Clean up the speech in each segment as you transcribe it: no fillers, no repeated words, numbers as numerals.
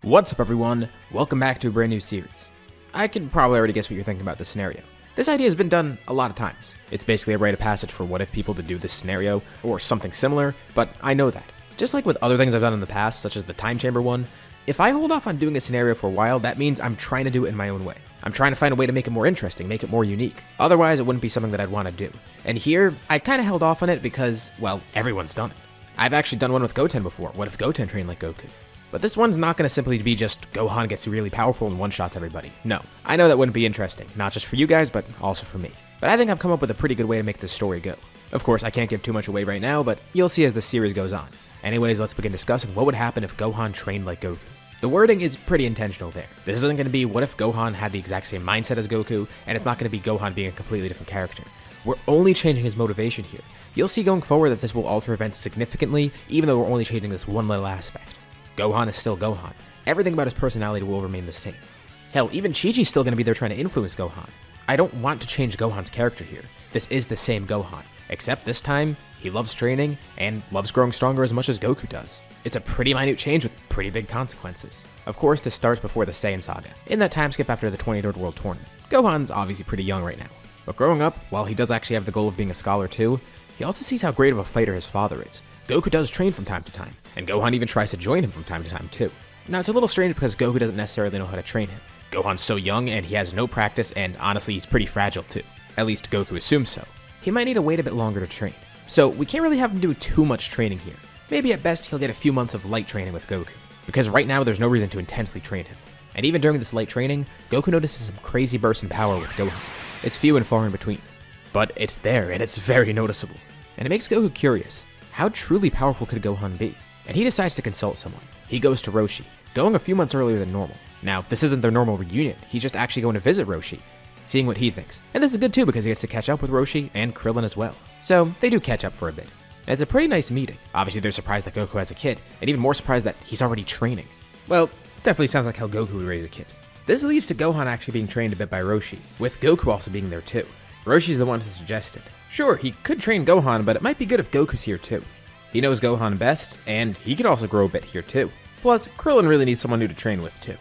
What's up everyone, welcome back to a brand new series. I can probably already guess what you're thinking about this scenario. This idea has been done a lot of times. It's basically a rite of passage for what if people to do this scenario, or something similar, but I know that. Just like with other things I've done in the past, such as the time chamber one, if I hold off on doing a scenario for a while, that means I'm trying to do it in my own way. I'm trying to find a way to make it more interesting, make it more unique. Otherwise, it wouldn't be something that I'd want to do. And here, I kind of held off on it because, well, everyone's done it. I've actually done one with Goten before. What if Goten trained like Goku? But this one's not going to simply be just Gohan gets really powerful and one-shots everybody. No, I know that wouldn't be interesting, not just for you guys, but also for me. But I think I've come up with a pretty good way to make this story go. Of course, I can't give too much away right now, but you'll see as the series goes on. Anyways, let's begin discussing what would happen if Gohan trained like Goku. The wording is pretty intentional there. This isn't going to be what if Gohan had the exact same mindset as Goku, and it's not going to be Gohan being a completely different character. We're only changing his motivation here. You'll see going forward that this will alter events significantly, even though we're only changing this one little aspect. Gohan is still Gohan. Everything about his personality will remain the same. Hell, even Chi-Chi's still going to be there trying to influence Gohan. I don't want to change Gohan's character here. This is the same Gohan, except this time, he loves training and loves growing stronger as much as Goku does. It's a pretty minute change with pretty big consequences. Of course, this starts before the Saiyan saga, in that time skip after the 23rd World Tournament. Gohan's obviously pretty young right now, but growing up, while he does actually have the goal of being a scholar too, he also sees how great of a fighter his father is. Goku does train from time to time, and Gohan even tries to join him from time to time too. Now it's a little strange because Goku doesn't necessarily know how to train him. Gohan's so young and he has no practice, and honestly he's pretty fragile too. At least Goku assumes so. He might need to wait a bit longer to train. So we can't really have him do too much training here. Maybe at best he'll get a few months of light training with Goku, because right now there's no reason to intensely train him. And even during this light training, Goku notices some crazy bursts in power with Gohan. It's few and far in between, but it's there and it's very noticeable. And it makes Goku curious. How truly powerful could Gohan be? And he decides to consult someone. He goes to Roshi, going a few months earlier than normal. Now, this isn't their normal reunion, he's just actually going to visit Roshi, seeing what he thinks. And this is good too because he gets to catch up with Roshi and Krillin as well. So, they do catch up for a bit. And it's a pretty nice meeting. Obviously, they're surprised that Goku has a kid, and even more surprised that he's already training. Well, definitely sounds like how Goku would raise a kid. This leads to Gohan actually being trained a bit by Roshi, with Goku also being there too. Roshi's the one who suggested. Sure, he could train Gohan, but it might be good if Goku's here too. He knows Gohan best, and he could also grow a bit here too. Plus, Krillin really needs someone new to train with too.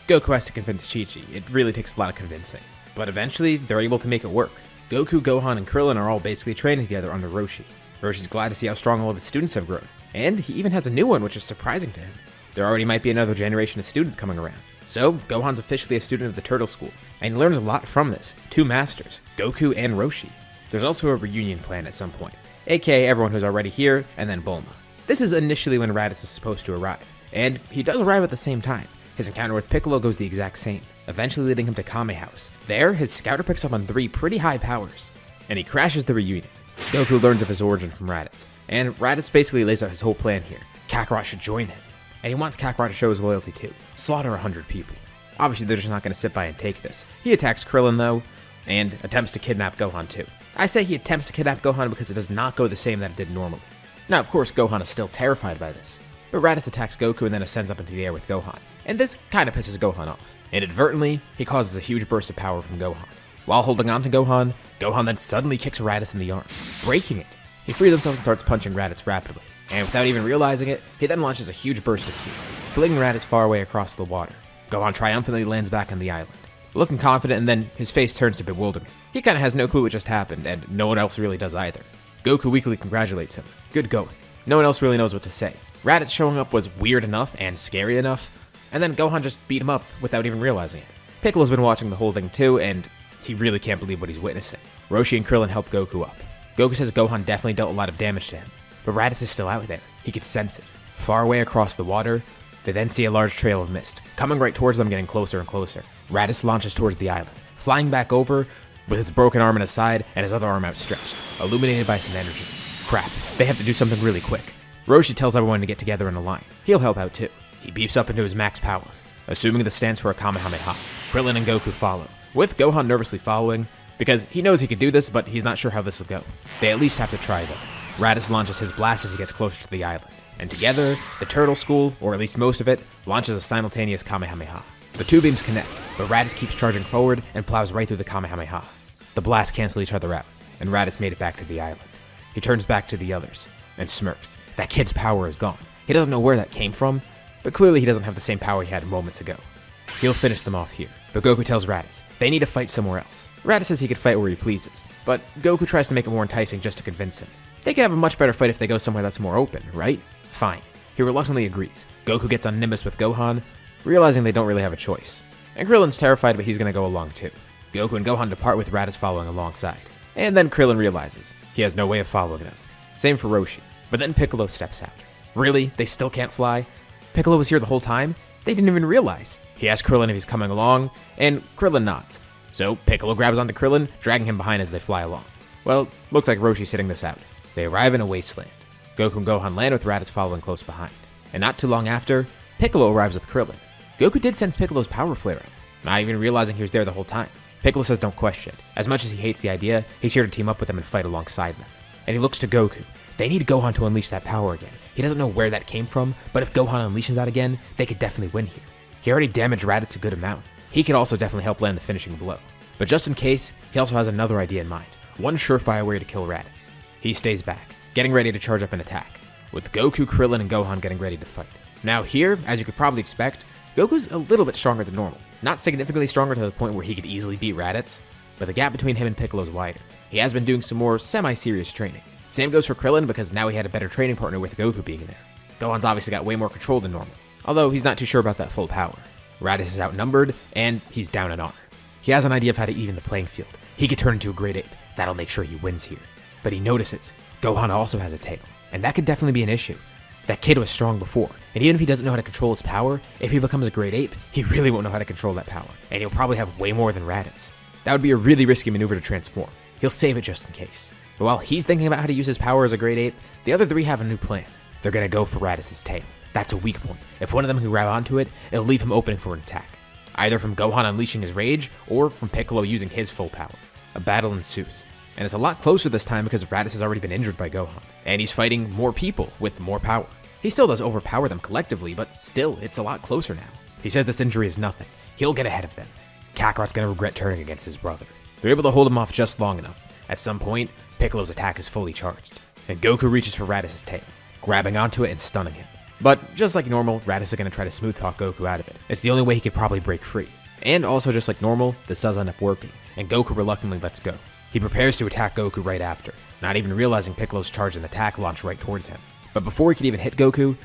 Goku has to convince Chi-Chi. It really takes a lot of convincing. But eventually, they're able to make it work. Goku, Gohan, and Krillin are all basically training together under Roshi. Roshi's glad to see how strong all of his students have grown. And he even has a new one, which is surprising to him. There already might be another generation of students coming around. So, Gohan's officially a student of the Turtle School, and he learns a lot from this. Two masters, Goku and Roshi. There's also a reunion planned at some point, aka everyone who's already here, and then Bulma. This is initially when Raditz is supposed to arrive, and he does arrive at the same time. His encounter with Piccolo goes the exact same, eventually leading him to Kame House. There, his scouter picks up on 3 pretty high powers, and he crashes the reunion. Goku learns of his origin from Raditz, and Raditz basically lays out his whole plan here. Kakarot should join him, and he wants Kakarot to show his loyalty too. Slaughter 100 people. Obviously, they're just not going to sit by and take this. He attacks Krillin though, and attempts to kidnap Gohan too. I say he attempts to kidnap Gohan because it does not go the same that it did normally. Now, of course, Gohan is still terrified by this, but Raditz attacks Goku and then ascends up into the air with Gohan, and this kind of pisses Gohan off. Inadvertently, he causes a huge burst of power from Gohan. While holding on to Gohan, Gohan then suddenly kicks Raditz in the arm, breaking it. He frees himself and starts punching Raditz rapidly, and without even realizing it, he then launches a huge burst of ki, flinging Raditz far away across the water. Gohan triumphantly lands back on the island, looking confident, and then his face turns to bewilderment. He kinda has no clue what just happened, and no one else really does either. Goku weakly congratulates him. Good going. No one else really knows what to say. Raditz showing up was weird enough and scary enough, and then Gohan just beat him up without even realizing it. Piccolo's been watching the whole thing too, and he really can't believe what he's witnessing. Roshi and Krillin help Goku up. Goku says Gohan definitely dealt a lot of damage to him, but Raditz is still out there. He can sense it. Far away across the water, they then see a large trail of mist, coming right towards them, getting closer and closer. Raditz launches towards the island, flying back over with his broken arm in his side and his other arm outstretched, illuminated by some energy. Crap, they have to do something really quick. Roshi tells everyone to get together in a line. He'll help out too. He beefs up into his max power, assuming this stands for a Kamehameha. Krillin and Goku follow, with Gohan nervously following, because he knows he can do this, but he's not sure how this will go. They at least have to try though. Raditz launches his blast as he gets closer to the island, and together, the Turtle School, or at least most of it, launches a simultaneous Kamehameha. The two beams connect, but Raditz keeps charging forward and plows right through the Kamehameha. The blasts cancel each other out, and Raditz made it back to the island. He turns back to the others, and smirks. That kid's power is gone. He doesn't know where that came from, but clearly he doesn't have the same power he had moments ago. He'll finish them off here, but Goku tells Raditz they need to fight somewhere else. Raditz says he could fight where he pleases, but Goku tries to make it more enticing just to convince him. They could have a much better fight if they go somewhere that's more open, right? Fine. He reluctantly agrees. Goku gets on Nimbus with Gohan, realizing they don't really have a choice. And Krillin's terrified, but he's gonna go along too. Goku and Gohan depart with Raditz following alongside. And then Krillin realizes he has no way of following them. Same for Roshi. But then Piccolo steps out. Really? They still can't fly? Piccolo was here the whole time? They didn't even realize. He asks Krillin if he's coming along, and Krillin nods. So Piccolo grabs onto Krillin, dragging him behind as they fly along. Well, looks like Roshi's sitting this out. They arrive in a wasteland. Goku and Gohan land with Raditz following close behind. And not too long after, Piccolo arrives with Krillin. Goku did sense Piccolo's power flare up, not even realizing he was there the whole time. Piccolo says don't question. As much as he hates the idea, he's here to team up with them and fight alongside them. And he looks to Goku. They need Gohan to unleash that power again. He doesn't know where that came from, but if Gohan unleashes that again, they could definitely win here. He already damaged Raditz a good amount. He could also definitely help land the finishing blow. But just in case, he also has another idea in mind. One surefire way to kill Raditz. He stays back, getting ready to charge up an attack, with Goku, Krillin, and Gohan getting ready to fight. Now here, as you could probably expect, Goku's a little bit stronger than normal. Not significantly stronger to the point where he could easily beat Raditz, but the gap between him and Piccolo is wider. He has been doing some more semi-serious training. Same goes for Krillin because now he had a better training partner with Goku being there. Gohan's obviously got way more control than normal, although he's not too sure about that full power. Raditz is outnumbered, and he's down in honor. He has an idea of how to even the playing field. He could turn into a great ape. That'll make sure he wins here. But he notices Gohan also has a tail, and that could definitely be an issue. That kid was strong before, and even if he doesn't know how to control his power, if he becomes a great ape, he really won't know how to control that power, and he'll probably have way more than Raditz. That would be a really risky maneuver to transform. He'll save it just in case. But while he's thinking about how to use his power as a great ape, the other three have a new plan. They're gonna go for Raditz's tail. That's a weak point. If one of them can grab onto it, it'll leave him opening for an attack. Either from Gohan unleashing his rage, or from Piccolo using his full power. A battle ensues. And it's a lot closer this time because Raditz has already been injured by Gohan. And he's fighting more people with more power. He still does overpower them collectively, but still, it's a lot closer now. He says this injury is nothing. He'll get ahead of them. Kakarot's gonna regret turning against his brother. They're able to hold him off just long enough. At some point, Piccolo's attack is fully charged, and Goku reaches for Raditz's tail, grabbing onto it and stunning him. But just like normal, Raditz is gonna try to smooth talk Goku out of it. It's the only way he could probably break free. And also just like normal, this does end up working, and Goku reluctantly lets go. He prepares to attack Goku right after, not even realizing Piccolo's charged an attack launch right towards him. But before he could even hit Goku,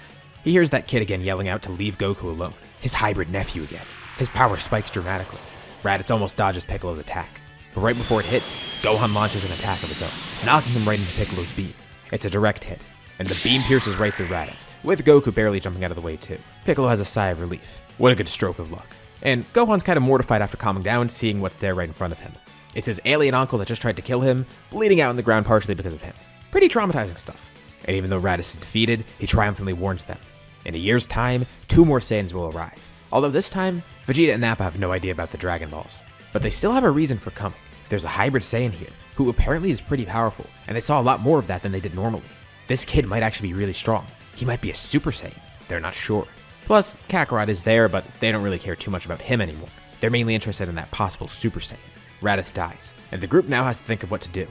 he hears that kid again yelling out to leave Goku alone. His hybrid nephew again. His power spikes dramatically. Raditz almost dodges Piccolo's attack. But right before it hits, Gohan launches an attack of his own, knocking him right into Piccolo's beam. It's a direct hit, and the beam pierces right through Raditz, with Goku barely jumping out of the way too. Piccolo has a sigh of relief. What a good stroke of luck. And Gohan's kind of mortified after calming down, seeing what's there right in front of him. It's his alien uncle that just tried to kill him, bleeding out on the ground partially because of him. Pretty traumatizing stuff. And even though Raditz is defeated, he triumphantly warns them. In a year's time, 2 more Saiyans will arrive. Although this time, Vegeta and Nappa have no idea about the Dragon Balls. But they still have a reason for coming. There's a hybrid Saiyan here, who apparently is pretty powerful, and they saw a lot more of that than they did normally. This kid might actually be really strong. He might be a Super Saiyan. They're not sure. Plus, Kakarot is there, but they don't really care too much about him anymore. They're mainly interested in that possible Super Saiyan. Raditz dies, and the group now has to think of what to do.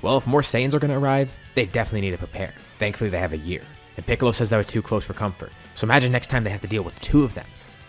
Well, if more Saiyans are going to arrive, they definitely need to prepare. Thankfully, they have a year. And Piccolo says they were too close for comfort, so imagine next time they have to deal with 2 of them.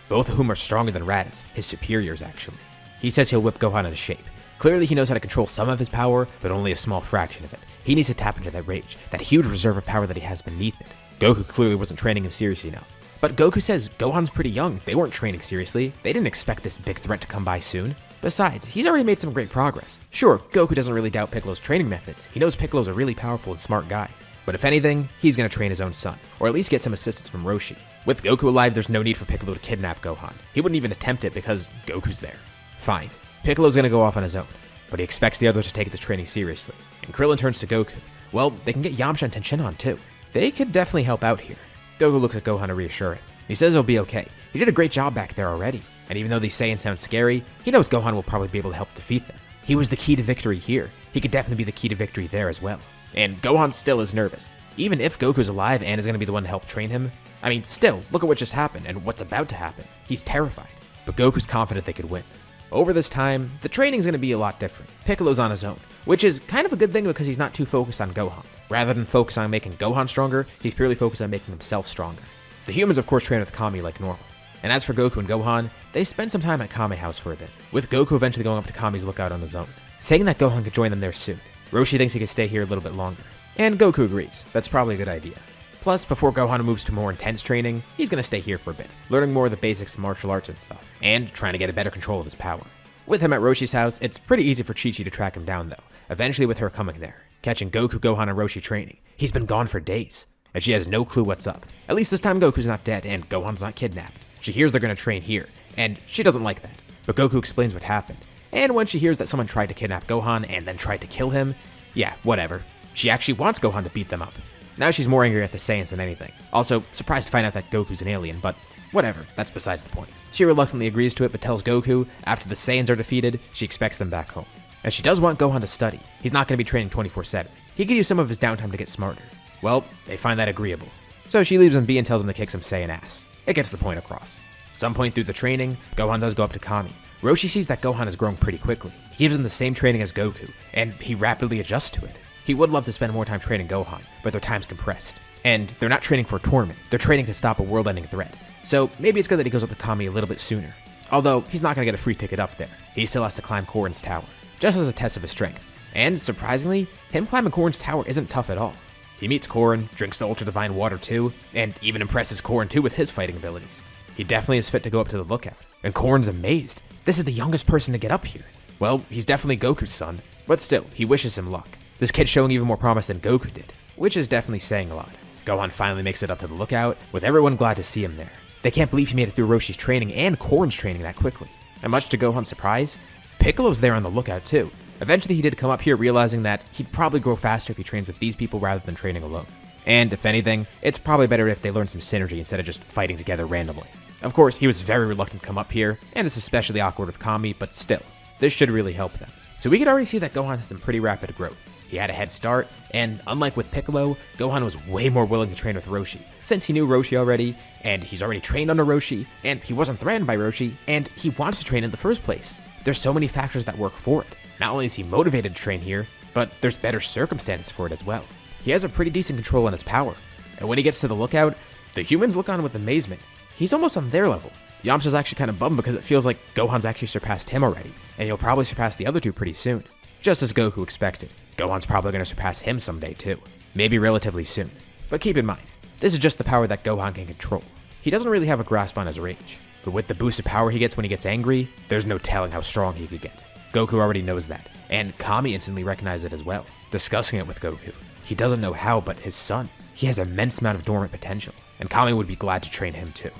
Both of whom are stronger than Raditz, his superiors actually. He says he'll whip Gohan into shape. Clearly he knows how to control some of his power, but only a small fraction of it. He needs to tap into that rage, that huge reserve of power that he has beneath it. Goku clearly wasn't training him seriously enough. But Goku says Gohan's pretty young, they weren't training seriously, they didn't expect this big threat to come by soon. Besides, he's already made some great progress. Sure, Goku doesn't really doubt Piccolo's training methods, he knows Piccolo's a really powerful and smart guy. But if anything, he's gonna train his own son, or at least get some assistance from Roshi. With Goku alive, there's no need for Piccolo to kidnap Gohan. He wouldn't even attempt it because Goku's there. Fine, Piccolo's gonna go off on his own, but he expects the others to take this training seriously. And Krillin turns to Goku. Well, they can get Yamcha and Tenshinhan too. They could definitely help out here. Goku looks at Gohan to reassure him. He says he'll be okay. He did a great job back there already. And even though these Saiyans sound scary, he knows Gohan will probably be able to help defeat them. He was the key to victory here. He could definitely be the key to victory there as well. And Gohan still is nervous. Even if Goku's alive and is going to be the one to help train him, I mean, still, look at what just happened and what's about to happen. He's terrified. But Goku's confident they could win. Over this time, the training's going to be a lot different. Piccolo's on his own, which is kind of a good thing because he's not too focused on Gohan. Rather than focus on making Gohan stronger, he's purely focused on making himself stronger. The humans of course train with Kami like normal. And as for Goku and Gohan, they spend some time at Kame House for a bit, with Goku eventually going up to Kami's lookout on his own, saying that Gohan could join them there soon. Roshi thinks he could stay here a little bit longer, and Goku agrees. That's probably a good idea. Plus, before Gohan moves to more intense training, he's gonna stay here for a bit, learning more of the basics of martial arts and stuff, and trying to get a better control of his power. With him at Roshi's house, it's pretty easy for Chi-Chi to track him down though, eventually with her coming there, catching Goku, Gohan, and Roshi training. He's been gone for days, and she has no clue what's up. At least this time Goku's not dead and Gohan's not kidnapped. She hears they're gonna train here, and she doesn't like that, but Goku explains what happened. And when she hears that someone tried to kidnap Gohan and then tried to kill him, yeah, whatever. She actually wants Gohan to beat them up. Now she's more angry at the Saiyans than anything. Also, surprised to find out that Goku's an alien, but whatever, that's besides the point. She reluctantly agrees to it, but tells Goku, after the Saiyans are defeated, she expects them back home. And she does want Gohan to study. He's not going to be training 24/7. He could use some of his downtime to get smarter. Well, they find that agreeable. So she leaves him be and tells him to kick some Saiyan ass. It gets the point across. Some point through the training, Gohan does go up to Kami. Roshi sees that Gohan has grown pretty quickly. He gives him the same training as Goku, and he rapidly adjusts to it. He would love to spend more time training Gohan, but their time's compressed. And they're not training for a tournament, they're training to stop a world-ending threat. So maybe it's good that he goes up to Kami a little bit sooner. Although, he's not going to get a free ticket up there. He still has to climb Korin's tower, just as a test of his strength. And surprisingly, him climbing Korin's tower isn't tough at all. He meets Korin, drinks the Ultra Divine Water too, and even impresses Korin too with his fighting abilities. He definitely is fit to go up to the lookout, and Korin's amazed. This is the youngest person to get up here. Well, he's definitely Goku's son, but still, he wishes him luck. This kid's showing even more promise than Goku did, which is definitely saying a lot. Gohan finally makes it up to the lookout, with everyone glad to see him there. They can't believe he made it through Roshi's training and Korin's training that quickly. And much to Gohan's surprise, Piccolo's there on the lookout too. Eventually he did come up here realizing that he'd probably grow faster if he trains with these people rather than training alone. And if anything, it's probably better if they learn some synergy instead of just fighting together randomly. Of course, he was very reluctant to come up here, and it's especially awkward with Kami, but still, this should really help them. So we could already see that Gohan has some pretty rapid growth. He had a head start, and unlike with Piccolo, Gohan was way more willing to train with Roshi, since he knew Roshi already, and he's already trained under Roshi, and he wasn't threatened by Roshi, and he wants to train in the first place. There's so many factors that work for it. Not only is he motivated to train here, but there's better circumstances for it as well. He has a pretty decent control on his power, and when he gets to the lookout, the humans look on with amazement. He's almost on their level. Yamcha's actually kind of bummed because it feels like Gohan's actually surpassed him already, and he'll probably surpass the other two pretty soon. Just as Goku expected, Gohan's probably going to surpass him someday too, maybe relatively soon. But keep in mind, this is just the power that Gohan can control. He doesn't really have a grasp on his rage, but with the boost of power he gets when he gets angry, there's no telling how strong he could get. Goku already knows that, and Kami instantly recognized it as well, discussing it with Goku. He doesn't know how, but his son, he has an immense amount of dormant potential, and Kami would be glad to train him too.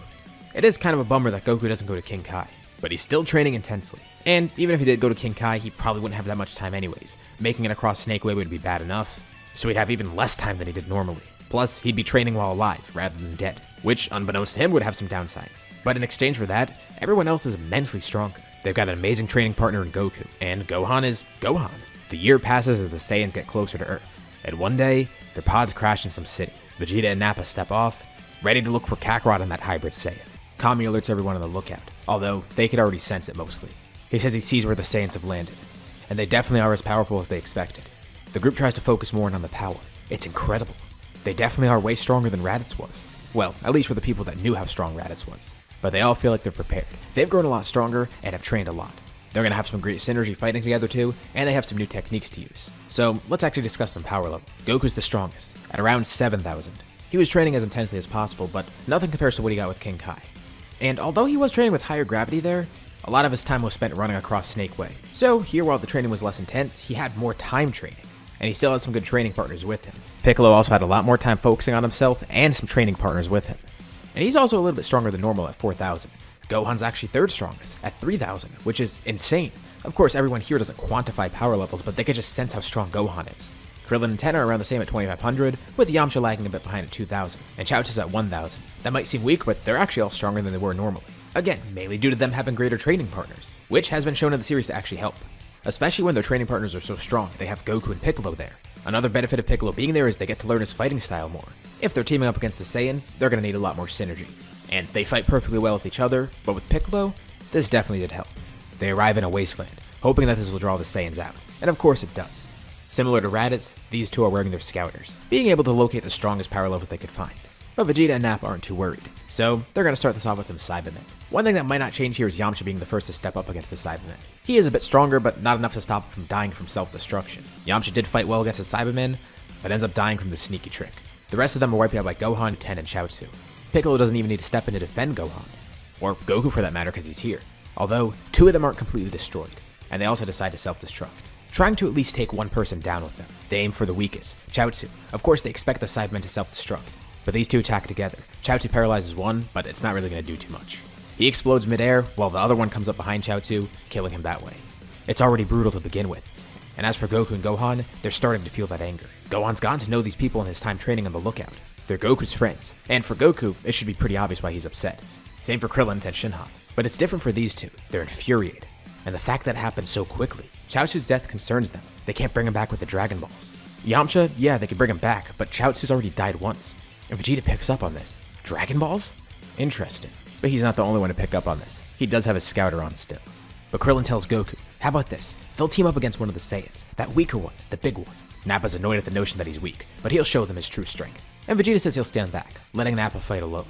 It is kind of a bummer that Goku doesn't go to King Kai, but he's still training intensely. And even if he did go to King Kai, he probably wouldn't have that much time anyways. Making it across Snake Way would be bad enough, so he'd have even less time than he did normally. Plus, he'd be training while alive, rather than dead, which, unbeknownst to him, would have some downsides. But in exchange for that, everyone else is immensely stronger. They've got an amazing training partner in Goku, and Gohan is Gohan. The year passes as the Saiyans get closer to Earth, and one day, their pods crash in some city. Vegeta and Nappa step off, ready to look for Kakarot and that hybrid Saiyan. Kami alerts everyone on the lookout, although they could already sense it mostly. He says he sees where the Saiyans have landed, and they definitely are as powerful as they expected. The group tries to focus more in on the power. It's incredible. They definitely are way stronger than Raditz was. Well, at least for the people that knew how strong Raditz was. But they all feel like they're prepared. They've grown a lot stronger and have trained a lot. They're going to have some great synergy fighting together too, and they have some new techniques to use. So let's actually discuss some power level. Goku's the strongest, at around 7,000. He was training as intensely as possible, but nothing compares to what he got with King Kai. And although he was training with higher gravity there, a lot of his time was spent running across Snake Way. So here, while the training was less intense, he had more time training, and he still had some good training partners with him. Piccolo also had a lot more time focusing on himself and some training partners with him. And he's also a little bit stronger than normal at 4,000. Gohan's actually third strongest at 3,000, which is insane. Of course, everyone here doesn't quantify power levels, but they could just sense how strong Gohan is. Krillin and Ten are around the same at 2,500, with Yamcha lagging a bit behind at 2,000, and Chaozu's at 1,000. That might seem weak, but they're actually all stronger than they were normally. Again, mainly due to them having greater training partners, which has been shown in the series to actually help. Especially when their training partners are so strong, they have Goku and Piccolo there. Another benefit of Piccolo being there is they get to learn his fighting style more. If they're teaming up against the Saiyans, they're going to need a lot more synergy. And they fight perfectly well with each other, but with Piccolo, this definitely did help. They arrive in a wasteland, hoping that this will draw the Saiyans out, and of course it does. Similar to Raditz, these two are wearing their scouters, being able to locate the strongest power level they could find. But Vegeta and Nappa aren't too worried, so they're going to start this off with some Cybermen. One thing that might not change here is Yamcha being the first to step up against the Cybermen. He is a bit stronger, but not enough to stop him from dying from self-destruction. Yamcha did fight well against the Cybermen, but ends up dying from this sneaky trick. The rest of them are wiped out by Gohan, Ten, and Chaozu. Piccolo doesn't even need to step in to defend Gohan, or Goku for that matter because he's here. Although, 2 of them aren't completely destroyed, and they also decide to self-destruct, trying to at least take one person down with them. They aim for the weakest, Chaozu. Of course, they expect the Cybermen to self-destruct, but these 2 attack together. Chaozu paralyzes one, but it's not really going to do too much. He explodes midair, while the other one comes up behind Chaozu, killing him that way. It's already brutal to begin with. And as for Goku and Gohan, they're starting to feel that anger. Gohan's gotten to know these people in his time training on the Lookout. They're Goku's friends, and for Goku, it should be pretty obvious why he's upset. Same for Krillin and Shinhan. But it's different for these 2. They're infuriated. And the fact that it happened so quickly. Chaozu's death concerns them. They can't bring him back with the Dragon Balls. Yamcha, yeah, they can bring him back, but Chaozu's already died once. And Vegeta picks up on this. Dragon Balls? Interesting. But he's not the only one to pick up on this. He does have his scouter on still. But Krillin tells Goku, how about this? They'll team up against one of the Saiyans. That weaker one, the big one. Nappa's annoyed at the notion that he's weak, but he'll show them his true strength. And Vegeta says he'll stand back, letting Nappa fight alone.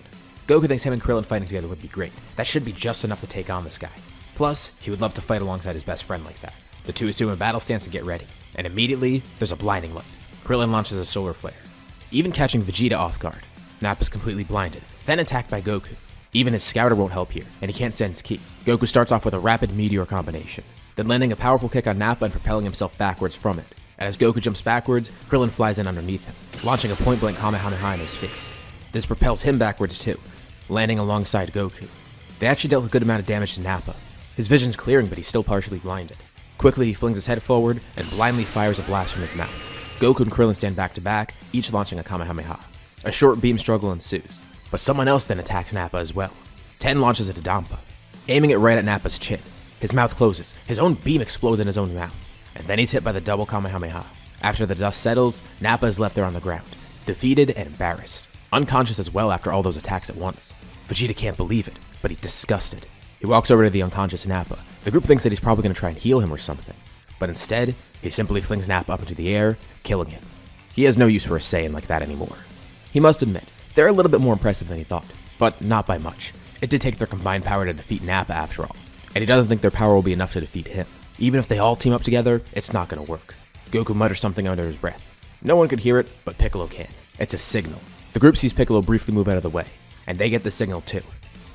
Goku thinks him and Krillin fighting together would be great. That should be just enough to take on this guy. Plus, he would love to fight alongside his best friend like that. The 2 assume a battle stance to get ready, and immediately, there's a blinding light. Krillin launches a solar flare, even catching Vegeta off guard. Nappa's completely blinded, then attacked by Goku. Even his scouter won't help here, and he can't sense ki. Goku starts off with a rapid meteor combination, then landing a powerful kick on Nappa and propelling himself backwards from it. And as Goku jumps backwards, Krillin flies in underneath him, launching a point-blank Kamehameha in his face. This propels him backwards too, landing alongside Goku. They actually dealt a good amount of damage to Nappa. His vision's clearing, but he's still partially blinded. Quickly, he flings his head forward and blindly fires a blast from his mouth. Goku and Krillin stand back to back, each launching a Kamehameha. A short beam struggle ensues, but someone else then attacks Nappa as well. Ten launches it to Dampa, aiming it right at Nappa's chin. His mouth closes, his own beam explodes in his own mouth, and then he's hit by the double Kamehameha. After the dust settles, Nappa is left there on the ground, defeated and embarrassed. Unconscious as well after all those attacks at once. Vegeta can't believe it, but he's disgusted. He walks over to the unconscious Nappa. The group thinks that he's probably going to try and heal him or something, but instead, he simply flings Nappa up into the air, killing him. He has no use for a Saiyan like that anymore. He must admit, they're a little bit more impressive than he thought, but not by much. It did take their combined power to defeat Nappa after all, and he doesn't think their power will be enough to defeat him. Even if they all team up together, it's not going to work. Goku mutters something under his breath. No one could hear it, but Piccolo can. It's a signal. The group sees Piccolo briefly move out of the way, and they get the signal too.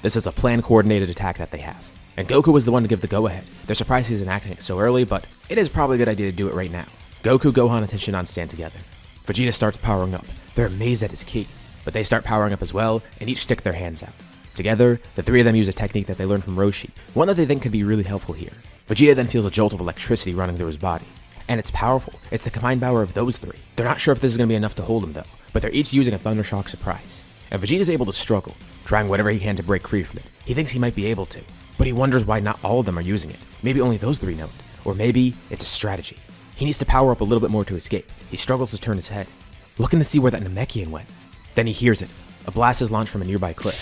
This is a planned coordinated attack that they have. And Goku was the one to give the go-ahead. They're surprised he's enacting it so early, but it is probably a good idea to do it right now. Goku, Gohan, and Tenshinhan stand together. Vegeta starts powering up. They're amazed at his ki, but they start powering up as well, and each stick their hands out. Together, the 3 of them use a technique that they learned from Roshi, one that they think could be really helpful here. Vegeta then feels a jolt of electricity running through his body. And it's powerful. It's the combined power of those 3. They're not sure if this is going to be enough to hold him though, but they're each using a Thundershock surprise. And Vegeta's able to struggle, trying whatever he can to break free from it. He thinks he might be able to, but he wonders why not all of them are using it. Maybe only those 3 know it, or maybe it's a strategy. He needs to power up a little bit more to escape. He struggles to turn his head, looking to see where that Namekian went. Then he hears it. A blast is launched from a nearby cliff.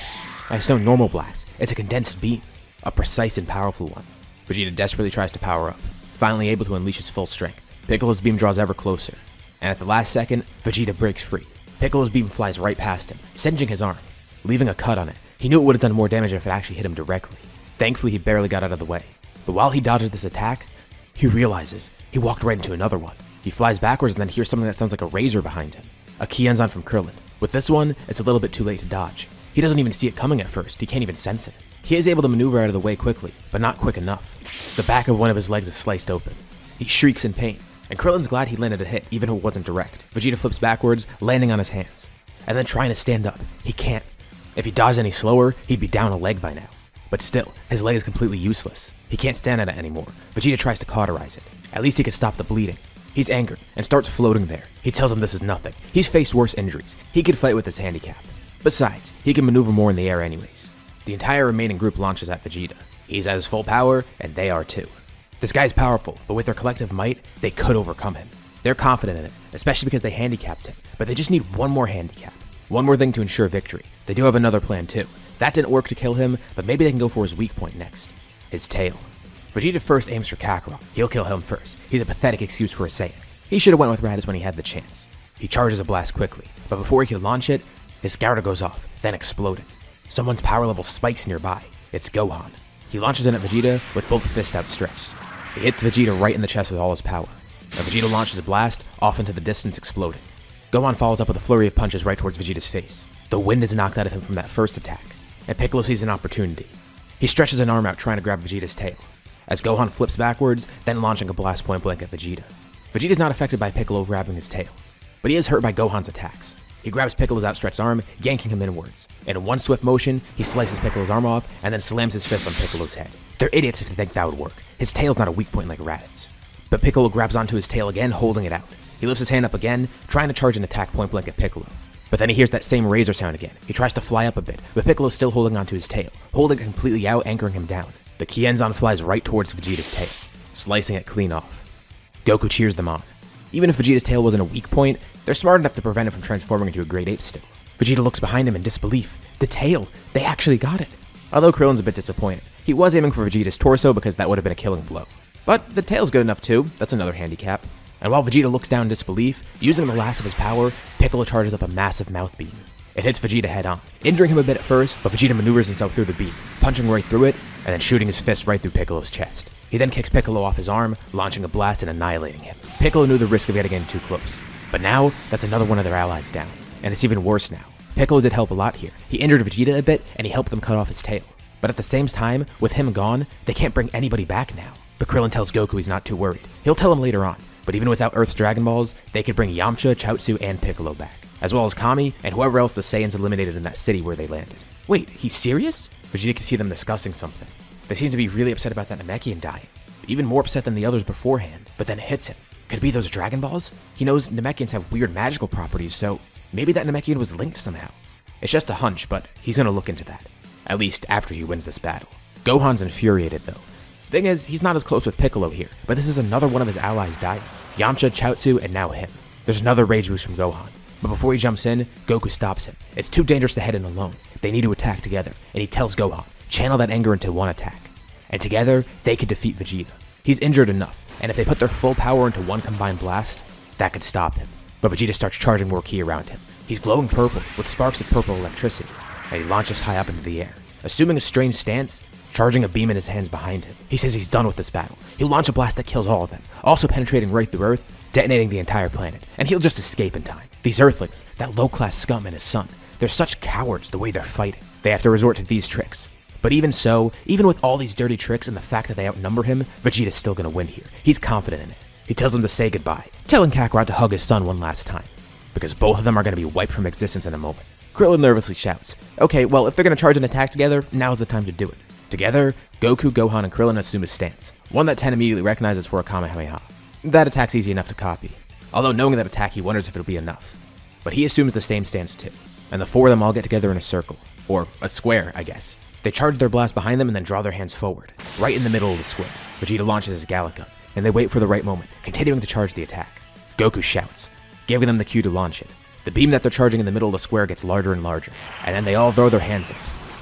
And it's no normal blast, it's a condensed beam, a precise and powerful one. Vegeta desperately tries to power up, finally able to unleash his full strength. Piccolo's beam draws ever closer, and at the last second, Vegeta breaks free. Piccolo's beam flies right past him, singeing his arm, leaving a cut on it. He knew it would have done more damage if it actually hit him directly. Thankfully, he barely got out of the way. But while he dodges this attack, he realizes he walked right into another one. He flies backwards and then hears something that sounds like a razor behind him. A ki on from Krillin. With this one, it's a little bit too late to dodge. He doesn't even see it coming at first, he can't even sense it. He is able to maneuver out of the way quickly, but not quick enough. The back of one of his legs is sliced open. He shrieks in pain, and Krillin's glad he landed a hit, even if it wasn't direct. Vegeta flips backwards, landing on his hands, and then trying to stand up. He can't. If he dodged any slower, he'd be down a leg by now. But still, his leg is completely useless. He can't stand at it anymore. Vegeta tries to cauterize it. At least he can stop the bleeding. He's angered and starts floating there. He tells him this is nothing. He's faced worse injuries. He could fight with his handicap. Besides, he can maneuver more in the air anyways. The entire remaining group launches at Vegeta. He's at his full power, and they are too. This guy's powerful, but with their collective might, they could overcome him. They're confident in it, especially because they handicapped him, but they just need one more handicap. One more thing to ensure victory. They do have another plan too. That didn't work to kill him, but maybe they can go for his weak point next. His tail. Vegeta first aims for Kakarot. He'll kill him first. He's a pathetic excuse for a Saiyan. He should have went with Raditz when he had the chance. He charges a blast quickly, but before he could launch it, His scouter goes off, then exploding. Someone's power level spikes nearby. It's Gohan. He launches in at Vegeta with both fists outstretched. He hits Vegeta right in the chest with all his power. And Vegeta launches a blast off into the distance, exploding. Gohan follows up with a flurry of punches right towards Vegeta's face. The wind is knocked out of him from that first attack, and Piccolo sees an opportunity. He stretches an arm out trying to grab Vegeta's tail, as Gohan flips backwards, then launching a blast point blank at Vegeta. Vegeta's not affected by Piccolo grabbing his tail, but he is hurt by Gohan's attacks. He grabs Piccolo's outstretched arm, yanking him inwards, and in one swift motion, he slices Piccolo's arm off and then slams his fist on Piccolo's head. They're idiots if they think that would work. His tail's not a weak point like Raditz. But Piccolo grabs onto his tail again, holding it out. He lifts his hand up again, trying to charge an attack point blank at Piccolo. But then he hears that same razor sound again. He tries to fly up a bit, but Piccolo's still holding onto his tail, holding it completely out, anchoring him down. The Kienzan flies right towards Vegeta's tail, slicing it clean off. Goku cheers them on. Even if Vegeta's tail wasn't a weak point, they're smart enough to prevent him from transforming into a great ape still. Vegeta looks behind him in disbelief. The tail! They actually got it! Although Krillin's a bit disappointed. He was aiming for Vegeta's torso because that would have been a killing blow. But the tail's good enough too, that's another handicap. And while Vegeta looks down in disbelief, using the last of his power, Piccolo charges up a massive mouth beam. It hits Vegeta head on, injuring him a bit at first, but Vegeta maneuvers himself through the beam, punching right through it, and then shooting his fist right through Piccolo's chest. He then kicks Piccolo off his arm, launching a blast and annihilating him. Piccolo knew the risk of getting in too close. But now, that's another one of their allies down. And it's even worse now. Piccolo did help a lot here. He injured Vegeta a bit, and he helped them cut off his tail. But at the same time, with him gone, they can't bring anybody back now. But Krillin tells Goku he's not too worried. He'll tell him later on. But even without Earth's Dragon Balls, they could bring Yamcha, Chaozu, and Piccolo back. As well as Kami, and whoever else the Saiyans eliminated in that city where they landed. Wait, he's serious? Vegeta can see them discussing something. They seem to be really upset about that Namekian dying. Even more upset than the others beforehand, but then it hits him. Could it be those Dragon Balls? He knows Namekians have weird magical properties, so maybe that Namekian was linked somehow. It's just a hunch, but he's gonna look into that. At least after he wins this battle. Gohan's infuriated though. Thing is, he's not as close with Piccolo here, but this is another one of his allies dying. Yamcha, Chaozu, and now him. There's another rage boost from Gohan. But before he jumps in, Goku stops him. It's too dangerous to head in alone. They need to attack together, and he tells Gohan, channel that anger into one attack. And together, they could defeat Vegeta. He's injured enough, and if they put their full power into one combined blast, that could stop him. But Vegeta starts charging more ki around him. He's glowing purple, with sparks of purple electricity, and he launches high up into the air. Assuming a strange stance, charging a beam in his hands behind him. He says he's done with this battle. He'll launch a blast that kills all of them, also penetrating right through Earth, detonating the entire planet, and he'll just escape in time. These Earthlings, that low-class scum and his son, they're such cowards the way they're fighting. They have to resort to these tricks. But even so, even with all these dirty tricks and the fact that they outnumber him, Vegeta's still gonna win here. He's confident in it. He tells them to say goodbye, telling Kakarot to hug his son one last time, because both of them are gonna be wiped from existence in a moment. Krillin nervously shouts, okay, well, if they're gonna charge an attack together, now's the time to do it. Together, Goku, Gohan, and Krillin assume a stance, one that Ten immediately recognizes for a Kamehameha. That attack's easy enough to copy, although knowing that attack he wonders if it'll be enough. But he assumes the same stance too, and the four of them all get together in a circle, or a square, I guess. They charge their blast behind them and then draw their hands forward, right in the middle of the square. Vegeta launches his Gallica, and they wait for the right moment, continuing to charge the attack. Goku shouts, giving them the cue to launch it. The beam that they're charging in the middle of the square gets larger and larger, and then they all throw their hands up,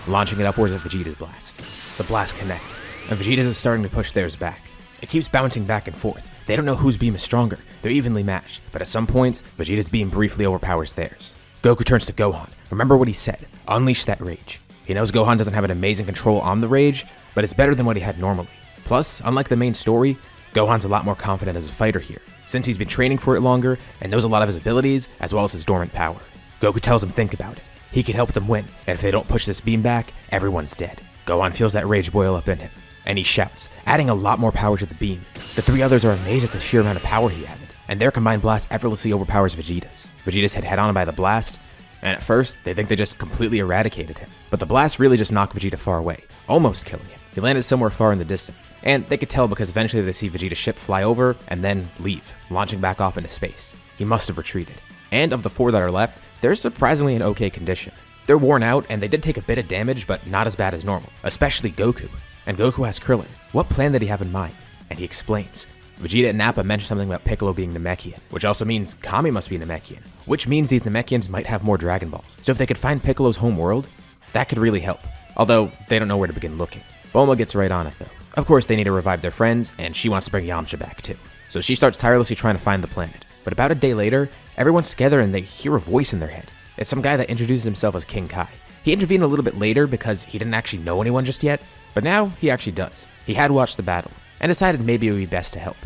launching it upwards at Vegeta's blast. The blasts connect, and Vegeta's is starting to push theirs back. It keeps bouncing back and forth. They don't know whose beam is stronger. They're evenly matched, but at some points, Vegeta's beam briefly overpowers theirs. Goku turns to Gohan. Remember what he said, unleash that rage. He knows Gohan doesn't have an amazing control on the rage, but it's better than what he had normally. Plus, unlike the main story, Gohan's a lot more confident as a fighter here, since he's been training for it longer and knows a lot of his abilities as well as his dormant power. Goku tells him think about it. He could help them win, and if they don't push this beam back, everyone's dead. Gohan feels that rage boil up in him, and he shouts, adding a lot more power to the beam. The three others are amazed at the sheer amount of power he added, and their combined blast effortlessly overpowers Vegeta's. Vegeta's hit head-on by the blast, and at first, they think they just completely eradicated him. But the blast really just knocked Vegeta far away, almost killing him. He landed somewhere far in the distance, and they could tell because eventually they see Vegeta's ship fly over and then leave, launching back off into space. He must have retreated. And of the four that are left, they're surprisingly in okay condition. They're worn out, and they did take a bit of damage, but not as bad as normal, especially Goku. And Goku asks Krillin, what plan did he have in mind? And he explains. Vegeta and Nappa mentioned something about Piccolo being Namekian, which also means Kami must be Namekian, which means these Namekians might have more Dragon Balls. So if they could find Piccolo's home world, that could really help. Although, they don't know where to begin looking. Bulma gets right on it though. Of course they need to revive their friends, and she wants to bring Yamcha back too. So she starts tirelessly trying to find the planet. But about a day later, everyone's together and they hear a voice in their head. It's some guy that introduces himself as King Kai. He intervened a little bit later because he didn't actually know anyone just yet, but now he actually does. He had watched the battle, and decided maybe it would be best to help.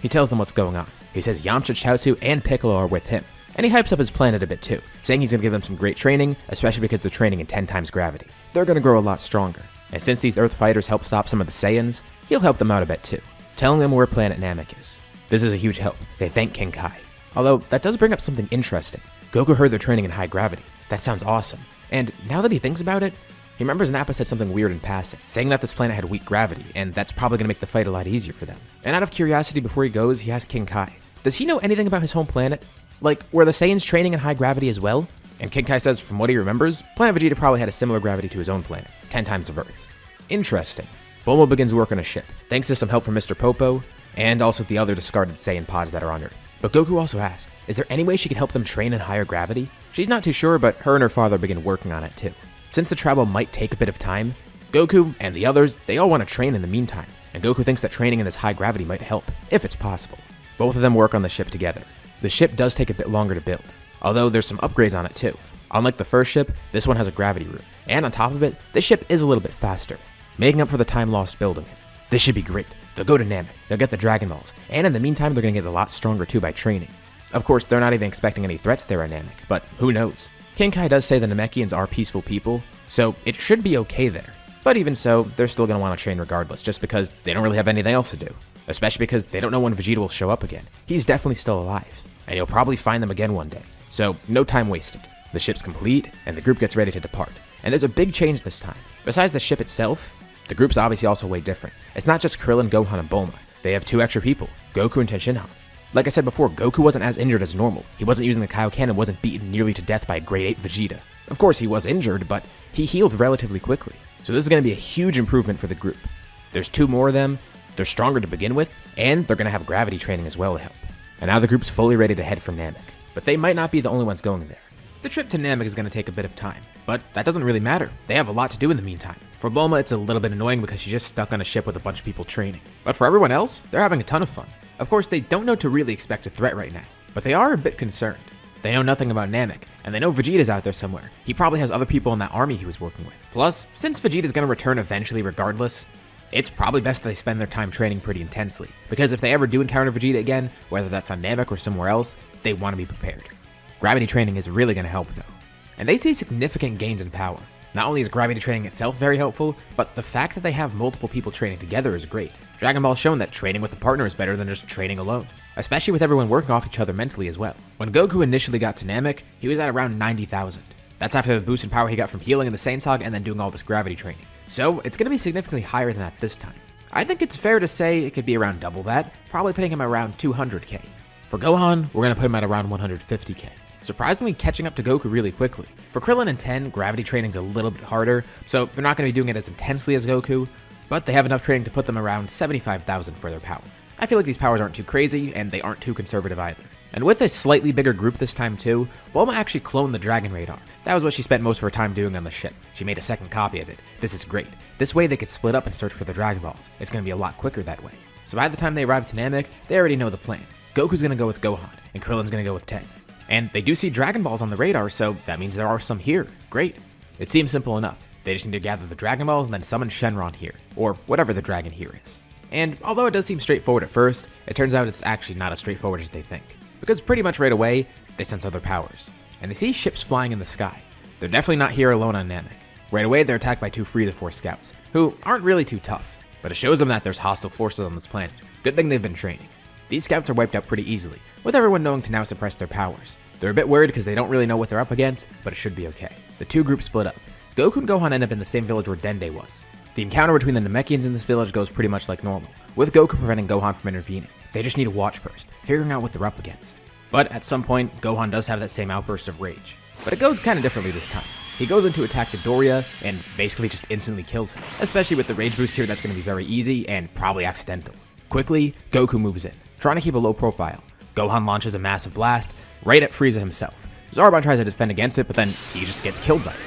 He tells them what's going on. He says Yamcha, Chaozu, and Piccolo are with him, and he hypes up his planet a bit too, saying he's going to give them some great training, especially because they're training in 10 times gravity. They're going to grow a lot stronger, and since these Earth fighters help stop some of the Saiyans, he'll help them out a bit too, telling them where planet Namek is. This is a huge help. They thank King Kai. Although, that does bring up something interesting. Goku heard they're training in high gravity. That sounds awesome. And now that he thinks about it, he remembers Nappa said something weird in passing, saying that this planet had weak gravity, and that's probably going to make the fight a lot easier for them. And out of curiosity before he goes, he asks King Kai, does he know anything about his home planet? Like, were the Saiyans training in high gravity as well? And King Kai says from what he remembers, Planet Vegeta probably had a similar gravity to his own planet, 10 times of Earth's. Interesting. Bulma begins work on a ship, thanks to some help from Mr. Popo, and also the other discarded Saiyan pods that are on Earth. But Goku also asks, is there any way she could help them train in higher gravity? She's not too sure, but her and her father begin working on it too. Since the travel might take a bit of time, Goku and the others, they all want to train in the meantime, and Goku thinks that training in this high gravity might help, if it's possible. Both of them work on the ship together. The ship does take a bit longer to build, although there's some upgrades on it too. Unlike the first ship, this one has a gravity room, and on top of it, this ship is a little bit faster, making up for the time lost building it. This should be great. They'll go to Namek, they'll get the Dragon Balls, and in the meantime, they're going to get a lot stronger too by training. Of course, they're not even expecting any threats there at Namek, but who knows? King Kai does say the Namekians are peaceful people, so it should be okay there. But even so, they're still going to want to train regardless, just because they don't really have anything else to do. Especially because they don't know when Vegeta will show up again. He's definitely still alive, and you'll probably find them again one day. So, no time wasted. The ship's complete, and the group gets ready to depart. And there's a big change this time. Besides the ship itself, the group's obviously also way different. It's not just Krillin, Gohan, and Bulma. They have 2 extra people, Goku and Tenshinhan. Like I said before, Goku wasn't as injured as normal. He wasn't using the Kaioken and wasn't beaten nearly to death by a grade 8 Vegeta. Of course, he was injured, but he healed relatively quickly. So this is going to be a huge improvement for the group. There's 2 more of them, they're stronger to begin with, and they're going to have gravity training as well to help. And now the group's fully ready to head for Namek. But they might not be the only ones going there. The trip to Namek is going to take a bit of time, but that doesn't really matter. They have a lot to do in the meantime. For Bulma, it's a little bit annoying because she's just stuck on a ship with a bunch of people training. But for everyone else, they're having a ton of fun. Of course, they don't know to really expect a threat right now, but they are a bit concerned. They know nothing about Namek, and they know Vegeta's out there somewhere. He probably has other people in that army he was working with. Plus, since Vegeta's going to return eventually regardless, it's probably best that they spend their time training pretty intensely, because if they ever do encounter Vegeta again, whether that's on Namek or somewhere else, they want to be prepared. Gravity training is really going to help though, and they see significant gains in power. Not only is gravity training itself very helpful, but the fact that they have multiple people training together is great. Dragon Ball's shown that training with a partner is better than just training alone, especially with everyone working off each other mentally as well. When Goku initially got to Namek, he was at around 90,000. That's after the boost in power he got from healing in the Saiyan Saga and then doing all this gravity training. So it's going to be significantly higher than that this time. I think it's fair to say it could be around double that, probably putting him around 200k. For Gohan, we're going to put him at around 150k. Surprisingly catching up to Goku really quickly. For Krillin and Ten, gravity training's a little bit harder, so they're not going to be doing it as intensely as Goku, but they have enough training to put them around 75,000 for their power. I feel like these powers aren't too crazy, and they aren't too conservative either. And with a slightly bigger group this time too, Bulma actually cloned the Dragon Radar. That was what she spent most of her time doing on the ship. She made a second copy of it. This is great. This way they could split up and search for the Dragon Balls. It's going to be a lot quicker that way. So by the time they arrive to Namek, they already know the plan. Goku's going to go with Gohan, and Krillin's going to go with Ten. And they do see Dragon Balls on the radar, so that means there are some here. Great. It seems simple enough. They just need to gather the Dragon Balls and then summon Shenron here, or whatever the dragon here is. And although it does seem straightforward at first, it turns out it's actually not as straightforward as they think. Because pretty much right away, they sense other powers. And they see ships flying in the sky. They're definitely not here alone on Namek. Right away, they're attacked by 2 Frieza Force scouts, who aren't really too tough. But it shows them that there's hostile forces on this planet. Good thing they've been training. These scouts are wiped out pretty easily, with everyone knowing to now suppress their powers. They're a bit worried because they don't really know what they're up against, but it should be okay. The 2 groups split up. Goku and Gohan end up in the same village where Dende was. The encounter between the Namekians in this village goes pretty much like normal, with Goku preventing Gohan from intervening. They just need to watch first, figuring out what they're up against. But at some point, Gohan does have that same outburst of rage. But it goes kind of differently this time. He goes into attack Doria and basically just instantly kills him. Especially with the rage boost here, that's going to be very easy and probably accidental. Quickly, Goku moves in, trying to keep a low profile. Gohan launches a massive blast right at Frieza himself. Zarbon tries to defend against it, but then he just gets killed by it.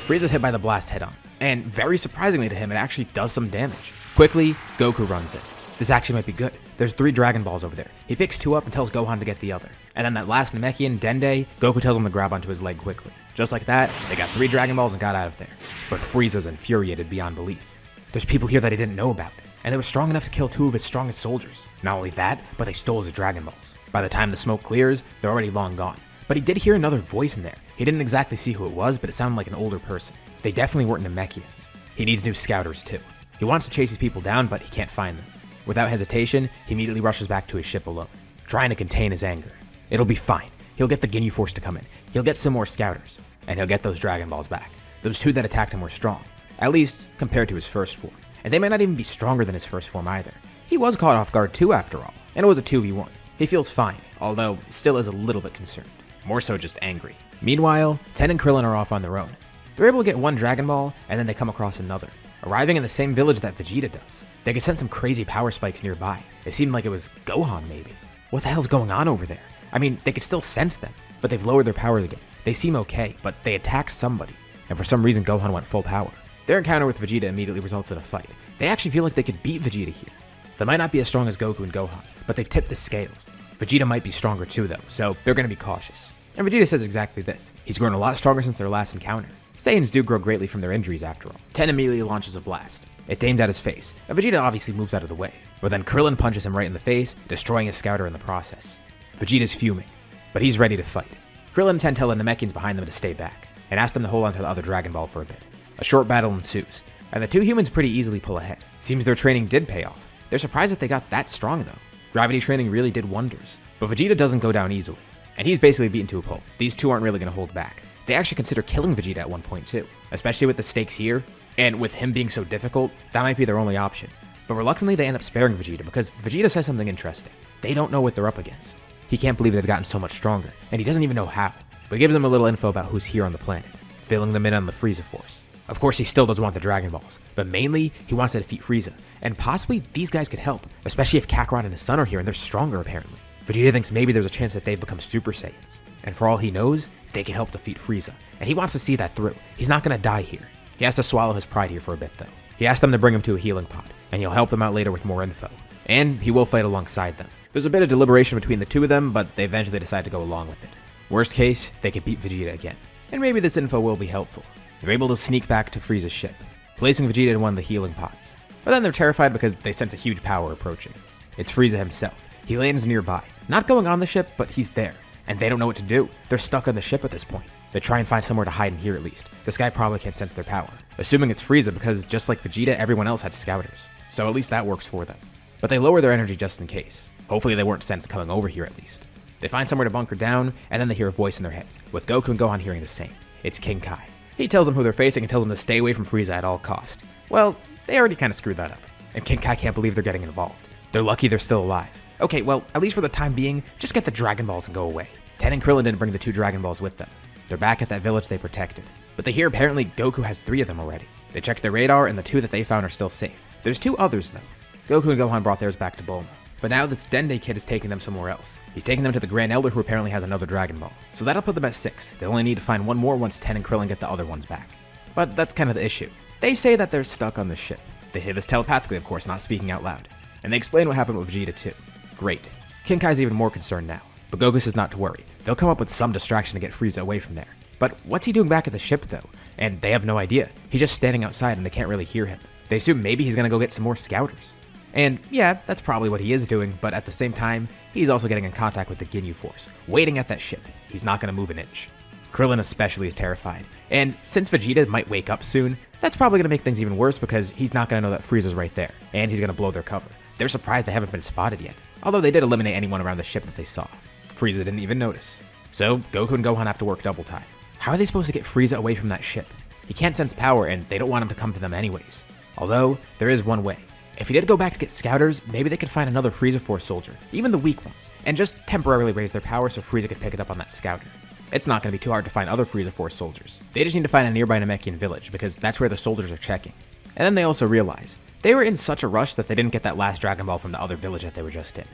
Frieza's hit by the blast head on, and very surprisingly to him, it actually does some damage. Quickly, Goku runs in. This actually might be good. There's 3 Dragon Balls over there. He picks 2 up and tells Gohan to get the other. And then that last Namekian, Dende, Goku tells him to grab onto his leg quickly. Just like that, they got 3 Dragon Balls and got out of there. But Frieza's infuriated beyond belief. There's people here that he didn't know about, and they were strong enough to kill 2 of his strongest soldiers. Not only that, but they stole his Dragon Balls. By the time the smoke clears, they're already long gone. But he did hear another voice in there. He didn't exactly see who it was, but it sounded like an older person. They definitely weren't Namekians. He needs new scouters too. He wants to chase these people down, but he can't find them. Without hesitation, he immediately rushes back to his ship alone, trying to contain his anger. It'll be fine. He'll get the Ginyu Force to come in. He'll get some more scouters, and he'll get those Dragon Balls back. Those 2 that attacked him were strong, at least compared to his first form. And they might not even be stronger than his first form either. He was caught off guard too after all, and it was a 2v1. He feels fine, although still is a little bit concerned. More so just angry. Meanwhile, Ten and Krillin are off on their own. They're able to get 1 Dragon Ball, and then they come across another, arriving in the same village that Vegeta does. They could sense some crazy power spikes nearby. It seemed like it was Gohan maybe. What the hell's going on over there? I mean, they could still sense them, but they've lowered their powers again. They seem okay, but they attacked somebody, and for some reason Gohan went full power. Their encounter with Vegeta immediately results in a fight. They actually feel like they could beat Vegeta here. They might not be as strong as Goku and Gohan, but they've tipped the scales. Vegeta might be stronger too though, so they're going to be cautious. And Vegeta says exactly this. He's grown a lot stronger since their last encounter. Saiyans do grow greatly from their injuries after all. Ten immediately launches a blast. It's aimed at his face, and Vegeta obviously moves out of the way. But then Krillin punches him right in the face, destroying his scouter in the process. Vegeta's fuming, but he's ready to fight. Krillin and Ten tell the Namekians behind them to stay back, and ask them to hold on to the other Dragon Ball for a bit. A short battle ensues, and the 2 humans pretty easily pull ahead. Seems their training did pay off. They're surprised that they got that strong though. Gravity training really did wonders. But Vegeta doesn't go down easily, and he's basically beaten to a pulp. These 2 aren't really going to hold back. They actually consider killing Vegeta at one point too, especially with the stakes here, and with him being so difficult, that might be their only option. But reluctantly they end up sparing Vegeta because Vegeta says something interesting. They don't know what they're up against. He can't believe they've gotten so much stronger, and he doesn't even know how, but gives them a little info about who's here on the planet, filling them in on the Frieza Force. Of course he still does want the Dragon Balls, but mainly he wants to defeat Frieza, and possibly these guys could help, especially if Kakarot and his son are here and they're stronger apparently. Vegeta thinks maybe there's a chance that they've become Super Saiyans, and for all he knows, they can help defeat Frieza, and he wants to see that through. He's not going to die here. He has to swallow his pride here for a bit though. He asks them to bring him to a healing pod, and he'll help them out later with more info. And he will fight alongside them. There's a bit of deliberation between the 2 of them, but they eventually decide to go along with it. Worst case, they could beat Vegeta again. And maybe this info will be helpful. They're able to sneak back to Frieza's ship, placing Vegeta in one of the healing pods. But then they're terrified because they sense a huge power approaching. It's Frieza himself. He lands nearby, not going on the ship, but he's there. And they don't know what to do. They're stuck on the ship at this point. They try and find somewhere to hide in here at least. This guy probably can't sense their power. Assuming it's Frieza because just like Vegeta, everyone else had scouters. So at least that works for them. But they lower their energy just in case. Hopefully they weren't sensed coming over here at least. They find somewhere to bunker down, and then they hear a voice in their heads, with Goku and Gohan hearing the same. It's King Kai. He tells them who they're facing and tells them to stay away from Frieza at all cost. Well, they already kind of screwed that up, and King Kai can't believe they're getting involved. They're lucky they're still alive. Okay, well, at least for the time being, just get the Dragon Balls and go away. Ten and Krillin didn't bring the 2 Dragon Balls with them. They're back at that village they protected. But they hear apparently Goku has 3 of them already. They check their radar, and the 2 that they found are still safe. There's 2 others though. Goku and Gohan brought theirs back to Bulma. But now this Dende kid is taking them somewhere else. He's taking them to the Grand Elder, who apparently has another Dragon Ball. So that'll put them at 6. They'll only need to find 1 more once Ten and Krillin get the other ones back. But that's kind of the issue. They say that they're stuck on the ship. They say this telepathically, of course, not speaking out loud. And they explain what happened with Vegeta too. Great. King Kai's even more concerned now. But Goku says not to worry. They'll come up with some distraction to get Frieza away from there. But what's he doing back at the ship though? And they have no idea. He's just standing outside and they can't really hear him. They assume maybe he's gonna go get some more scouters. And yeah, that's probably what he is doing, but at the same time, he's also getting in contact with the Ginyu Force, waiting at that ship. He's not gonna move an inch. Krillin especially is terrified. And since Vegeta might wake up soon, that's probably gonna make things even worse because he's not gonna know that Frieza's right there, and he's gonna blow their cover. They're surprised they haven't been spotted yet, although they did eliminate anyone around the ship that they saw. Frieza didn't even notice. So Goku and Gohan have to work double time. How are they supposed to get Frieza away from that ship? He can't sense power, and they don't want him to come to them anyways. Although, there is one way. If he did go back to get scouters, maybe they could find another Frieza Force soldier, even the weak ones, and just temporarily raise their power so Frieza could pick it up on that scouter. It's not going to be too hard to find other Frieza Force soldiers. They just need to find a nearby Namekian village, because that's where the soldiers are checking. And then they also realize, they were in such a rush that they didn't get that last Dragon Ball from the other village that they were just in.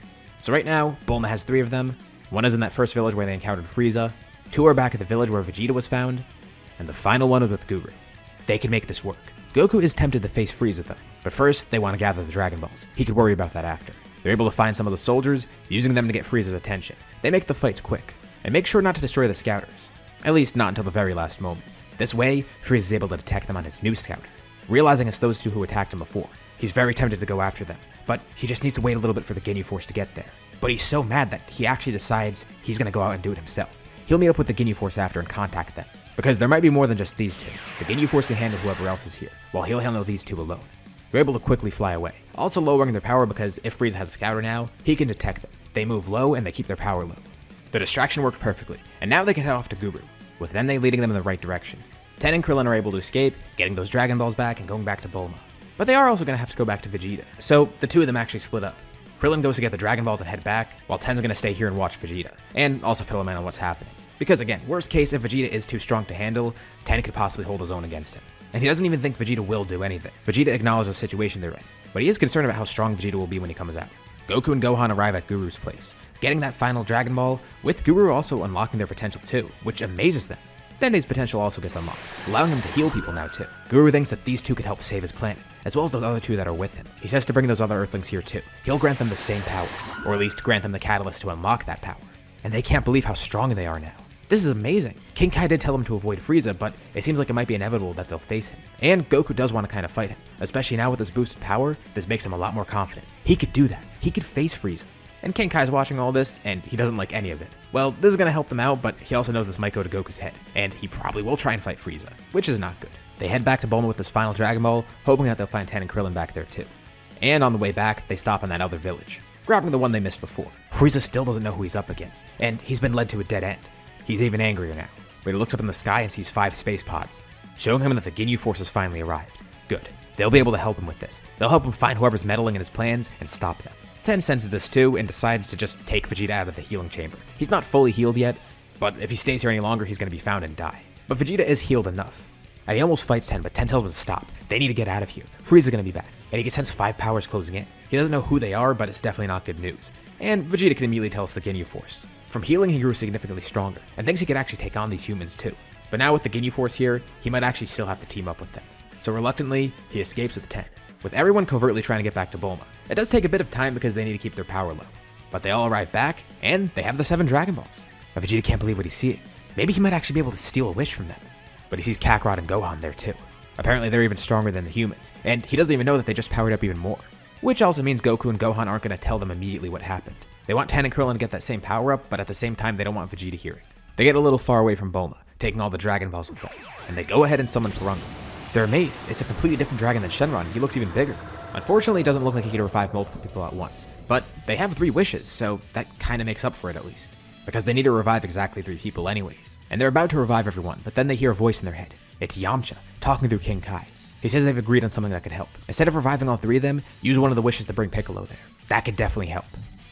So right now, Bulma has 3 of them. 1 is in that first village where they encountered Frieza, 2 are back at the village where Vegeta was found, and the final one is with Guru. They can make this work. Goku is tempted to face Frieza though, but first they want to gather the Dragon Balls. He could worry about that after. They're able to find some of the soldiers, using them to get Frieza's attention. They make the fights quick, and make sure not to destroy the scouters. At least not until the very last moment. This way, Frieza is able to detect them on his new scouter. Realizing it's those two who attacked him before, he's very tempted to go after them, but he just needs to wait a little bit for the Ginyu Force to get there. But he's so mad that he actually decides he's gonna go out and do it himself. He'll meet up with the Ginyu Force after and contact them, because there might be more than just these two. The Ginyu Force can handle whoever else is here, while he'll handle these two alone. They're able to quickly fly away, also lowering their power because if Frieza has a scouter now, he can detect them. They move low and they keep their power low. The distraction worked perfectly, and now they can head off to Guru, with Dende leading them in the right direction. Ten and Krillin are able to escape, getting those Dragon Balls back and going back to Bulma. But they are also going to have to go back to Vegeta, so the two of them actually split up. Krillin goes to get the Dragon Balls and head back, while Ten's going to stay here and watch Vegeta, and also fill him in on what's happening. Because again, worst case, if Vegeta is too strong to handle, Ten could possibly hold his own against him. And he doesn't even think Vegeta will do anything. Vegeta acknowledges the situation they're in, but he is concerned about how strong Vegeta will be when he comes out. Goku and Gohan arrive at Guru's place, getting that final Dragon Ball, with Guru also unlocking their potential too, which amazes them. Dende's potential also gets unlocked, allowing him to heal people now too. Guru thinks that these two could help save his planet, as well as those other two that are with him. He says to bring those other Earthlings here too. He'll grant them the same power, or at least grant them the catalyst to unlock that power. And they can't believe how strong they are now. This is amazing. King Kai did tell him to avoid Frieza, but it seems like it might be inevitable that they'll face him. And Goku does want to kind of fight him, especially now with his boosted power. This makes him a lot more confident. He could do that. He could face Frieza. And King Kai's watching all this, and he doesn't like any of it. Well, this is going to help them out, but he also knows this might go to Goku's head, and he probably will try and fight Frieza, which is not good. They head back to Bulma with this final Dragon Ball, hoping that they'll find Ten and Krillin back there too. And on the way back, they stop in that other village, grabbing the one they missed before. Frieza still doesn't know who he's up against, and he's been led to a dead end. He's even angrier now, but he looks up in the sky and sees 5 space pods, showing him that the Ginyu Force has finally arrived. Good. They'll be able to help him with this. They'll help him find whoever's meddling in his plans and stop them. Ten senses this too and decides to just take Vegeta out of the healing chamber. He's not fully healed yet, but if he stays here any longer, he's going to be found and die. But Vegeta is healed enough. And he almost fights Ten, but Ten tells him to stop. They need to get out of here. Frieza's going to be back, and he can sense 5 powers closing in. He doesn't know who they are, but it's definitely not good news. And Vegeta can immediately tell us the Ginyu Force. From healing, he grew significantly stronger, and thinks he could actually take on these humans too. But now with the Ginyu Force here, he might actually still have to team up with them. So reluctantly, he escapes with Ten, with everyone covertly trying to get back to Bulma. It does take a bit of time because they need to keep their power low. But they all arrive back, and they have the 7 Dragon Balls. But Vegeta can't believe what he's seeing. Maybe he might actually be able to steal a wish from them. But he sees Kakarot and Gohan there too. Apparently they're even stronger than the humans, and he doesn't even know that they just powered up even more. Which also means Goku and Gohan aren't going to tell them immediately what happened. They want Ten and Krillin to get that same power up, but at the same time they don't want Vegeta hearing. They get a little far away from Bulma, taking all the Dragon Balls with them, and they go ahead and summon Purunga. They're amazed. It's a completely different dragon than Shenron. He looks even bigger. Unfortunately, it doesn't look like he can revive multiple people at once, but they have 3 wishes, so that kind of makes up for it at least. Because they need to revive exactly 3 people anyways. And they're about to revive everyone, but then they hear a voice in their head. It's Yamcha, talking through King Kai. He says they've agreed on something that could help. Instead of reviving all 3 of them, use one of the wishes to bring Piccolo there. That could definitely help.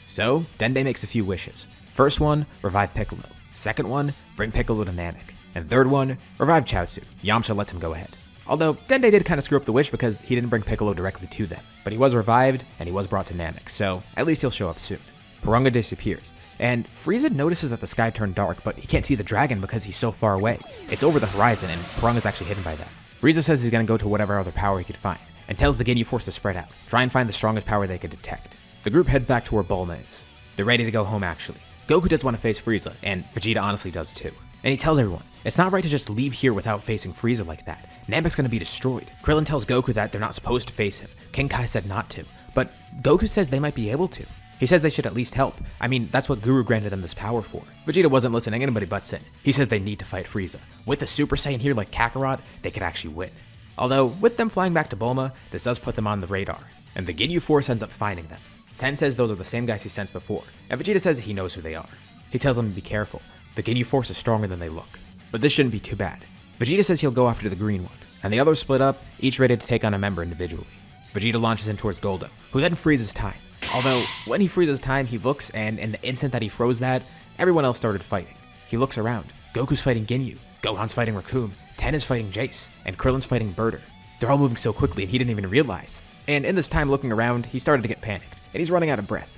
So, Dende makes a few wishes. First one, revive Piccolo. Second one, bring Piccolo to Namek. And third one, revive Chaozu. Yamcha lets him go ahead. Although, Dende did kind of screw up the wish because he didn't bring Piccolo directly to them. But he was revived, and he was brought to Namek, so at least he'll show up soon. Purunga disappears, and Frieza notices that the sky turned dark, but he can't see the dragon because he's so far away. It's over the horizon, and Purunga's actually hidden by that. Frieza says he's going to go to whatever other power he could find, and tells the Ginyu Force to spread out, try and find the strongest power they could detect. The group heads back to where Bulma is. They're ready to go home actually. Goku does want to face Frieza, and Vegeta honestly does too. And he tells everyone, it's not right to just leave here without facing Frieza like that. Namek's gonna be destroyed. Krillin tells Goku that they're not supposed to face him. King Kai said not to, but Goku says they might be able to. He says they should at least help. I mean, that's what Guru granted them this power for. Vegeta wasn't listening, anybody butts in. He says they need to fight Frieza. With a Super Saiyan here like Kakarot, they could actually win. Although, with them flying back to Bulma, this does put them on the radar, and the Ginyu Force ends up finding them. Ten says those are the same guys he sensed before, and Vegeta says he knows who they are. He tells them to be careful. The Ginyu Force is stronger than they look. But this shouldn't be too bad. Vegeta says he'll go after the green one, and the others split up, each ready to take on a member individually. Vegeta launches in towards Goldo, who then freezes time. Although, when he freezes time, he looks, and in the instant that he froze that, everyone else started fighting. He looks around. Goku's fighting Ginyu, Gohan's fighting Raccoon, Ten is fighting Jace, and Krillin's fighting Birder. They're all moving so quickly and he didn't even realize. And in this time looking around, he started to get panicked, and he's running out of breath.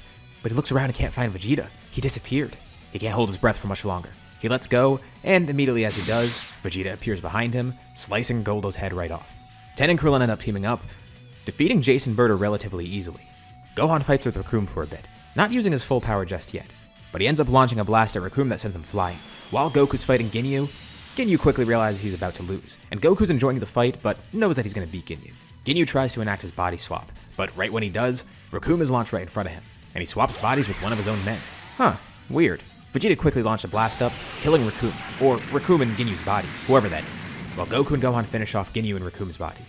But he looks around and can't find Vegeta. He disappeared. He can't hold his breath for much longer. He lets go, and immediately as he does, Vegeta appears behind him, slicing Goldo's head right off. Ten and Krillin end up teaming up, defeating Jason Birder relatively easily. Gohan fights with Recoome for a bit, not using his full power just yet, but he ends up launching a blast at Recoome that sends him flying. While Goku's fighting Ginyu, Ginyu quickly realizes he's about to lose, and Goku's enjoying the fight but knows that he's going to beat Ginyu. Ginyu tries to enact his body swap, but right when he does, Recoome is launched right in front of him, and he swaps bodies with one of his own men. Huh, weird. Vegeta quickly launched a blast up, killing Recoome, or Recoome in Ginyu's body, whoever that is, while Goku and Gohan finish off Ginyu and Recoome's body.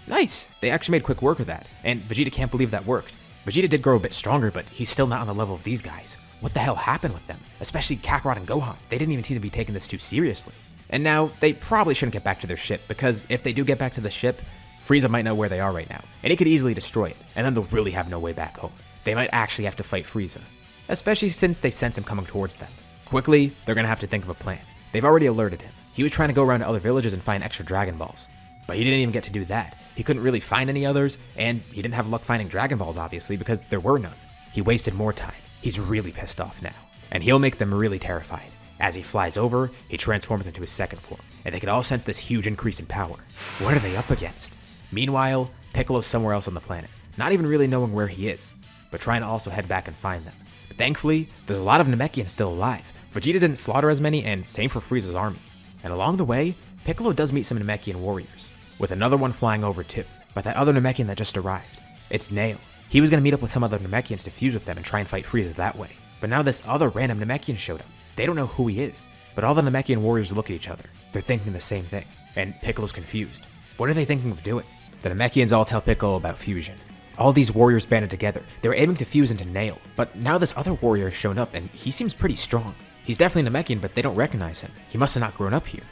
Nice! They actually made quick work of that, and Vegeta can't believe that worked. Vegeta did grow a bit stronger, but he's still not on the level of these guys. What the hell happened with them? Especially Kakarot and Gohan. They didn't even seem to be taking this too seriously. And now, they probably shouldn't get back to their ship, because if they do get back to the ship, Frieza might know where they are right now, and he could easily destroy it, and then they'll really have no way back home. They might actually have to fight Frieza, especially since they sense him coming towards them. Quickly, they're gonna have to think of a plan. They've already alerted him. He was trying to go around to other villages and find extra Dragon Balls, but he didn't even get to do that. He couldn't really find any others, and he didn't have luck finding Dragon Balls, obviously, because there were none. He wasted more time. He's really pissed off now, and he'll make them really terrified. As he flies over, he transforms into his second form, and they can all sense this huge increase in power. What are they up against? Meanwhile, Piccolo's somewhere else on the planet, not even really knowing where he is, but trying to also head back and find them. But thankfully, there's a lot of Namekians still alive. Vegeta didn't slaughter as many, and same for Frieza's army. And along the way, Piccolo does meet some Namekian warriors, with another one flying over too, but that other Namekian that just arrived. It's Nail. He was going to meet up with some other Namekians to fuse with them and try and fight Frieza that way. But now this other random Namekian showed up. They don't know who he is, but all the Namekian warriors look at each other. They're thinking the same thing, and Piccolo's confused. What are they thinking of doing? The Namekians all tell Piccolo about fusion. All these warriors banded together. They were aiming to fuse into Nail, but now this other warrior has shown up, and he seems pretty strong. He's definitely Namekian, but they don't recognize him. He must have not grown up here.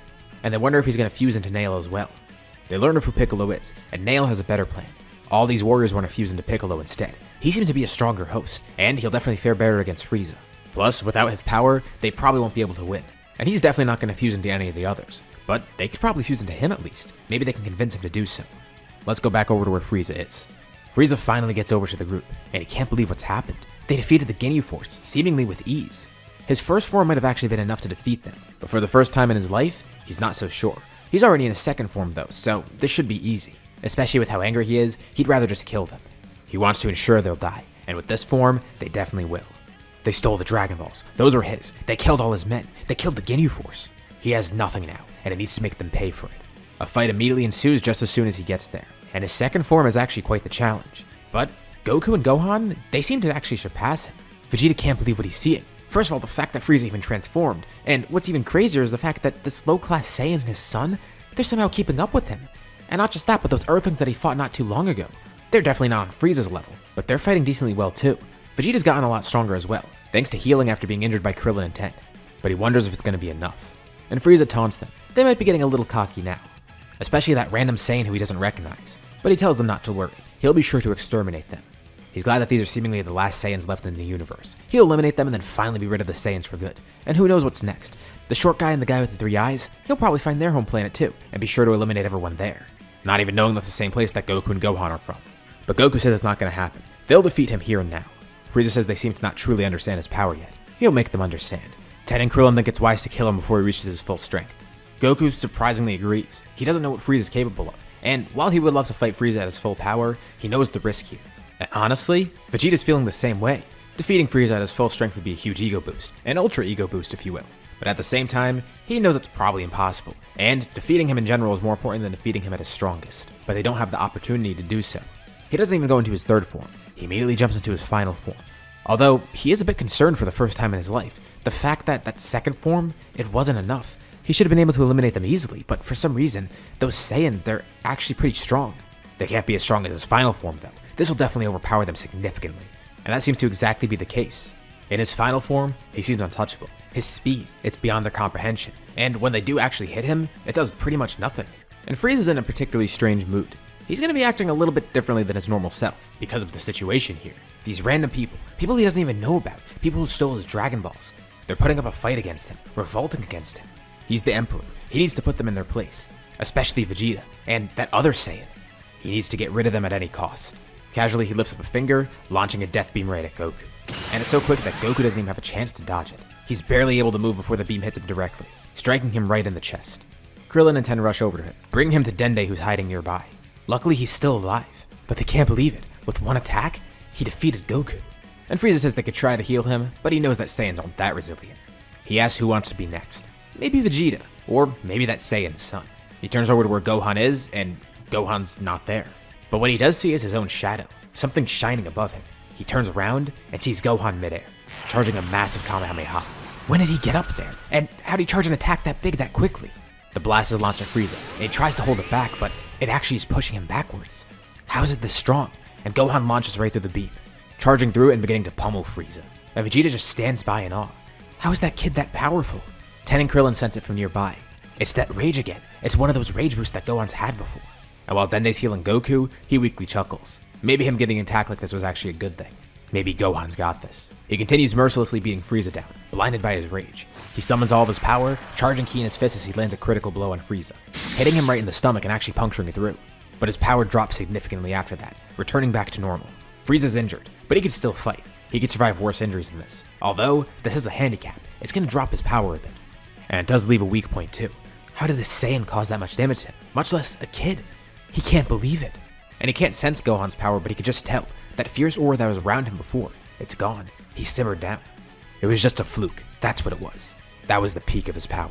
And they wonder if he's going to fuse into Nail as well. They learn of who Piccolo is, and Nail has a better plan. All these warriors want to fuse into Piccolo instead. He seems to be a stronger host, and he'll definitely fare better against Frieza. Plus, without his power, they probably won't be able to win. And he's definitely not going to fuse into any of the others, but they could probably fuse into him at least. Maybe they can convince him to do so. Let's go back over to where Frieza is. Frieza finally gets over to the group, and he can't believe what's happened. They defeated the Ginyu Force, seemingly with ease. His first form might have actually been enough to defeat them, but for the first time in his life, he's not so sure. He's already in his second form though, so this should be easy. Especially with how angry he is, he'd rather just kill them. He wants to ensure they'll die, and with this form, they definitely will. They stole the Dragon Balls. Those were his. They killed all his men. They killed the Ginyu Force. He has nothing now, and it needs to make them pay for it. A fight immediately ensues just as soon as he gets there, and his second form is actually quite the challenge. But Goku and Gohan, they seem to actually surpass him. Vegeta can't believe what he's seeing. First of all, the fact that Frieza even transformed, and what's even crazier is the fact that this low-class Saiyan and his son, they're somehow keeping up with him. And not just that, but those Earthlings that he fought not too long ago. They're definitely not on Frieza's level, but they're fighting decently well too. Vegeta's gotten a lot stronger as well, thanks to healing after being injured by Krillin and Ten, but he wonders if it's going to be enough. And Frieza taunts them. They might be getting a little cocky now, especially that random Saiyan who he doesn't recognize, but he tells them not to worry. He'll be sure to exterminate them. He's glad that these are seemingly the last Saiyans left in the universe. He'll eliminate them and then finally be rid of the Saiyans for good. And who knows what's next? The short guy and the guy with the 3 eyes, he'll probably find their home planet too, and be sure to eliminate everyone there. Not even knowing that's the same place that Goku and Gohan are from. But Goku says it's not going to happen. They'll defeat him here and now. Frieza says they seem to not truly understand his power yet. He'll make them understand. Ten and Krillin think it's wise to kill him before he reaches his full strength. Goku surprisingly agrees. He doesn't know what Frieza's capable of, and while he would love to fight Frieza at his full power, he knows the risk here. And honestly, Vegeta's feeling the same way. Defeating Frieza at his full strength would be a huge ego boost, an ultra ego boost if you will. But at the same time, he knows it's probably impossible, and defeating him in general is more important than defeating him at his strongest. But they don't have the opportunity to do so. He doesn't even go into his third form. He immediately jumps into his final form. Although, he is a bit concerned for the first time in his life. The fact that that second form, it wasn't enough. He should have been able to eliminate them easily, but for some reason, those Saiyans, they're actually pretty strong. They can't be as strong as his final form though. This will definitely overpower them significantly, and that seems to exactly be the case. In his final form, he seems untouchable. His speed, it's beyond their comprehension, and when they do actually hit him, it does pretty much nothing. And Frieza's in a particularly strange mood. He's going to be acting a little bit differently than his normal self, because of the situation here. These random people he doesn't even know about, people who stole his Dragon Balls. They're putting up a fight against him, revolting against him. He's the Emperor. He needs to put them in their place, especially Vegeta, and that other Saiyan. He needs to get rid of them at any cost. Casually, he lifts up a finger, launching a death beam right at Goku. And it's so quick that Goku doesn't even have a chance to dodge it. He's barely able to move before the beam hits him directly, striking him right in the chest. Krillin and Ten rush over to him, bringing him to Dende who's hiding nearby. Luckily, he's still alive, but they can't believe it. With one attack, he defeated Goku. And Frieza says they could try to heal him, but he knows that Saiyans aren't that resilient. He asks who wants to be next. Maybe Vegeta, or maybe that Saiyan's son. He turns over to where Gohan is, and Gohan's not there. But what he does see is his own shadow, something shining above him. He turns around and sees Gohan midair, charging a massive Kamehameha. When did he get up there? And how did he charge an attack that big that quickly? The blast is launched at Frieza, and he tries to hold it back, but it actually is pushing him backwards. How is it this strong? And Gohan launches right through the beam, charging through it and beginning to pummel Frieza. And Vegeta just stands by in awe. How is that kid that powerful? Ten and Krillin sense it from nearby. It's that rage again. It's one of those rage boosts that Gohan's had before. And while Dende's healing Goku, he weakly chuckles. Maybe him getting an attack like this was actually a good thing. Maybe Gohan's got this. He continues mercilessly beating Frieza down, blinded by his rage. He summons all of his power, charging ki in his fist as he lands a critical blow on Frieza, hitting him right in the stomach and actually puncturing it through. But his power drops significantly after that, returning back to normal. Frieza's injured, but he can still fight. He could survive worse injuries than this. Although, this is a handicap. It's going to drop his power a bit. And it does leave a weak point too. How did a Saiyan cause that much damage to him? Much less a kid. He can't believe it. And he can't sense Gohan's power, but he could just tell. That fierce aura that was around him before, it's gone. He simmered down. It was just a fluke. That's what it was. That was the peak of his power.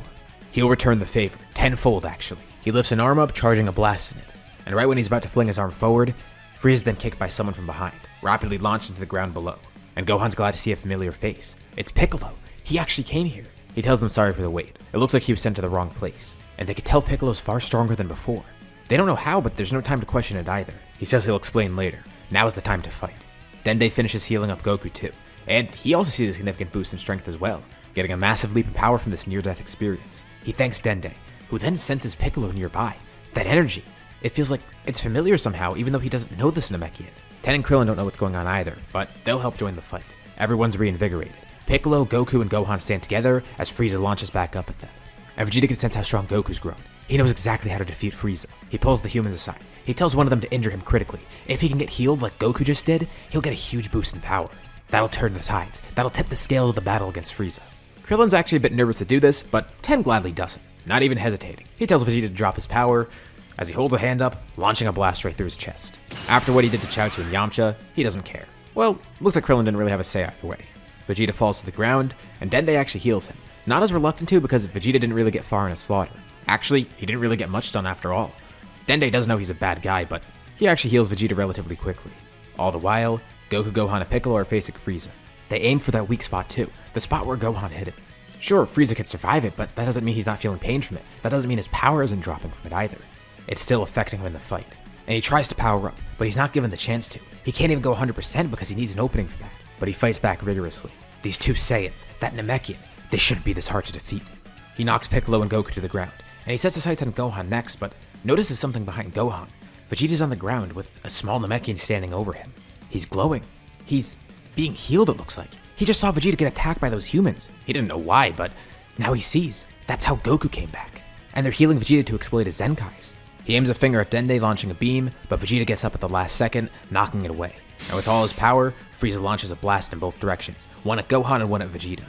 He'll return the favor, tenfold actually. He lifts an arm up, charging a blast in it. And right when he's about to fling his arm forward, Frieza is then kicked by someone from behind, rapidly launched into the ground below. And Gohan's glad to see a familiar face. It's Piccolo. He actually came here. He tells them sorry for the wait. It looks like he was sent to the wrong place. And they could tell Piccolo's far stronger than before. They don't know how, but there's no time to question it either. He says he'll explain later. Now is the time to fight. Dende finishes healing up Goku too, and he also sees a significant boost in strength as well, getting a massive leap in power from this near-death experience. He thanks Dende, who then senses Piccolo nearby. That energy, it feels like it's familiar somehow, even though he doesn't know this Namekian. Ten and Krillin don't know what's going on either, but they'll help join the fight. Everyone's reinvigorated. Piccolo, Goku, and Gohan stand together as Frieza launches back up at them. And Vegeta can sense how strong Goku's grown. He knows exactly how to defeat Frieza. He pulls the humans aside. He tells one of them to injure him critically. If he can get healed like Goku just did, he'll get a huge boost in power. That'll turn the tides. That'll tip the scales of the battle against Frieza. Krillin's actually a bit nervous to do this, but Ten gladly doesn't, not even hesitating. He tells Vegeta to drop his power as he holds a hand up, launching a blast right through his chest. After what he did to Chaozu and Yamcha, he doesn't care. Well, looks like Krillin didn't really have a say either way. Vegeta falls to the ground, and Dende actually heals him. Not as reluctant to because Vegeta didn't really get far in his slaughter. Actually, he didn't really get much done after all. Dende does know he's a bad guy, but he actually heals Vegeta relatively quickly. All the while, Goku, Gohan, and Piccolo are facing Frieza. They aim for that weak spot too, the spot where Gohan hit him. Sure, Frieza can survive it, but that doesn't mean he's not feeling pain from it. That doesn't mean his power isn't dropping from it either. It's still affecting him in the fight. And he tries to power up, but he's not given the chance to. He can't even go 100% because he needs an opening for that. But he fights back rigorously. These two Saiyans, that Namekian, they shouldn't be this hard to defeat. He knocks Piccolo and Goku to the ground, and he sets his sights on Gohan next, but notices something behind Gohan. Vegeta's on the ground with a small Namekian standing over him. He's glowing. He's being healed, it looks like. He just saw Vegeta get attacked by those humans. He didn't know why, but now he sees. That's how Goku came back. And they're healing Vegeta to exploit his Zenkais. He aims a finger at Dende, launching a beam, but Vegeta gets up at the last second, knocking it away. And with all his power, Frieza launches a blast in both directions, one at Gohan and one at Vegeta,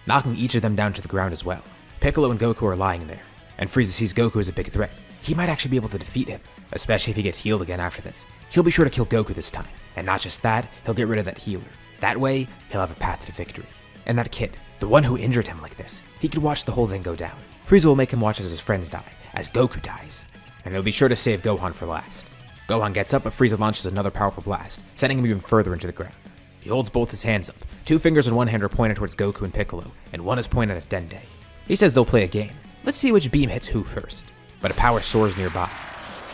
knocking each of them down to the ground as well. Piccolo and Goku are lying there, and Frieza sees Goku as a big threat. He might actually be able to defeat him, especially if he gets healed again after this. He'll be sure to kill Goku this time, and not just that, he'll get rid of that healer. That way, he'll have a path to victory. And that kid, the one who injured him like this, he could watch the whole thing go down. Frieza will make him watch as his friends die, as Goku dies, and he'll be sure to save Gohan for last. Gohan gets up, but Frieza launches another powerful blast, sending him even further into the ground. He holds both his hands up. Two fingers in one hand are pointed towards Goku and Piccolo, and one is pointed at Dende. He says they'll play a game. Let's see which beam hits who first. But a power soars nearby.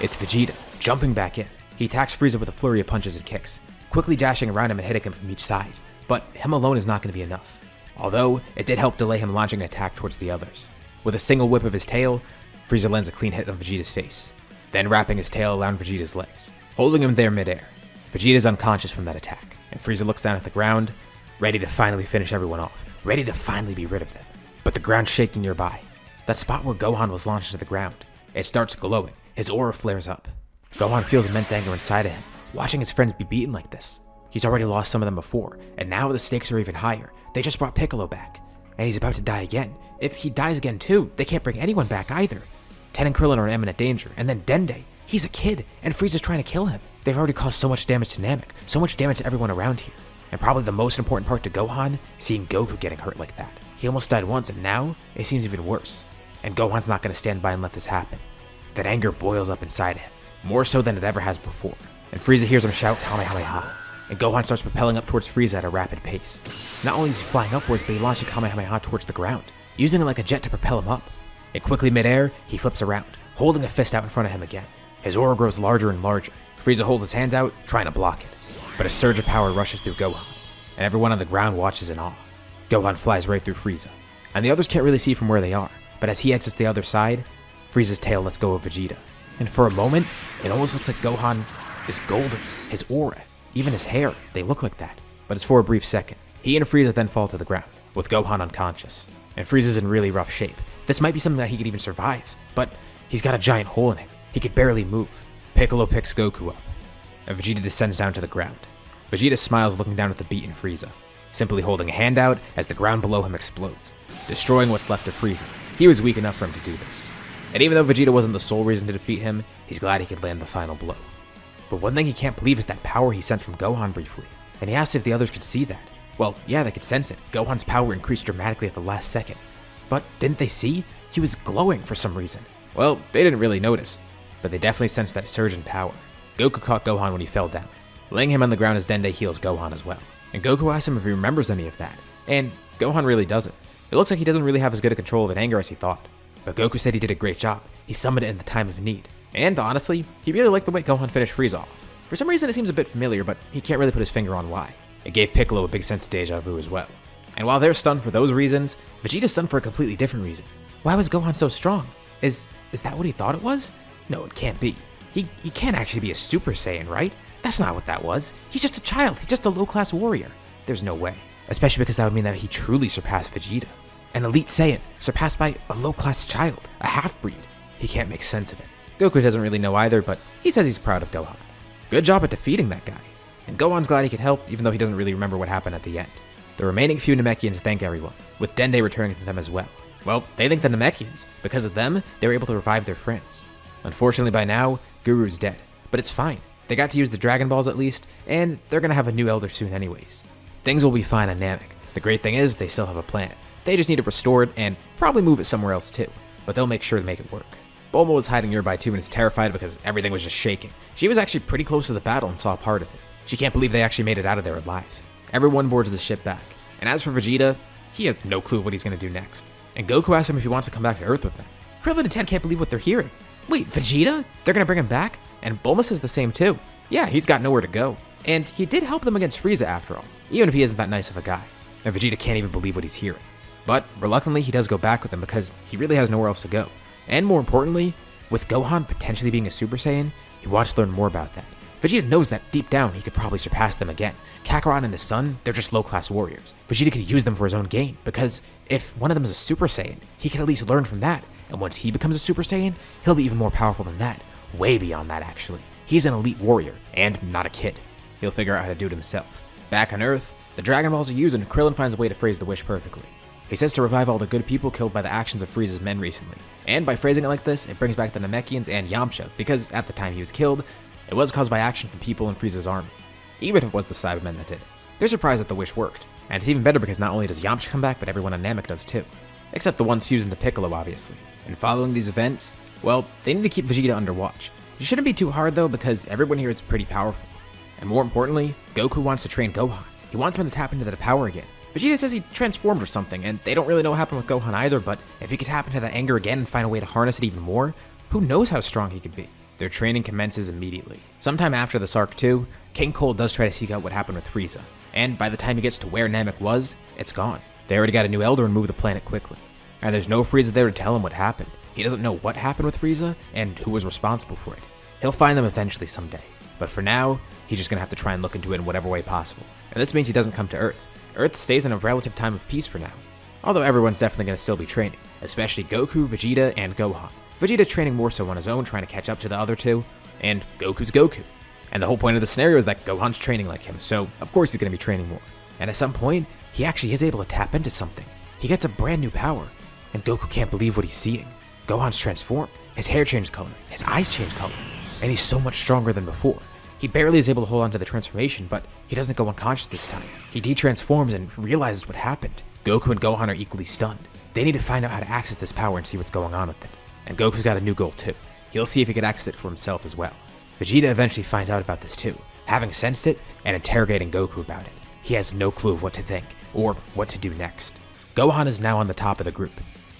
It's Vegeta, jumping back in. He attacks Frieza with a flurry of punches and kicks, quickly dashing around him and hitting him from each side. But him alone is not going to be enough. Although, it did help delay him launching an attack towards the others. With a single whip of his tail, Frieza lands a clean hit on Vegeta's face, then wrapping his tail around Vegeta's legs, holding him there midair. Vegeta's unconscious from that attack, and Frieza looks down at the ground, ready to finally finish everyone off, ready to finally be rid of them. But the ground's shaking nearby. That spot where Gohan was launched to the ground. It starts glowing, his aura flares up. Gohan feels immense anger inside of him, watching his friends be beaten like this. He's already lost some of them before, and now the stakes are even higher. They just brought Piccolo back, and he's about to die again. If he dies again too, they can't bring anyone back either. Ten and Krillin are in imminent danger, and then Dende. He's a kid, and Frieza's trying to kill him. They've already caused so much damage to Namek, so much damage to everyone around here. And probably the most important part to Gohan, seeing Goku getting hurt like that. He almost died once, and now it seems even worse. And Gohan's not going to stand by and let this happen. That anger boils up inside him, more so than it ever has before. And Frieza hears him shout Kamehameha, and Gohan starts propelling up towards Frieza at a rapid pace. Not only is he flying upwards, but he launches Kamehameha towards the ground, using it like a jet to propel him up. And quickly midair, he flips around, holding a fist out in front of him again. His aura grows larger and larger. Frieza holds his hand out, trying to block it. But a surge of power rushes through Gohan, and everyone on the ground watches in awe. Gohan flies right through Frieza, and the others can't really see from where they are, but as he exits the other side, Frieza's tail lets go of Vegeta. And for a moment, it almost looks like Gohan is golden. His aura, even his hair, they look like that. But it's for a brief second. He and Frieza then fall to the ground, with Gohan unconscious. And Frieza's in really rough shape. This might be something that he could even survive, but he's got a giant hole in him. He could barely move. Piccolo picks Goku up, and Vegeta descends down to the ground. Vegeta smiles looking down at the beaten Frieza, simply holding a hand out as the ground below him explodes, destroying what's left of Frieza. He was weak enough for him to do this. And even though Vegeta wasn't the sole reason to defeat him, he's glad he could land the final blow. But one thing he can't believe is that power he sent from Gohan briefly, and he asked if the others could see that. Well, yeah, they could sense it. Gohan's power increased dramatically at the last second. But didn't they see? He was glowing for some reason. Well, they didn't really notice, but they definitely sensed that surge in power. Goku caught Gohan when he fell down, laying him on the ground as Dende heals Gohan as well. And Goku asks him if he remembers any of that, and Gohan really doesn't. It looks like he doesn't really have as good a control of an anger as he thought. But Goku said he did a great job. He summoned it in the time of need. And honestly, he really liked the way Gohan finished Frieza off. For some reason it seems a bit familiar, but he can't really put his finger on why. It gave Piccolo a big sense of deja vu as well. And while they're stunned for those reasons, Vegeta's stunned for a completely different reason. Why was Gohan so strong? Is that what he thought it was? No, it can't be. He can't actually be a Super Saiyan, right? That's not what that was. He's just a child. He's just a low-class warrior. There's no way. Especially because that would mean that he truly surpassed Vegeta. An elite Saiyan, surpassed by a low-class child, a half-breed. He can't make sense of it. Goku doesn't really know either, but he says he's proud of Gohan. Good job at defeating that guy. And Gohan's glad he could help, even though he doesn't really remember what happened at the end. The remaining few Namekians thank everyone, with Dende returning to them as well. Well, they thank the Namekians. Because of them, they were able to revive their friends. Unfortunately by now, Guru's dead, but it's fine. They got to use the Dragon Balls at least, and they're gonna have a new Elder soon anyways. Things will be fine on Namek. The great thing is, they still have a planet. They just need to restore it and probably move it somewhere else too, but they'll make sure to make it work. Bulma was hiding nearby too and is terrified because everything was just shaking. She was actually pretty close to the battle and saw part of it. She can't believe they actually made it out of there alive. Everyone boards the ship back, and as for Vegeta, he has no clue what he's gonna do next. And Goku asks him if he wants to come back to Earth with them. Krillin and Ted can't believe what they're hearing. Wait, Vegeta? They're gonna bring him back? And Bulma says the same too. Yeah, he's got nowhere to go. And he did help them against Frieza after all, even if he isn't that nice of a guy. And Vegeta can't even believe what he's hearing. But reluctantly, he does go back with them because he really has nowhere else to go. And more importantly, with Gohan potentially being a Super Saiyan, he wants to learn more about that. Vegeta knows that deep down he could probably surpass them again. Kakarot and his son, they're just low-class warriors. Vegeta could use them for his own gain, because if one of them is a Super Saiyan, he can at least learn from that. And once he becomes a Super Saiyan, he'll be even more powerful than that. Way beyond that, actually. He's an elite warrior, and not a kid. He'll figure out how to do it himself. Back on Earth, the Dragon Balls are used and Krillin finds a way to phrase the wish perfectly. He says to revive all the good people killed by the actions of Frieza's men recently. And by phrasing it like this, it brings back the Namekians and Yamcha, because at the time he was killed, it was caused by action from people in Frieza's army. Even if it was the Cybermen that did it. They're surprised that the wish worked. And it's even better because not only does Yamcha come back, but everyone on Namek does too. Except the ones fused into Piccolo, obviously. And following these events, well, they need to keep Vegeta under watch. It shouldn't be too hard though, because everyone here is pretty powerful. And more importantly, Goku wants to train Gohan. He wants him to tap into that power again. Vegeta says he transformed or something, and they don't really know what happened with Gohan either, but if he could tap into that anger again and find a way to harness it even more, who knows how strong he could be. Their training commences immediately. Sometime after this arc too, King Cole does try to seek out what happened with Frieza, and by the time he gets to where Namek was, it's gone. They already got a new Elder and moved the planet quickly. And there's no Frieza there to tell him what happened. He doesn't know what happened with Frieza, and who was responsible for it. He'll find them eventually someday, but for now, he's just gonna have to try and look into it in whatever way possible. And this means he doesn't come to Earth. Earth stays in a relative time of peace for now. Although everyone's definitely gonna still be training, especially Goku, Vegeta, and Gohan. Vegeta's training more so on his own, trying to catch up to the other two, and Goku's Goku. And the whole point of the scenario is that Gohan's training like him, so of course he's gonna be training more. And at some point, he actually is able to tap into something. He gets a brand new power, and Goku can't believe what he's seeing. Gohan's transformed. His hair changed color, his eyes changed color, and he's so much stronger than before. He barely is able to hold on to the transformation, but he doesn't go unconscious this time. He de-transforms and realizes what happened. Goku and Gohan are equally stunned. They need to find out how to access this power and see what's going on with it. And Goku's got a new goal too. He'll see if he can access it for himself as well. Vegeta eventually finds out about this too, having sensed it and interrogating Goku about it. He has no clue of what to think, or what to do next. Gohan is now on the top of the group.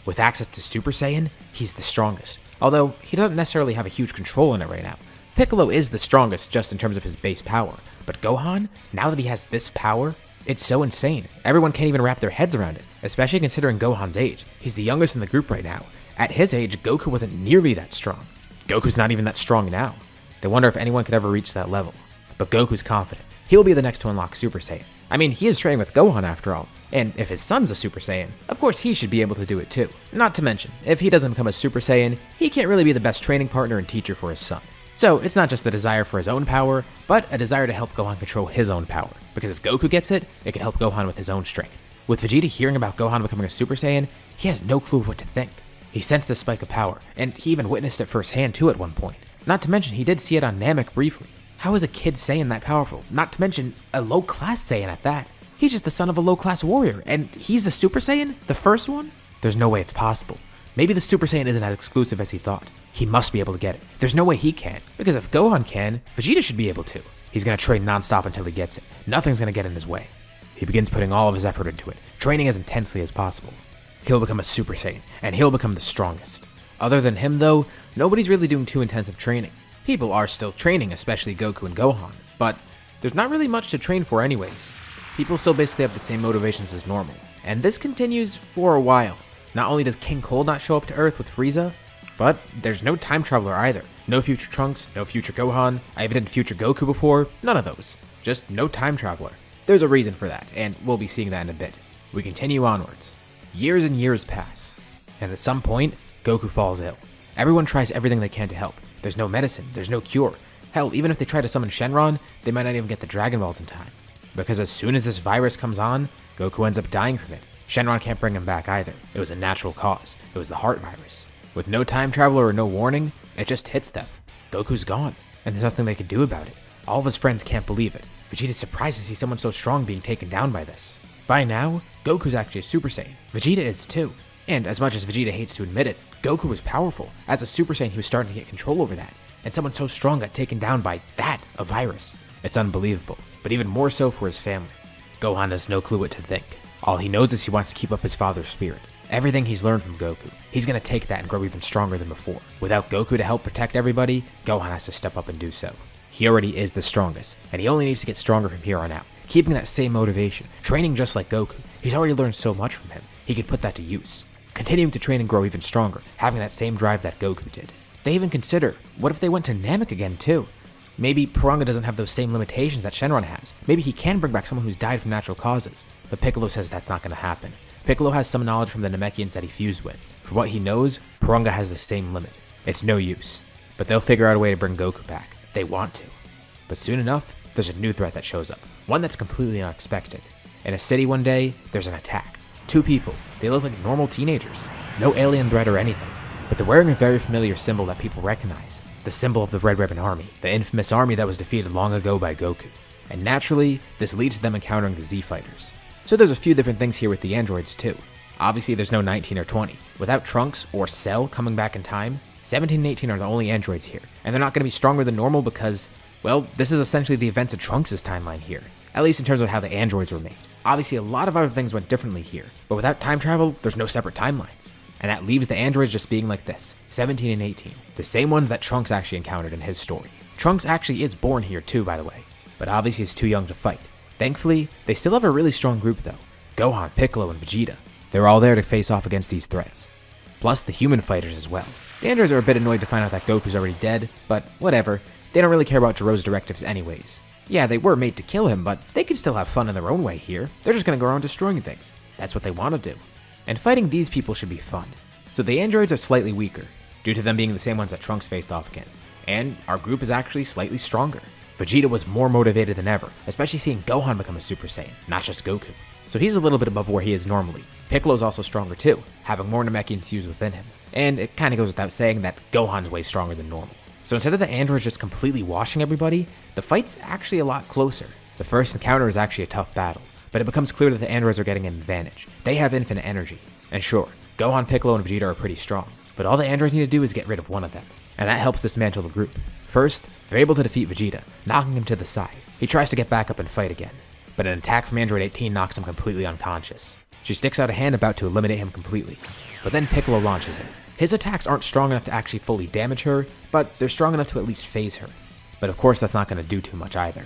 With access to Super Saiyan, he's the strongest, although he doesn't necessarily have a huge control in it right now. Piccolo is the strongest just in terms of his base power, but Gohan, now that he has this power, it's so insane. Everyone can't even wrap their heads around it, especially considering Gohan's age. He's the youngest in the group right now. At his age, Goku wasn't nearly that strong. Goku's not even that strong now. They wonder if anyone could ever reach that level. But Goku's confident. He'll be the next to unlock Super Saiyan. I mean, he is training with Gohan after all, and if his son's a Super Saiyan, of course he should be able to do it too. Not to mention, if he doesn't become a Super Saiyan, he can't really be the best training partner and teacher for his son. So it's not just the desire for his own power, but a desire to help Gohan control his own power, because if Goku gets it, it can help Gohan with his own strength. With Vegeta hearing about Gohan becoming a Super Saiyan, he has no clue what to think. He sensed the spike of power, and he even witnessed it firsthand too at one point. Not to mention, he did see it on Namek briefly. How is a kid Saiyan that powerful? Not to mention, a low-class Saiyan at that. He's just the son of a low-class warrior, and he's the Super Saiyan? The first one? There's no way it's possible. Maybe the Super Saiyan isn't as exclusive as he thought. He must be able to get it. There's no way he can, because if Gohan can, Vegeta should be able to. He's gonna train non-stop until he gets it. Nothing's gonna get in his way. He begins putting all of his effort into it, training as intensely as possible. He'll become a Super Saiyan, and he'll become the strongest. Other than him though, nobody's really doing too intensive training. People are still training, especially Goku and Gohan, but there's not really much to train for anyways. People still basically have the same motivations as normal, and this continues for a while. Not only does King Cold not show up to Earth with Frieza, but there's no time traveler either. No future Trunks, no future Gohan, I even did future Goku before, none of those. Just no time traveler. There's a reason for that, and we'll be seeing that in a bit. We continue onwards. Years and years pass, and at some point, Goku falls ill. Everyone tries everything they can to help. There's no medicine, there's no cure. Hell, even if they try to summon Shenron, they might not even get the Dragon Balls in time. Because as soon as this virus comes on, Goku ends up dying from it. Shenron can't bring him back either. It was a natural cause. It was the heart virus. With no time traveler or no warning, it just hits them. Goku's gone, and there's nothing they can do about it. All of his friends can't believe it. Vegeta's surprised to see someone so strong being taken down by this. By now, Goku's actually a Super Saiyan. Vegeta is too. And as much as Vegeta hates to admit it, Goku was powerful. As a Super Saiyan, he was starting to get control over that. And someone so strong got taken down by that, a virus. It's unbelievable, but even more so for his family. Gohan has no clue what to think. All he knows is he wants to keep up his father's spirit. Everything he's learned from Goku, he's gonna take that and grow even stronger than before. Without Goku to help protect everybody, Gohan has to step up and do so. He already is the strongest, and he only needs to get stronger from here on out. Keeping that same motivation, training just like Goku. He's already learned so much from him, he could put that to use. Continuing to train and grow even stronger, having that same drive that Goku did. They even consider, what if they went to Namek again too? Maybe Piranga doesn't have those same limitations that Shenron has. Maybe he can bring back someone who's died from natural causes. But Piccolo says that's not going to happen. Piccolo has some knowledge from the Namekians that he fused with. For what he knows, Piranga has the same limit. It's no use. But they'll figure out a way to bring Goku back. They want to. But soon enough, there's a new threat that shows up. One that's completely unexpected. In a city one day, there's an attack. Two people. They look like normal teenagers. No alien threat or anything. But they're wearing a very familiar symbol that people recognize. The symbol of the Red Ribbon Army, the infamous army that was defeated long ago by Goku. And naturally, this leads to them encountering the Z Fighters. So there's a few different things here with the androids too. Obviously there's no 19 or 20. Without Trunks or Cell coming back in time, 17 and 18 are the only androids here. And they're not going to be stronger than normal because, well, this is essentially the events of Trunks' timeline here. At least in terms of how the androids were made. Obviously a lot of other things went differently here, but without time travel, there's no separate timelines. And that leaves the androids just being like this, 17 and 18. The same ones that Trunks actually encountered in his story. Trunks actually is born here too, by the way, but obviously he's too young to fight. Thankfully, they still have a really strong group though. Gohan, Piccolo, and Vegeta. They're all there to face off against these threats. Plus the human fighters as well. The androids are a bit annoyed to find out that Goku's already dead, but whatever. They don't really care about Jiro's directives anyways. Yeah, they were made to kill him, but they can still have fun in their own way here. They're just gonna go around destroying things. That's what they want to do. And fighting these people should be fun. So the androids are slightly weaker, due to them being the same ones that Trunks faced off against. And our group is actually slightly stronger. Vegeta was more motivated than ever, especially seeing Gohan become a Super Saiyan, not just Goku. So he's a little bit above where he is normally. Piccolo's also stronger too, having more Namekians fused within him. And it kinda goes without saying that Gohan's way stronger than normal. So instead of the androids just completely washing everybody, the fight's actually a lot closer. The first encounter is actually a tough battle, but it becomes clear that the androids are getting an advantage. They have infinite energy. And sure, Gohan, Piccolo, and Vegeta are pretty strong, but all the androids need to do is get rid of one of them, and that helps dismantle the group. First, they're able to defeat Vegeta, knocking him to the side. He tries to get back up and fight again, but an attack from Android 18 knocks him completely unconscious. She sticks out a hand about to eliminate him completely, but then Piccolo launches him. His attacks aren't strong enough to actually fully damage her, but they're strong enough to at least phase her. But of course that's not going to do too much either.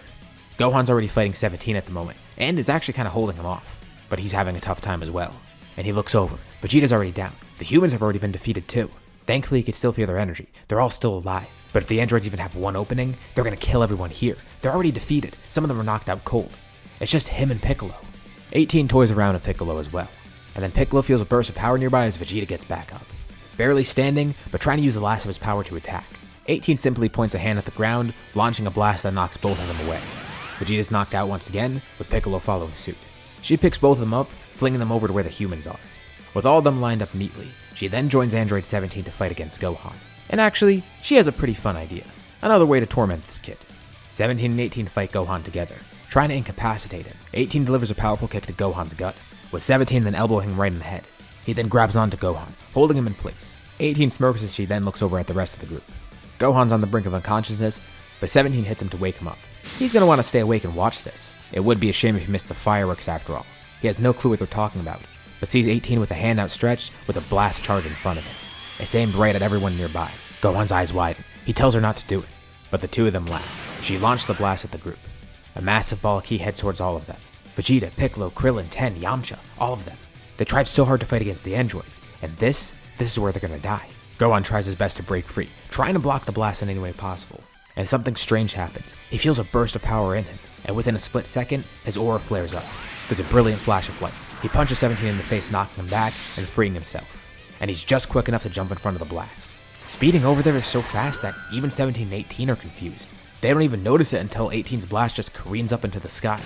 Gohan's already fighting 17 at the moment, and is actually kind of holding him off, but he's having a tough time as well. And he looks over. Vegeta's already down. The humans have already been defeated too. Thankfully, he can still feel their energy. They're all still alive. But if the androids even have one opening, they're gonna kill everyone here. They're already defeated. Some of them are knocked out cold. It's just him and Piccolo. 18 toys around with Piccolo as well. And then Piccolo feels a burst of power nearby as Vegeta gets back up. Barely standing, but trying to use the last of his power to attack. 18 simply points a hand at the ground, launching a blast that knocks both of them away. Vegeta's knocked out once again, with Piccolo following suit. She picks both of them up, flinging them over to where the humans are. With all of them lined up neatly, she then joins Android 17 to fight against Gohan. And actually, she has a pretty fun idea. Another way to torment this kid. 17 and 18 fight Gohan together, trying to incapacitate him. 18 delivers a powerful kick to Gohan's gut, with 17 then elbowing him right in the head. He then grabs onto Gohan, holding him in place. 18 smirks as she then looks over at the rest of the group. Gohan's on the brink of unconsciousness, but 17 hits him to wake him up. He's going to want to stay awake and watch this. It would be a shame if he missed the fireworks after all. He has no clue what they're talking about, but sees 18 with a hand outstretched with a blast charge in front of him. It's aimed right at everyone nearby. Gohan's eyes widen. He tells her not to do it, but the two of them laugh. She launched the blast at the group. A massive ball of ki heads towards all of them. Vegeta, Piccolo, Krillin, Ten, Yamcha, all of them. They tried so hard to fight against the androids, and this is where they're gonna die. Gohan tries his best to break free, trying to block the blast in any way possible. And something strange happens. He feels a burst of power in him, and within a split second, his aura flares up. There's a brilliant flash of light. He punches 17 in the face, knocking him back and freeing himself. And he's just quick enough to jump in front of the blast. Speeding over there is so fast that even 17 and 18 are confused. They don't even notice it until 18's blast just careens up into the sky.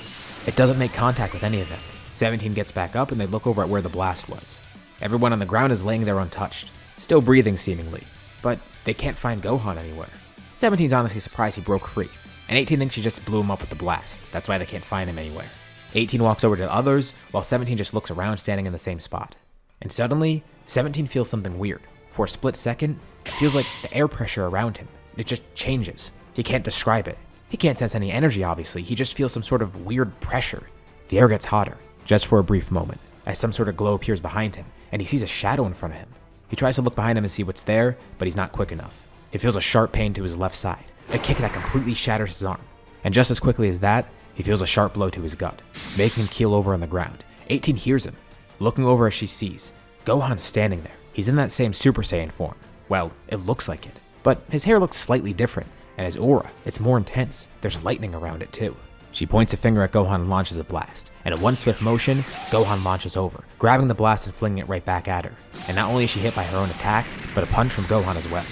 It doesn't make contact with any of them. 17 gets back up and they look over at where the blast was. Everyone on the ground is laying there untouched, still breathing seemingly, but they can't find Gohan anywhere. 17's honestly surprised he broke free, and 18 thinks she just blew him up with the blast. That's why they can't find him anywhere. 18 walks over to the others, while 17 just looks around standing in the same spot. And suddenly, 17 feels something weird. For a split second, it feels like the air pressure around him. It just changes. He can't describe it. He can't sense any energy, obviously. He just feels some sort of weird pressure. The air gets hotter, just for a brief moment, as some sort of glow appears behind him, and he sees a shadow in front of him. He tries to look behind him and see what's there, but he's not quick enough. He feels a sharp pain to his left side, a kick that completely shatters his arm. And just as quickly as that, he feels a sharp blow to his gut, making him keel over on the ground. 18 hears him, looking over as she sees Gohan's standing there. He's in that same Super Saiyan form. Well, it looks like it. But his hair looks slightly different, and his aura, it's more intense. There's lightning around it too. She points a finger at Gohan and launches a blast. And in one swift motion, Gohan launches over, grabbing the blast and flinging it right back at her. And not only is she hit by her own attack, but a punch from Gohan as well.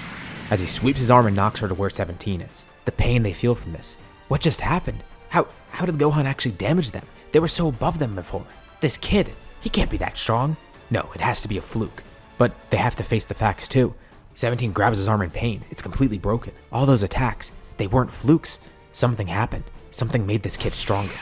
As he sweeps his arm and knocks her to where 17 is. The pain they feel from this. What just happened? How did Gohan actually damage them? They were so above them before. This kid, he can't be that strong. No, it has to be a fluke. But they have to face the facts too. 17 grabs his arm in pain. It's completely broken. All those attacks, they weren't flukes. Something happened. Something made this kid stronger.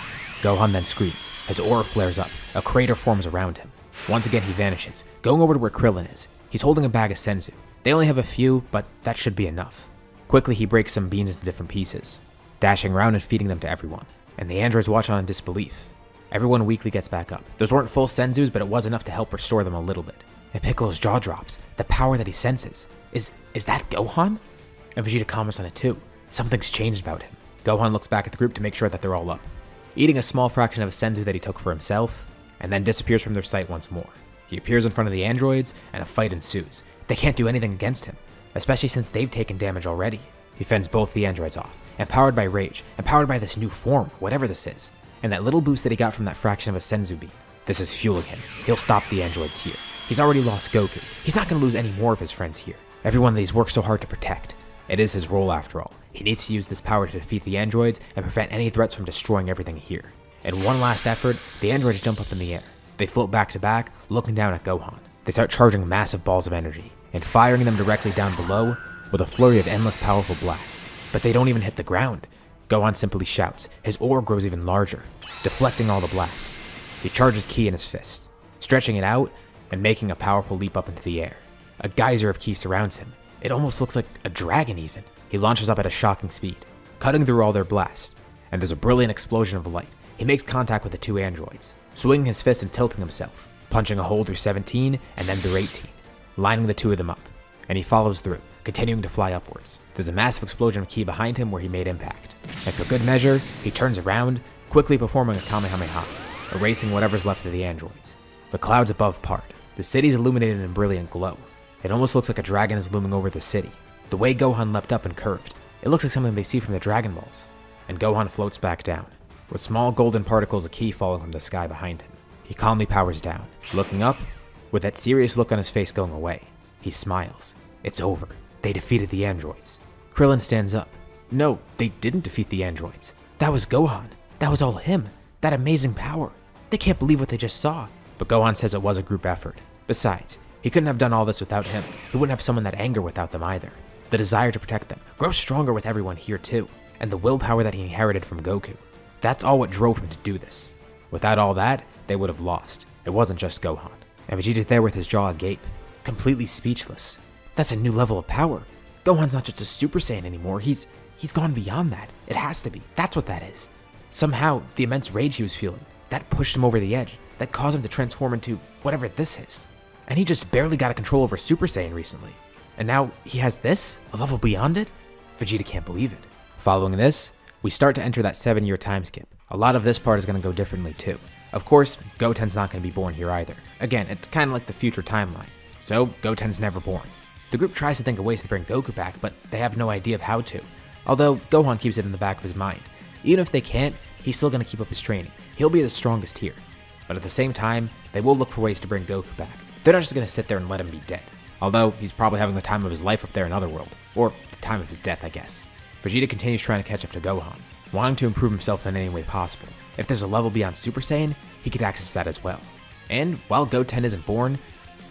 Gohan then screams. His aura flares up. A crater forms around him. Once again he vanishes, going over to where Krillin is. He's holding a bag of senzu. They only have a few, but that should be enough. Quickly he breaks some beans into different pieces, dashing around and feeding them to everyone. And the androids watch on in disbelief. Everyone weakly gets back up. Those weren't full senzus, but it was enough to help restore them a little bit. And Piccolo's jaw drops. The power that he senses. Is that Gohan? And Vegeta comments on it too. Something's changed about him. Gohan looks back at the group to make sure that they're all up, eating a small fraction of a senzu that he took for himself, and then disappears from their sight once more. He appears in front of the androids, and a fight ensues. They can't do anything against him, especially since they've taken damage already. He fends both the androids off, empowered by rage, empowered by this new form, whatever this is, and that little boost that he got from that fraction of a senzu beam. This is fueling him. He'll stop the androids here. He's already lost Goku. He's not going to lose any more of his friends here. Everyone that he's worked so hard to protect. It is his role after all. He needs to use this power to defeat the androids and prevent any threats from destroying everything here. In one last effort, the androids jump up in the air. They float back to back, looking down at Gohan. They start charging massive balls of energy, and firing them directly down below, with a flurry of endless powerful blasts. But they don't even hit the ground. Gohan simply shouts. His orb grows even larger, deflecting all the blasts. He charges ki in his fist, stretching it out and making a powerful leap up into the air. A geyser of ki surrounds him. It almost looks like a dragon even. He launches up at a shocking speed, cutting through all their blasts, and there's a brilliant explosion of light. He makes contact with the two androids, swinging his fist and tilting himself, punching a hole through 17 and then through 18, lining the two of them up, and he follows through, continuing to fly upwards. There's a massive explosion of ki behind him where he made impact, and for good measure, he turns around, quickly performing a Kamehameha, erasing whatever's left of the androids. The clouds above part. The city's illuminated in brilliant glow. It almost looks like a dragon is looming over the city. The way Gohan leapt up and curved, it looks like something they see from the Dragon Balls. And Gohan floats back down, with small golden particles of ki falling from the sky behind him. He calmly powers down, looking up, with that serious look on his face going away. He smiles. It's over. They defeated the androids. Krillin stands up. No, they didn't defeat the androids. That was Gohan. That was all him. That amazing power. They can't believe what they just saw. But Gohan says it was a group effort. Besides, he couldn't have done all this without him. He wouldn't have summoned that anger without them either. The desire to protect them grows stronger with everyone here too, and the willpower that he inherited from Goku. That's all what drove him to do this. Without all that, they would have lost. It wasn't just Gohan. And Vegeta's there with his jaw agape, completely speechless. That's a new level of power. Gohan's not just a Super Saiyan anymore, he's gone beyond that. It has to be. That's what that is. Somehow, the immense rage he was feeling, that pushed him over the edge, that caused him to transform into whatever this is. And he just barely got a control over Super Saiyan recently. And now he has this? A level beyond it? Vegeta can't believe it. Following this, we start to enter that 7-year time skip. A lot of this part is going to go differently too. Of course, Goten's not going to be born here either. Again, it's kind of like the future timeline. So, Goten's never born. The group tries to think of ways to bring Goku back, but they have no idea of how to. Although, Gohan keeps it in the back of his mind. Even if they can't, he's still going to keep up his training. He'll be the strongest here. But at the same time, they will look for ways to bring Goku back. They're not just going to sit there and let him be dead. Although, he's probably having the time of his life up there in Otherworld. Or the time of his death, I guess. Vegeta continues trying to catch up to Gohan, wanting to improve himself in any way possible. If there's a level beyond Super Saiyan, he could access that as well. And while Goten isn't born,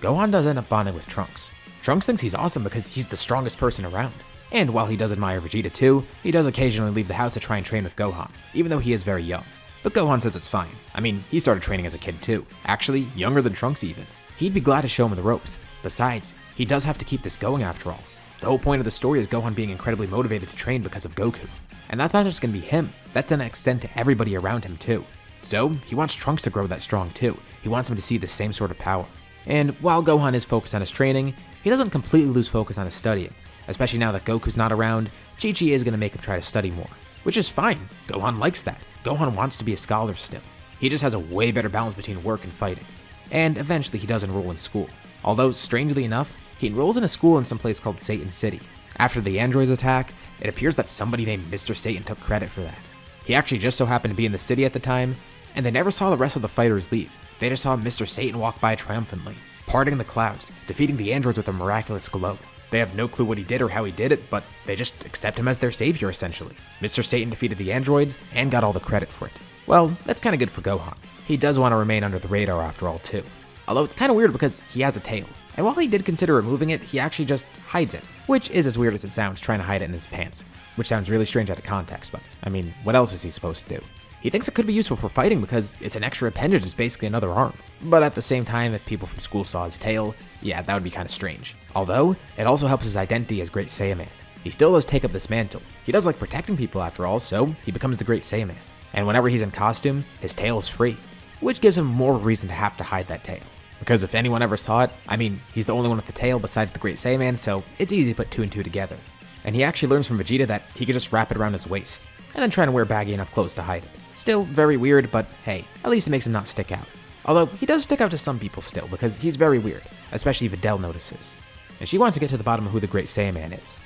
Gohan does end up bonding with Trunks. Trunks thinks he's awesome because he's the strongest person around. And while he does admire Vegeta too, he does occasionally leave the house to try and train with Gohan, even though he is very young. But Gohan says it's fine. I mean, he started training as a kid too. Actually, younger than Trunks even. He'd be glad to show him the ropes. Besides, he does have to keep this going after all. The whole point of the story is Gohan being incredibly motivated to train because of Goku. And that's not just going to be him, that's going to extend to everybody around him too. So, he wants Trunks to grow that strong too. He wants him to see the same sort of power. And while Gohan is focused on his training, he doesn't completely lose focus on his studying. Especially now that Goku's not around, Chi-Chi is going to make him try to study more. Which is fine, Gohan likes that. Gohan wants to be a scholar still. He just has a way better balance between work and fighting. And eventually he does enroll in school. Although, strangely enough, he enrolls in a school in some place called Satan City. After the androids attack, it appears that somebody named Mr. Satan took credit for that. He actually just so happened to be in the city at the time, and they never saw the rest of the fighters leave. They just saw Mr. Satan walk by triumphantly, parting the clouds, defeating the androids with a miraculous glow. They have no clue what he did or how he did it, but they just accept him as their savior essentially. Mr. Satan defeated the androids and got all the credit for it. Well, that's kinda good for Gohan. He does want to remain under the radar after all too. Although it's kinda weird because he has a tail. And while he did consider removing it, he actually just hides it. Which is as weird as it sounds, trying to hide it in his pants. Which sounds really strange out of context, but I mean, what else is he supposed to do? He thinks it could be useful for fighting because it's an extra appendage, it's basically another arm. But at the same time, if people from school saw his tail, yeah, that would be kinda strange. Although, it also helps his identity as Great Saiyaman. He still does take up this mantle. He does like protecting people after all, so he becomes the Great Saiyaman. And whenever he's in costume, his tail is free. Which gives him more reason to have to hide that tail. Because if anyone ever saw it, I mean, he's the only one with the tail besides the Great Saiyaman, so it's easy to put 2 and 2 together. And he actually learns from Vegeta that he could just wrap it around his waist, and then try to wear baggy enough clothes to hide it. Still very weird, but hey, at least it makes him not stick out. Although, he does stick out to some people still, because he's very weird, especially Videl notices. And she wants to get to the bottom of who the Great Saiyaman is.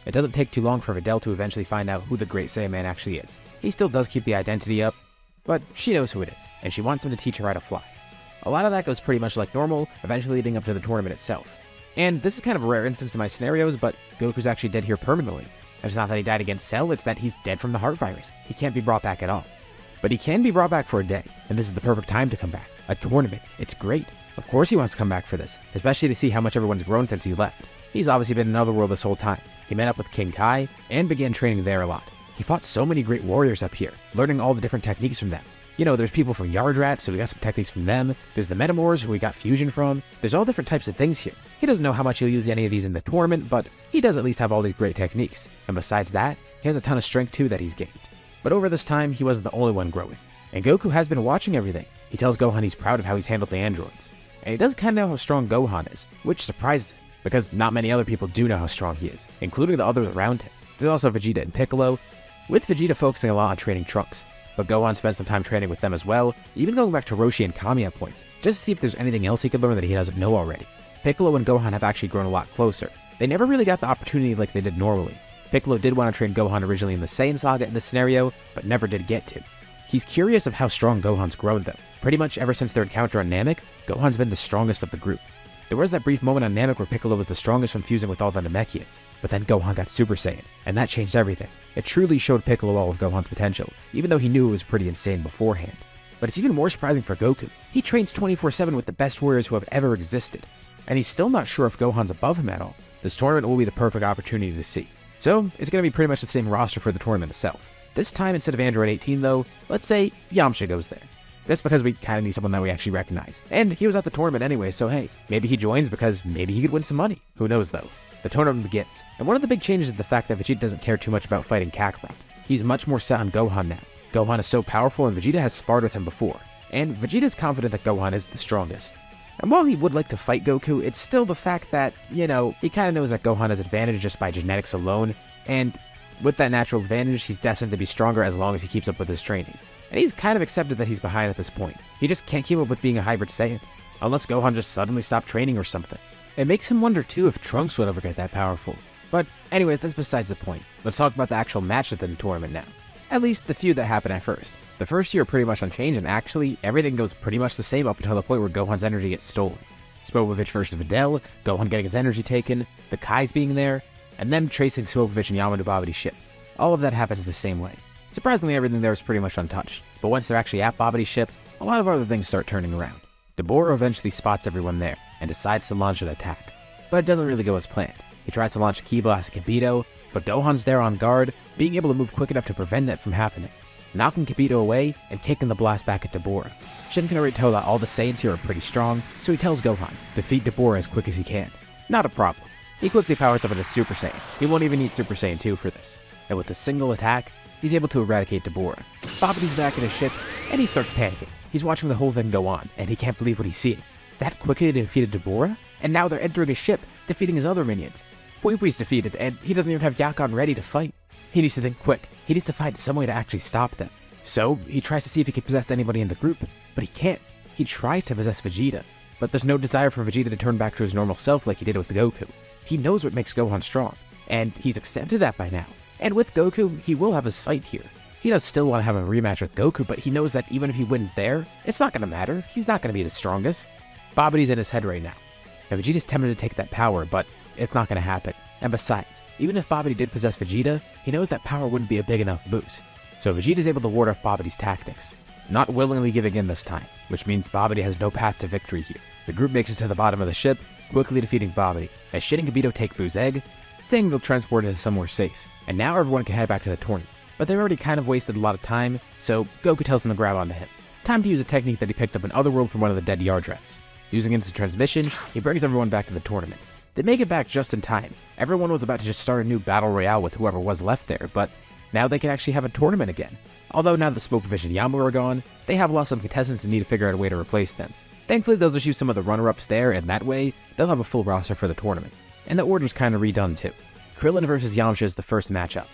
It doesn't take too long for Videl to eventually find out who the Great Saiyaman actually is. He still does keep the identity up, but she knows who it is, and she wants him to teach her how to fly. A lot of that goes pretty much like normal, eventually leading up to the tournament itself. And this is kind of a rare instance in my scenarios, but Goku's actually dead here permanently. It's not that he died against Cell, it's that he's dead from the heart virus. He can't be brought back at all. But he can be brought back for a day, and this is the perfect time to come back. A tournament. It's great. Of course he wants to come back for this, especially to see how much everyone's grown since he left. He's obviously been in Otherworld this whole time. he met up with King Kai and began training there a lot. He fought so many great warriors up here, learning all the different techniques from them. You know, there's people from Yard Rats, so we got some techniques from them. There's the Metamors, who we got fusion from. There's all different types of things here. He doesn't know how much he'll use any of these in the tournament, but he does at least have all these great techniques. And besides that, he has a ton of strength too that he's gained. But over this time, he wasn't the only one growing. And Goku has been watching everything. He tells Gohan he's proud of how he's handled the androids. And he does kind of know how strong Gohan is, which surprises him, because not many other people do know how strong he is, including the others around him. There's also Vegeta and Piccolo, with Vegeta focusing a lot on training Trunks. But Gohan spends some time training with them as well, even going back to Roshi and Kami at points, just to see if there's anything else he could learn that he doesn't know already. Piccolo and Gohan have actually grown a lot closer. They never really got the opportunity like they did normally. Piccolo did want to train Gohan originally in the Saiyan saga in this scenario, but never did get to. He's curious of how strong Gohan's grown though. Pretty much ever since their encounter on Namek, Gohan's been the strongest of the group. There was that brief moment on Namek where Piccolo was the strongest when fusing with all the Namekians, but then Gohan got Super Saiyan, and that changed everything. It truly showed Piccolo all of Gohan's potential, even though he knew it was pretty insane beforehand. But it's even more surprising for Goku. He trains 24/7 with the best warriors who have ever existed, and he's still not sure if Gohan's above him at all. This tournament will be the perfect opportunity to see. So, it's going to be pretty much the same roster for the tournament itself. This time, instead of Android 18 though, let's say Yamcha goes there. That's because we kind of need someone that we actually recognize. And he was at the tournament anyway, so hey, maybe he joins because maybe he could win some money. Who knows though? The tournament begins, and one of the big changes is the fact that Vegeta doesn't care too much about fighting Kakarot. He's much more set on Gohan now. Gohan is so powerful and Vegeta has sparred with him before, and Vegeta's confident that Gohan is the strongest. And while he would like to fight Goku, it's still the fact that, you know, he kind of knows that Gohan has advantage just by genetics alone, and with that natural advantage, he's destined to be stronger as long as he keeps up with his training. And he's kind of accepted that he's behind at this point. He just can't keep up with being a hybrid Saiyan, unless Gohan just suddenly stopped training or something. It makes him wonder too if Trunks would ever get that powerful. But anyways, that's besides the point. Let's talk about the actual matches in the tournament now. At least the few that happen at first. The first few are pretty much unchanged, and actually, everything goes pretty much the same up until the point where Gohan's energy gets stolen. Spopovich versus Videl, Gohan getting his energy taken, the Kais being there, and them tracing Spopovich and Yamcha Babidi's ship. All of that happens the same way. Surprisingly, everything there is pretty much untouched, but once they're actually at Babidi's ship, a lot of other things start turning around. Deborah eventually spots everyone there, and decides to launch an attack. But it doesn't really go as planned. He tries to launch a Ki Blast at Kibito, but Gohan's there on guard, being able to move quick enough to prevent it from happening, knocking Kibito away and kicking the blast back at Deborah. Shin can already tell that all the Saiyans here are pretty strong, so he tells Gohan, defeat Deborah as quick as he can. Not a problem. He quickly powers up into Super Saiyan. He won't even need Super Saiyan 2 for this. And with a single attack, he's able to eradicate Deborah. Babidi's back in his ship, and he starts panicking. He's watching the whole thing go on, and he can't believe what he's seeing. That quickly defeated Deborah, and now they're entering his ship, defeating his other minions. Puipui's defeated, and he doesn't even have Yakon ready to fight. He needs to think quick. He needs to find some way to actually stop them. So, he tries to see if he can possess anybody in the group, but he can't. He tries to possess Vegeta, but there's no desire for Vegeta to turn back to his normal self like he did with Goku. He knows what makes Gohan strong, and he's accepted that by now. And with Goku, he will have his fight here. He does still want to have a rematch with Goku, but he knows that even if he wins there, it's not going to matter. He's not going to be the strongest. Babidi's in his head right now. Now, Vegeta's tempted to take that power, but it's not going to happen. And besides, even if Babidi did possess Vegeta, he knows that power wouldn't be a big enough boost. So Vegeta's able to ward off Babidi's tactics, not willingly giving in this time, which means Babidi has no path to victory here. The group makes it to the bottom of the ship, quickly defeating Babidi, as Shin and Kibito take Buu's egg, saying they'll transport it somewhere safe. And now everyone can head back to the tournament. But they've already kind of wasted a lot of time, so Goku tells them to grab onto him. Time to use a technique that he picked up in Otherworld from one of the dead Yard Rats. Using instant transmission, he brings everyone back to the tournament. They make it back just in time. Everyone was about to just start a new battle royale with whoever was left there, but now they can actually have a tournament again. Although now that Spopovich and Yamcha are gone, they have lost some contestants and need to figure out a way to replace them. Thankfully, they'll just use some of the runner-ups there, and that way, they'll have a full roster for the tournament. And the order's kind of redone too. Krillin versus Yamcha is the first matchup.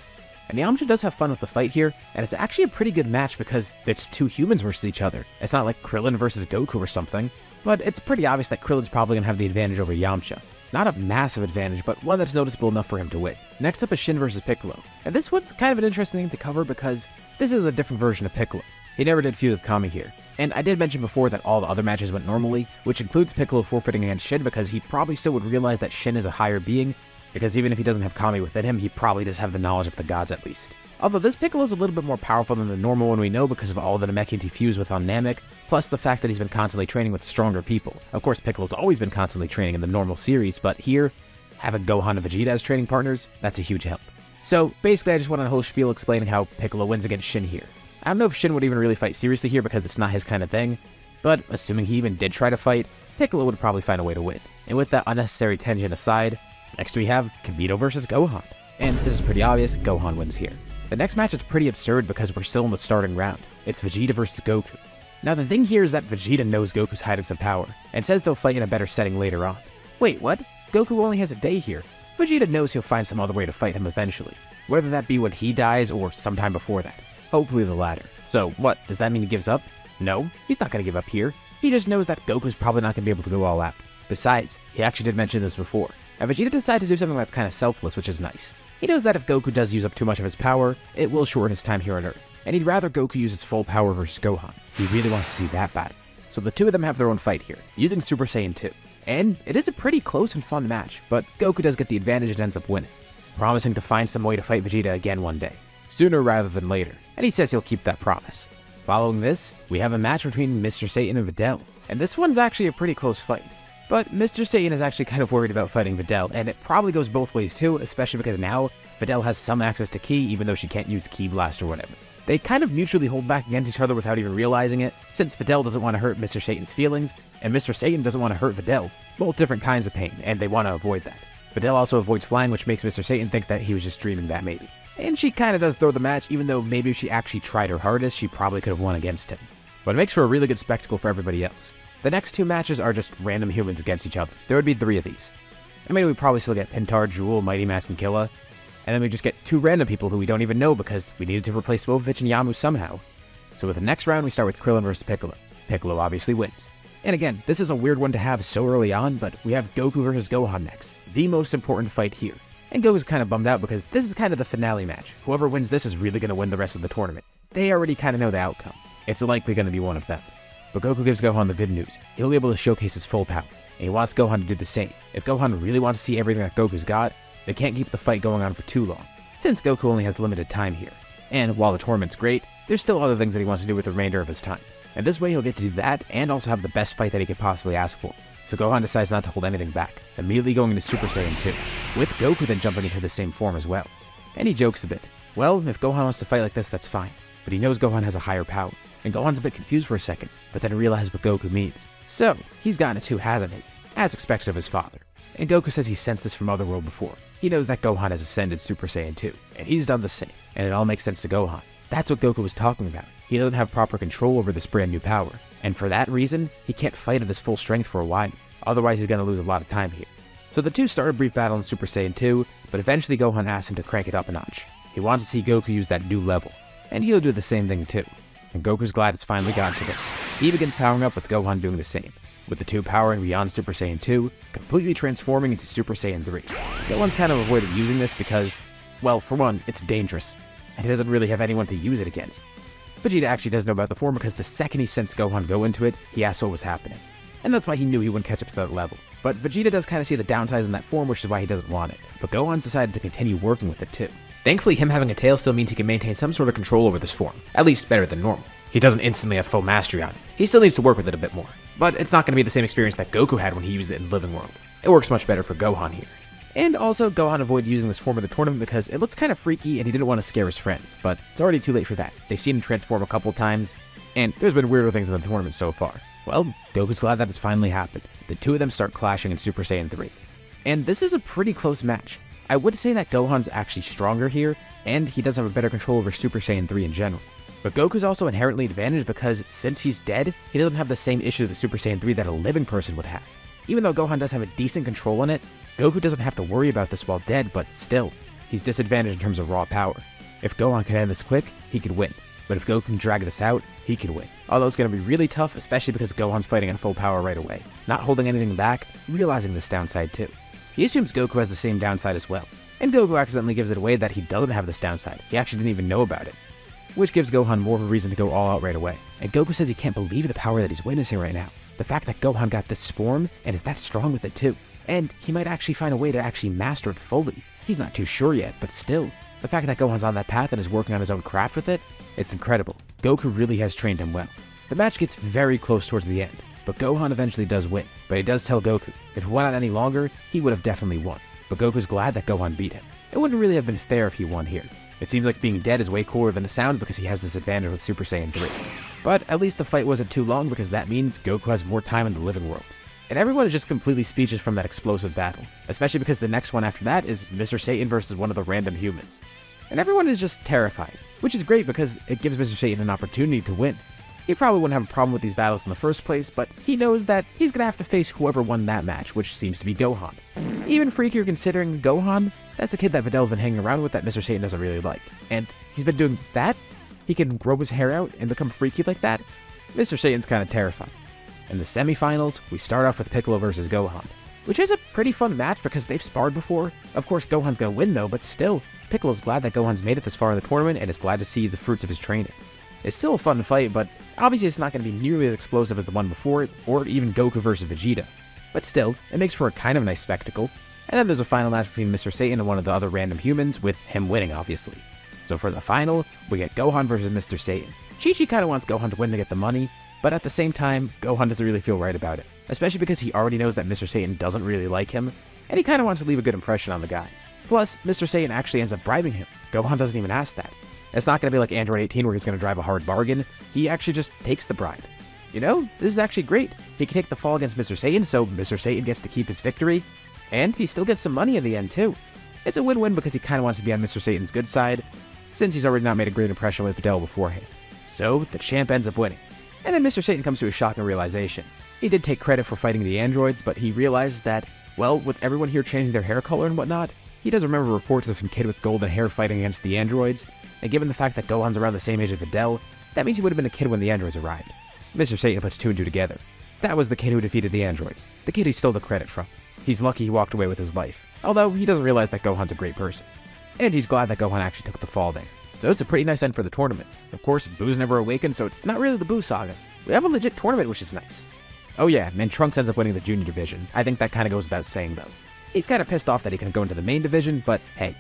And Yamcha does have fun with the fight here, and it's actually a pretty good match because it's two humans versus each other. It's not like Krillin versus Goku or something, but it's pretty obvious that Krillin's probably going to have the advantage over Yamcha. Not a massive advantage, but one that's noticeable enough for him to win. Next up is Shin versus Piccolo, and this one's kind of an interesting thing to cover because this is a different version of Piccolo. He never did feud with Kami here, and I did mention before that all the other matches went normally, which includes Piccolo forfeiting against Shin because he probably still would realize that Shin is a higher being, because even if he doesn't have Kami within him, he probably does have the knowledge of the gods at least. Although this Piccolo is a little bit more powerful than the normal one we know because of all the Namekians he fused with on Namek, plus the fact that he's been constantly training with stronger people. Of course, Piccolo's always been constantly training in the normal series, but here, having Gohan and Vegeta as training partners, that's a huge help. So basically I just went on a whole spiel explaining how Piccolo wins against Shin here. I don't know if Shin would even really fight seriously here because it's not his kind of thing, but assuming he even did try to fight, Piccolo would probably find a way to win. And with that unnecessary tension aside, next we have Kibito versus Gohan. And this is pretty obvious, Gohan wins here. The next match is pretty absurd because we're still in the starting round. It's Vegeta versus Goku. Now the thing here is that Vegeta knows Goku's hiding some power, and says they'll fight in a better setting later on. Wait, what? Goku only has a day here. Vegeta knows he'll find some other way to fight him eventually, whether that be when he dies or sometime before that. Hopefully the latter. So what, does that mean he gives up? No, he's not going to give up here. He just knows that Goku's probably not going to be able to go all out. Besides, he actually did mention this before, and Vegeta decides to do something that's kind of selfless, which is nice. He knows that if Goku does use up too much of his power, it will shorten his time here on Earth, and he'd rather Goku use his full power versus Gohan. He really wants to see that battle. So the two of them have their own fight here, using Super Saiyan 2. And it is a pretty close and fun match, but Goku does get the advantage and ends up winning, promising to find some way to fight Vegeta again one day, sooner rather than later, and he says he'll keep that promise. Following this, we have a match between Mr. Satan and Videl, and this one's actually a pretty close fight. But Mr. Satan is actually kind of worried about fighting Videl, and it probably goes both ways too, especially because now Videl has some access to Ki even though she can't use Ki Blast or whatever. They kind of mutually hold back against each other without even realizing it, since Videl doesn't want to hurt Mr. Satan's feelings, and Mr. Satan doesn't want to hurt Videl. Both different kinds of pain, and they want to avoid that. Videl also avoids flying, which makes Mr. Satan think that he was just dreaming that maybe. And she kind of does throw the match, even though maybe if she actually tried her hardest, she probably could have won against him. But it makes for a really good spectacle for everybody else. The next two matches are just random humans against each other. There would be 3 of these. I mean, we probably still get Pintar, Jewel, Mighty Mask, and Killa, and then we just get 2 random people who we don't even know because we needed to replace Svovich and Yamu somehow. So with the next round, we start with Krillin versus Piccolo. Piccolo obviously wins. And again, this is a weird one to have so early on, but we have Goku versus Gohan next, the most important fight here. And Goku's kind of bummed out because this is kind of the finale match. Whoever wins this is really going to win the rest of the tournament. They already kind of know the outcome. It's likely going to be one of them. But Goku gives Gohan the good news. He'll be able to showcase his full power, and he wants Gohan to do the same. If Gohan really wants to see everything that Goku's got, they can't keep the fight going on for too long, since Goku only has limited time here. And while the tournament's great, there's still other things that he wants to do with the remainder of his time. And this way he'll get to do that, and also have the best fight that he could possibly ask for. So Gohan decides not to hold anything back, immediately going into Super Saiyan 2, with Goku then jumping into the same form as well. And he jokes a bit. Well, if Gohan wants to fight like this, that's fine, but he knows Gohan has a higher power. And Gohan's a bit confused for a second, but then realizes what Goku means. So, he's gotten it too, hasn't he? As expected of his father. And Goku says he sensed this from Otherworld before. He knows that Gohan has ascended Super Saiyan 2, and he's done the same, and it all makes sense to Gohan. That's what Goku was talking about. He doesn't have proper control over this brand new power, and for that reason, he can't fight at his full strength for a while. Otherwise, he's gonna lose a lot of time here. So the two start a brief battle in Super Saiyan 2, but eventually Gohan asks him to crank it up a notch. He wants to see Goku use that new level, and he'll do the same thing too. And Goku's glad it's finally gotten to this. He begins powering up with Gohan doing the same, with the two powering beyond Super Saiyan 2, completely transforming into Super Saiyan 3. Gohan's kind of avoided using this because, well, for one, it's dangerous, and he doesn't really have anyone to use it against. Vegeta actually does know about the form because the second he sensed Gohan go into it, he asked what was happening. And that's why he knew he wouldn't catch up to that level. But Vegeta does kind of see the downsides in that form, which is why he doesn't want it. But Gohan's decided to continue working with it too. Thankfully, him having a tail still means he can maintain some sort of control over this form, at least better than normal. He doesn't instantly have full mastery on it. He still needs to work with it a bit more. But it's not going to be the same experience that Goku had when he used it in Living World. It works much better for Gohan here. And also, Gohan avoided using this form of the tournament because it looked kind of freaky and he didn't want to scare his friends, but it's already too late for that. They've seen him transform a couple times, and there's been weirder things in the tournament so far. Well, Goku's glad that it's finally happened. The two of them start clashing in Super Saiyan 3. And this is a pretty close match. I would say that Gohan's actually stronger here, and he does have a better control over Super Saiyan 3 in general. But Goku's also inherently advantaged because since he's dead, he doesn't have the same issue with Super Saiyan 3 that a living person would have. Even though Gohan does have a decent control on it, Goku doesn't have to worry about this while dead, but still, he's disadvantaged in terms of raw power. If Gohan can end this quick, he could win. But if Goku can drag this out, he could win. Although it's going to be really tough, especially because Gohan's fighting at full power right away, not holding anything back, realizing this downside too. He assumes Goku has the same downside as well, and Goku accidentally gives it away that he doesn't have this downside. He actually didn't even know about it, which gives Gohan more of a reason to go all out right away. And Goku says he can't believe the power that he's witnessing right now. The fact that Gohan got this form and is that strong with it too. And he might actually find a way to actually master it fully. He's not too sure yet, but still, the fact that Gohan's on that path and is working on his own craft with it, it's incredible. Goku really has trained him well. The match gets very close towards the end, but Gohan eventually does win. But he does tell Goku, if it went on any longer, he would have definitely won. but Goku's glad that Gohan beat him. It wouldn't really have been fair if he won here. It seems like being dead is way cooler than it sounds because he has this advantage with Super Saiyan 3. But at least the fight wasn't too long because that means Goku has more time in the living world. And everyone is just completely speechless from that explosive battle, especially because the next one after that is Mr. Satan versus one of the random humans. And everyone is just terrified, which is great because it gives Mr. Satan an opportunity to win. He probably wouldn't have a problem with these battles in the first place, but he knows that he's gonna have to face whoever won that match, which seems to be Gohan. Even freakier considering Gohan, that's the kid that Vidal's been hanging around with that Mr. Satan doesn't really like. And he's been doing that? He can grow his hair out and become freaky like that? Mr. Satan's kinda terrifying. In the semifinals, we start off with Piccolo versus Gohan, which is a pretty fun match because they've sparred before. Of course, Gohan's gonna win though, but still, Piccolo's glad that Gohan's made it this far in the tournament and is glad to see the fruits of his training. It's still a fun fight, but obviously it's not going to be nearly as explosive as the one before it, or even Goku versus Vegeta. But still, it makes for a kind of nice spectacle. And then there's a final match between Mr. Satan and one of the other random humans, with him winning, obviously. So for the final, we get Gohan versus Mr. Satan. Chi-Chi kind of wants Gohan to win to get the money, but at the same time, Gohan doesn't really feel right about it. Especially because he already knows that Mr. Satan doesn't really like him, and he kind of wants to leave a good impression on the guy. Plus, Mr. Satan actually ends up bribing him. Gohan doesn't even ask that. It's not going to be like Android 18 where he's going to drive a hard bargain. He actually just takes the bribe. You know, this is actually great. He can take the fall against Mr. Satan, so Mr. Satan gets to keep his victory. And he still gets some money in the end, too. It's a win-win because he kind of wants to be on Mr. Satan's good side, since he's already not made a great impression with Videl beforehand. So, the champ ends up winning. And then Mr. Satan comes to a shocking realization. He did take credit for fighting the androids, but he realized that, well, with everyone here changing their hair color and whatnot, he does remember reports of some kid with golden hair fighting against the androids, and given the fact that Gohan's around the same age as Videl, that means he would have been a kid when the androids arrived. Mr. Satan puts 2 and 2 together. That was the kid who defeated the androids, the kid he stole the credit from. He's lucky he walked away with his life, although he doesn't realize that Gohan's a great person. And he's glad that Gohan actually took the fall there. So it's a pretty nice end for the tournament. Of course, Boo's never awakened, so it's not really the Boo saga. We have a legit tournament, which is nice. Oh yeah, and Trunks ends up winning the junior division. I think that kind of goes without saying though. He's kind of pissed off that he can go into the main division, but hey,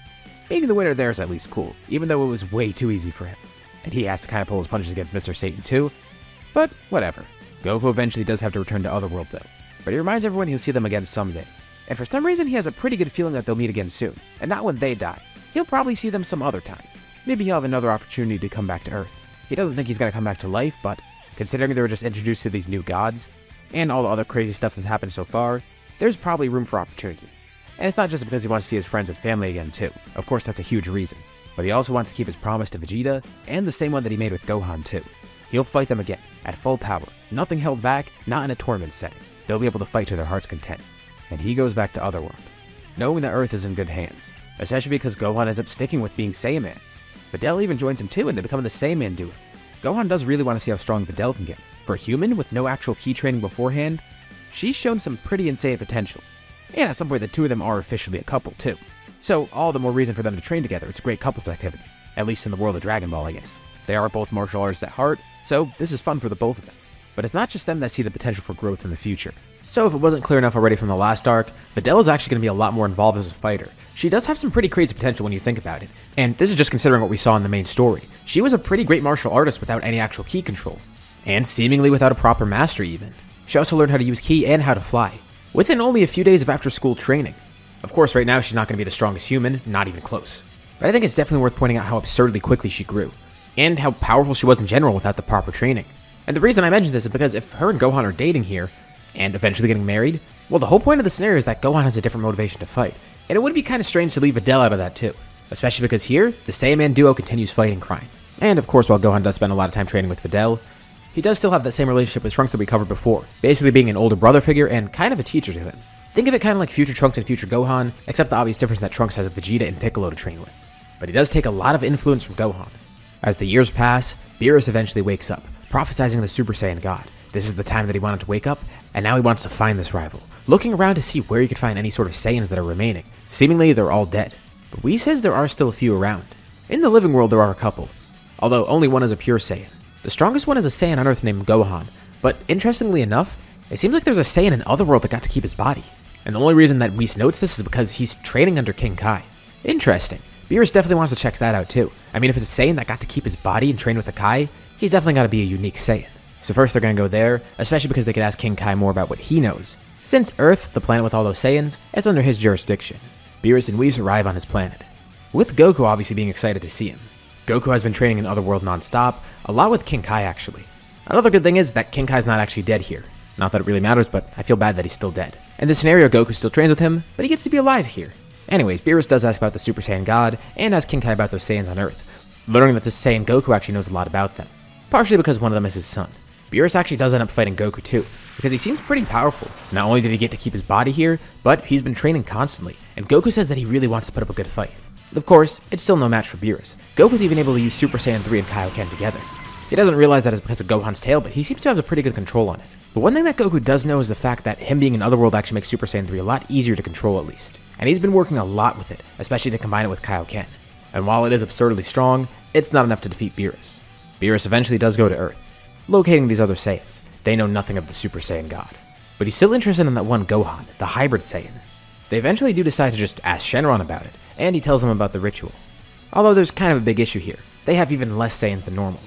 being the winner there is at least cool, even though it was way too easy for him. And he has to kind of pull his punches against Mr. Satan too, but whatever. Goku eventually does have to return to Otherworld though, but he reminds everyone he'll see them again someday. And for some reason he has a pretty good feeling that they'll meet again soon, and not when they die. He'll probably see them some other time. Maybe he'll have another opportunity to come back to Earth. He doesn't think he's going to come back to life, but considering they were just introduced to these new gods, and all the other crazy stuff that's happened so far, there's probably room for opportunity. And it's not just because he wants to see his friends and family again too. Of course, that's a huge reason. But he also wants to keep his promise to Vegeta, and the same one that he made with Gohan too. He'll fight them again, at full power, nothing held back, not in a tournament setting. They'll be able to fight to their heart's content. And he goes back to Otherworld, knowing that Earth is in good hands, especially because Gohan ends up sticking with being Saiyan. Videl even joins him too, and they become the Saiyan duo. Gohan does really want to see how strong Videl can get. For a human with no actual ki training beforehand, she's shown some pretty insane potential. And at some point the two of them are officially a couple too. So all the more reason for them to train together. It's a great couples activity. At least in the world of Dragon Ball, I guess. They are both martial artists at heart, so this is fun for the both of them. But it's not just them that see the potential for growth in the future. So if it wasn't clear enough already from the last arc, Videl is actually going to be a lot more involved as a fighter. She does have some pretty crazy potential when you think about it. And this is just considering what we saw in the main story. She was a pretty great martial artist without any actual ki control. And seemingly without a proper mastery even. She also learned how to use ki and how to fly, within only a few days of after school training. Of course, right now she's not going to be the strongest human, not even close. But I think it's definitely worth pointing out how absurdly quickly she grew, and how powerful she was in general without the proper training. And the reason I mention this is because if her and Gohan are dating here, and eventually getting married, well, the whole point of the scenario is that Gohan has a different motivation to fight. And it would be kind of strange to leave Videl out of that too, especially because here, the Saiyan duo continues fighting crime. And of course, while Gohan does spend a lot of time training with Videl, he does still have that same relationship with Trunks that we covered before, basically being an older brother figure and kind of a teacher to him. Think of it kind of like future Trunks and future Gohan, except the obvious difference that Trunks has Vegeta and Piccolo to train with. But he does take a lot of influence from Gohan. As the years pass, Beerus eventually wakes up, prophesizing the Super Saiyan God. This is the time that he wanted to wake up, and now he wants to find this rival, looking around to see where he could find any sort of Saiyans that are remaining. Seemingly, they're all dead, but Whis says there are still a few around. In the living world, there are a couple, although only one is a pure Saiyan. The strongest one is a Saiyan on Earth named Gohan, but interestingly enough, it seems like there's a Saiyan in Otherworld that got to keep his body. And the only reason that Whis notes this is because he's training under King Kai. Interesting. Beerus definitely wants to check that out too. I mean, if it's a Saiyan that got to keep his body and train with the Kai, he's definitely got to be a unique Saiyan. So first they're going to go there, especially because they could ask King Kai more about what he knows. Since Earth, the planet with all those Saiyans, it's under his jurisdiction. Beerus and Whis arrive on his planet, with Goku obviously being excited to see him. Goku has been training in Otherworld non-stop, a lot with King Kai actually. Another good thing is that King Kai's not actually dead here. Not that it really matters, but I feel bad that he's still dead. In this scenario, Goku still trains with him, but he gets to be alive here. Anyways, Beerus does ask about the Super Saiyan God, and asks King Kai about those Saiyans on Earth, learning that this Saiyan Goku actually knows a lot about them, partially because one of them is his son. Beerus actually does end up fighting Goku too, because he seems pretty powerful. Not only did he get to keep his body here, but he's been training constantly, and Goku says that he really wants to put up a good fight. Of course, it's still no match for Beerus. Goku's even able to use Super Saiyan 3 and Kaioken together. He doesn't realize that it's because of Gohan's tail, but he seems to have a pretty good control on it. But one thing that Goku does know is the fact that him being in Otherworld actually makes Super Saiyan 3 a lot easier to control at least. And he's been working a lot with it, especially to combine it with Kaioken. And while it is absurdly strong, it's not enough to defeat Beerus. Beerus eventually does go to Earth, locating these other Saiyans. They know nothing of the Super Saiyan God. But he's still interested in that one Gohan, the hybrid Saiyan. They eventually do decide to just ask Shenron about it, and he tells them about the ritual. Although there's kind of a big issue here. They have even less Saiyans than normal.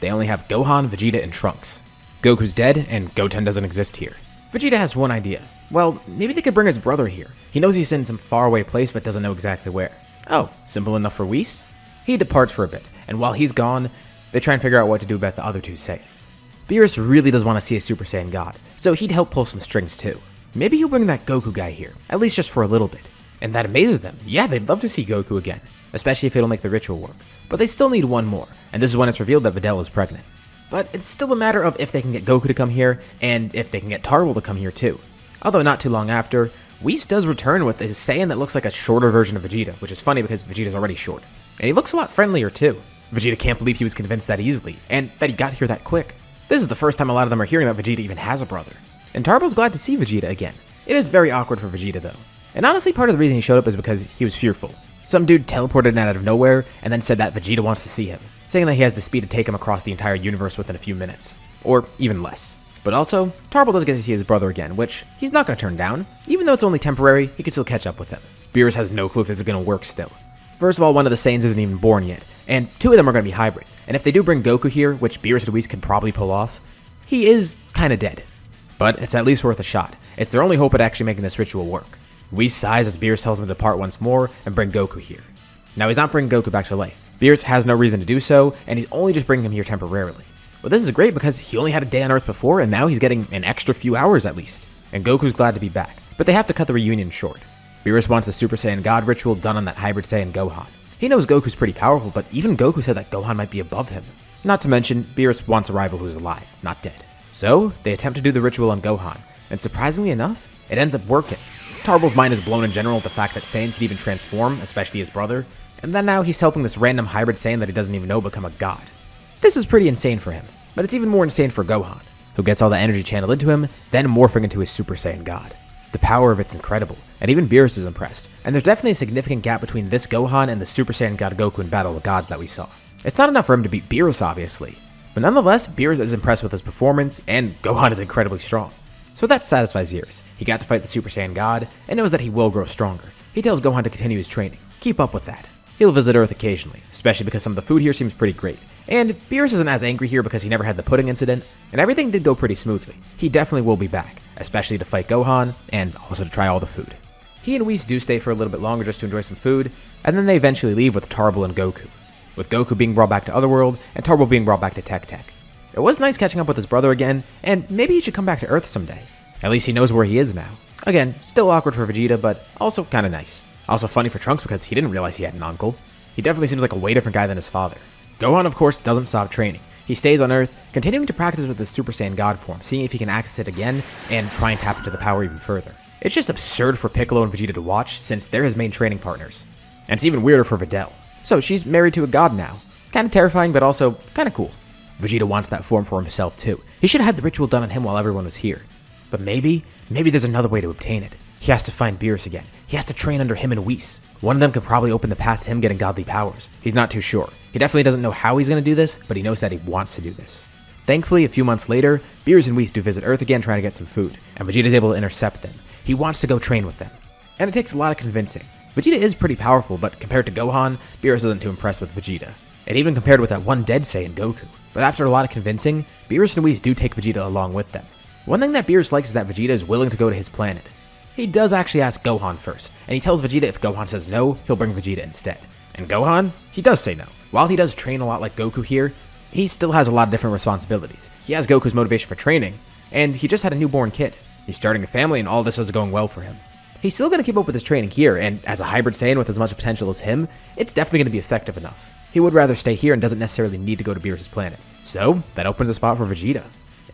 They only have Gohan, Vegeta, and Trunks. Goku's dead, and Goten doesn't exist here. Vegeta has one idea. Well, maybe they could bring his brother here. He knows he's in some faraway place, but doesn't know exactly where. Oh, simple enough for Whis? He departs for a bit, and while he's gone, they try and figure out what to do about the other two Saiyans. Beerus really does want to see a Super Saiyan God, so he'd help pull some strings too. Maybe he'll bring that Goku guy here, at least just for a little bit. And that amazes them. Yeah, they'd love to see Goku again, especially if it'll make the ritual work. But they still need one more, and this is when it's revealed that Videl is pregnant. But it's still a matter of if they can get Goku to come here, and if they can get Tarbell to come here too. Although not too long after, Whis does return with a Saiyan that looks like a shorter version of Vegeta, which is funny because Vegeta's already short. And he looks a lot friendlier too. Vegeta can't believe he was convinced that easily, and that he got here that quick. This is the first time a lot of them are hearing that Vegeta even has a brother. And Tarbell's glad to see Vegeta again. It is very awkward for Vegeta though. And honestly, part of the reason he showed up is because he was fearful. Some dude teleported in out of nowhere and then said that Vegeta wants to see him, saying that he has the speed to take him across the entire universe within a few minutes. Or even less. But also, Tarbell does get to see his brother again, which he's not going to turn down. Even though it's only temporary, he can still catch up with him. Beerus has no clue if this is going to work still. First of all, one of the Saiyans isn't even born yet, and two of them are going to be hybrids. And if they do bring Goku here, which Beerus and Whis can probably pull off, he is kind of dead. But it's at least worth a shot. It's their only hope at actually making this ritual work. Whis sighs as Beerus tells him to depart once more and bring Goku here. Now he's not bringing Goku back to life. Beerus has no reason to do so, and he's only just bringing him here temporarily. But this is great because he only had a day on Earth before, and now he's getting an extra few hours at least. And Goku's glad to be back, but they have to cut the reunion short. Beerus wants the Super Saiyan God ritual done on that hybrid Saiyan Gohan. He knows Goku's pretty powerful, but even Goku said that Gohan might be above him. Not to mention, Beerus wants a rival who's alive, not dead. So, they attempt to do the ritual on Gohan, and surprisingly enough, it ends up working. Tarbell's mind is blown in general at the fact that Saiyan can even transform, especially his brother, and then now he's helping this random hybrid Saiyan that he doesn't even know become a god. This is pretty insane for him, but it's even more insane for Gohan, who gets all the energy channeled into him, then morphing into his Super Saiyan God. The power of it's incredible, and even Beerus is impressed, and there's definitely a significant gap between this Gohan and the Super Saiyan God Goku in Battle of the Gods that we saw. It's not enough for him to beat Beerus, obviously, but nonetheless, Beerus is impressed with his performance, and Gohan is incredibly strong. So that satisfies Beerus. He got to fight the Super Saiyan God, and knows that he will grow stronger. He tells Gohan to continue his training. Keep up with that. He'll visit Earth occasionally, especially because some of the food here seems pretty great. And Beerus isn't as angry here because he never had the pudding incident, and everything did go pretty smoothly. He definitely will be back, especially to fight Gohan, and also to try all the food. He and Whis do stay for a little bit longer just to enjoy some food, and then they eventually leave with Tarbell and Goku. With Goku being brought back to Otherworld, and Tarbell being brought back to Tech Tech. It was nice catching up with his brother again, and maybe he should come back to Earth someday. At least he knows where he is now. Again, still awkward for Vegeta, but also kinda nice. Also funny for Trunks because he didn't realize he had an uncle. He definitely seems like a way different guy than his father. Gohan, of course, doesn't stop training. He stays on Earth, continuing to practice with his Super Saiyan God form, seeing if he can access it again, and try and tap into the power even further. It's just absurd for Piccolo and Vegeta to watch, since they're his main training partners. And it's even weirder for Videl. So she's married to a god now. Kinda terrifying, but also kinda cool. Vegeta wants that form for himself too. He should have had the ritual done on him while everyone was here. But maybe there's another way to obtain it. He has to find Beerus again. He has to train under him and Whis. One of them could probably open the path to him getting godly powers. He's not too sure. He definitely doesn't know how he's going to do this, but he knows that he wants to do this. Thankfully, a few months later, Beerus and Whis do visit Earth again trying to get some food, and Vegeta's able to intercept them. He wants to go train with them. And it takes a lot of convincing. Vegeta is pretty powerful, but compared to Gohan, Beerus isn't too impressed with Vegeta. And even compared with that one dead Saiyan Goku. But after a lot of convincing, Beerus and Whis do take Vegeta along with them. One thing that Beerus likes is that Vegeta is willing to go to his planet. he does actually ask Gohan first, and he tells Vegeta if Gohan says no, he'll bring Vegeta instead. And Gohan, he does say no. While he does train a lot like Goku here, he still has a lot of different responsibilities. He has Goku's motivation for training, and he just had a newborn kid. He's starting a family, and all this is going well for him. He's still going to keep up with his training here, and as a hybrid Saiyan with as much potential as him, it's definitely going to be effective enough. He would rather stay here and doesn't necessarily need to go to Beerus' planet. So, that opens a spot for Vegeta.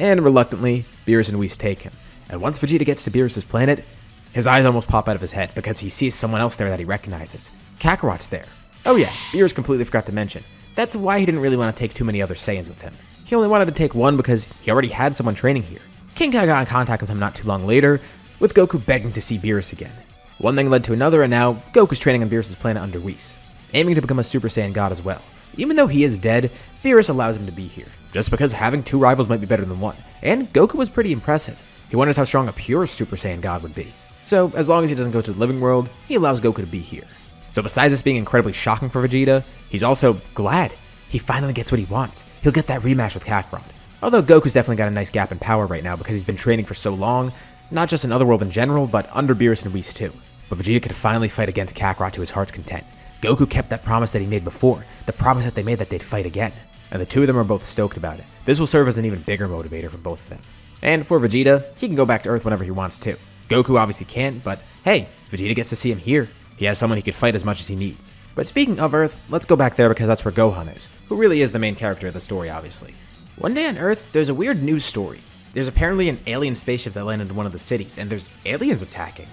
And reluctantly, Beerus and Whis take him. And once Vegeta gets to Beerus' planet, his eyes almost pop out of his head because he sees someone else there that he recognizes. Kakarot's there. Oh yeah, Beerus completely forgot to mention. That's why he didn't really want to take too many other Saiyans with him. He only wanted to take one because he already had someone training here. King Kai got in contact with him not too long later, with Goku begging to see Beerus again. One thing led to another, and now Goku's training on Beerus' planet under Whis, aiming to become a Super Saiyan God as well. Even though he is dead, Beerus allows him to be here, just because having two rivals might be better than one, and Goku was pretty impressive. He wonders how strong a pure Super Saiyan God would be. So, as long as he doesn't go to the living world, he allows Goku to be here. So besides this being incredibly shocking for Vegeta, he's also glad. He finally gets what he wants. He'll get that rematch with Kakarot. Although Goku's definitely got a nice gap in power right now because he's been training for so long, not just in Otherworld in general, but under Beerus and Whis too. But Vegeta could finally fight against Kakarot to his heart's content. Goku kept that promise that he made before, the promise that they made that they'd fight again. And the two of them are both stoked about it. This will serve as an even bigger motivator for both of them. And for Vegeta, he can go back to Earth whenever he wants to. Goku obviously can't, but hey, Vegeta gets to see him here. He has someone he could fight as much as he needs. But speaking of Earth, let's go back there because that's where Gohan is, who really is the main character of the story, obviously. One day on Earth, there's a weird news story. There's apparently an alien spaceship that landed in one of the cities, and there's aliens attacking.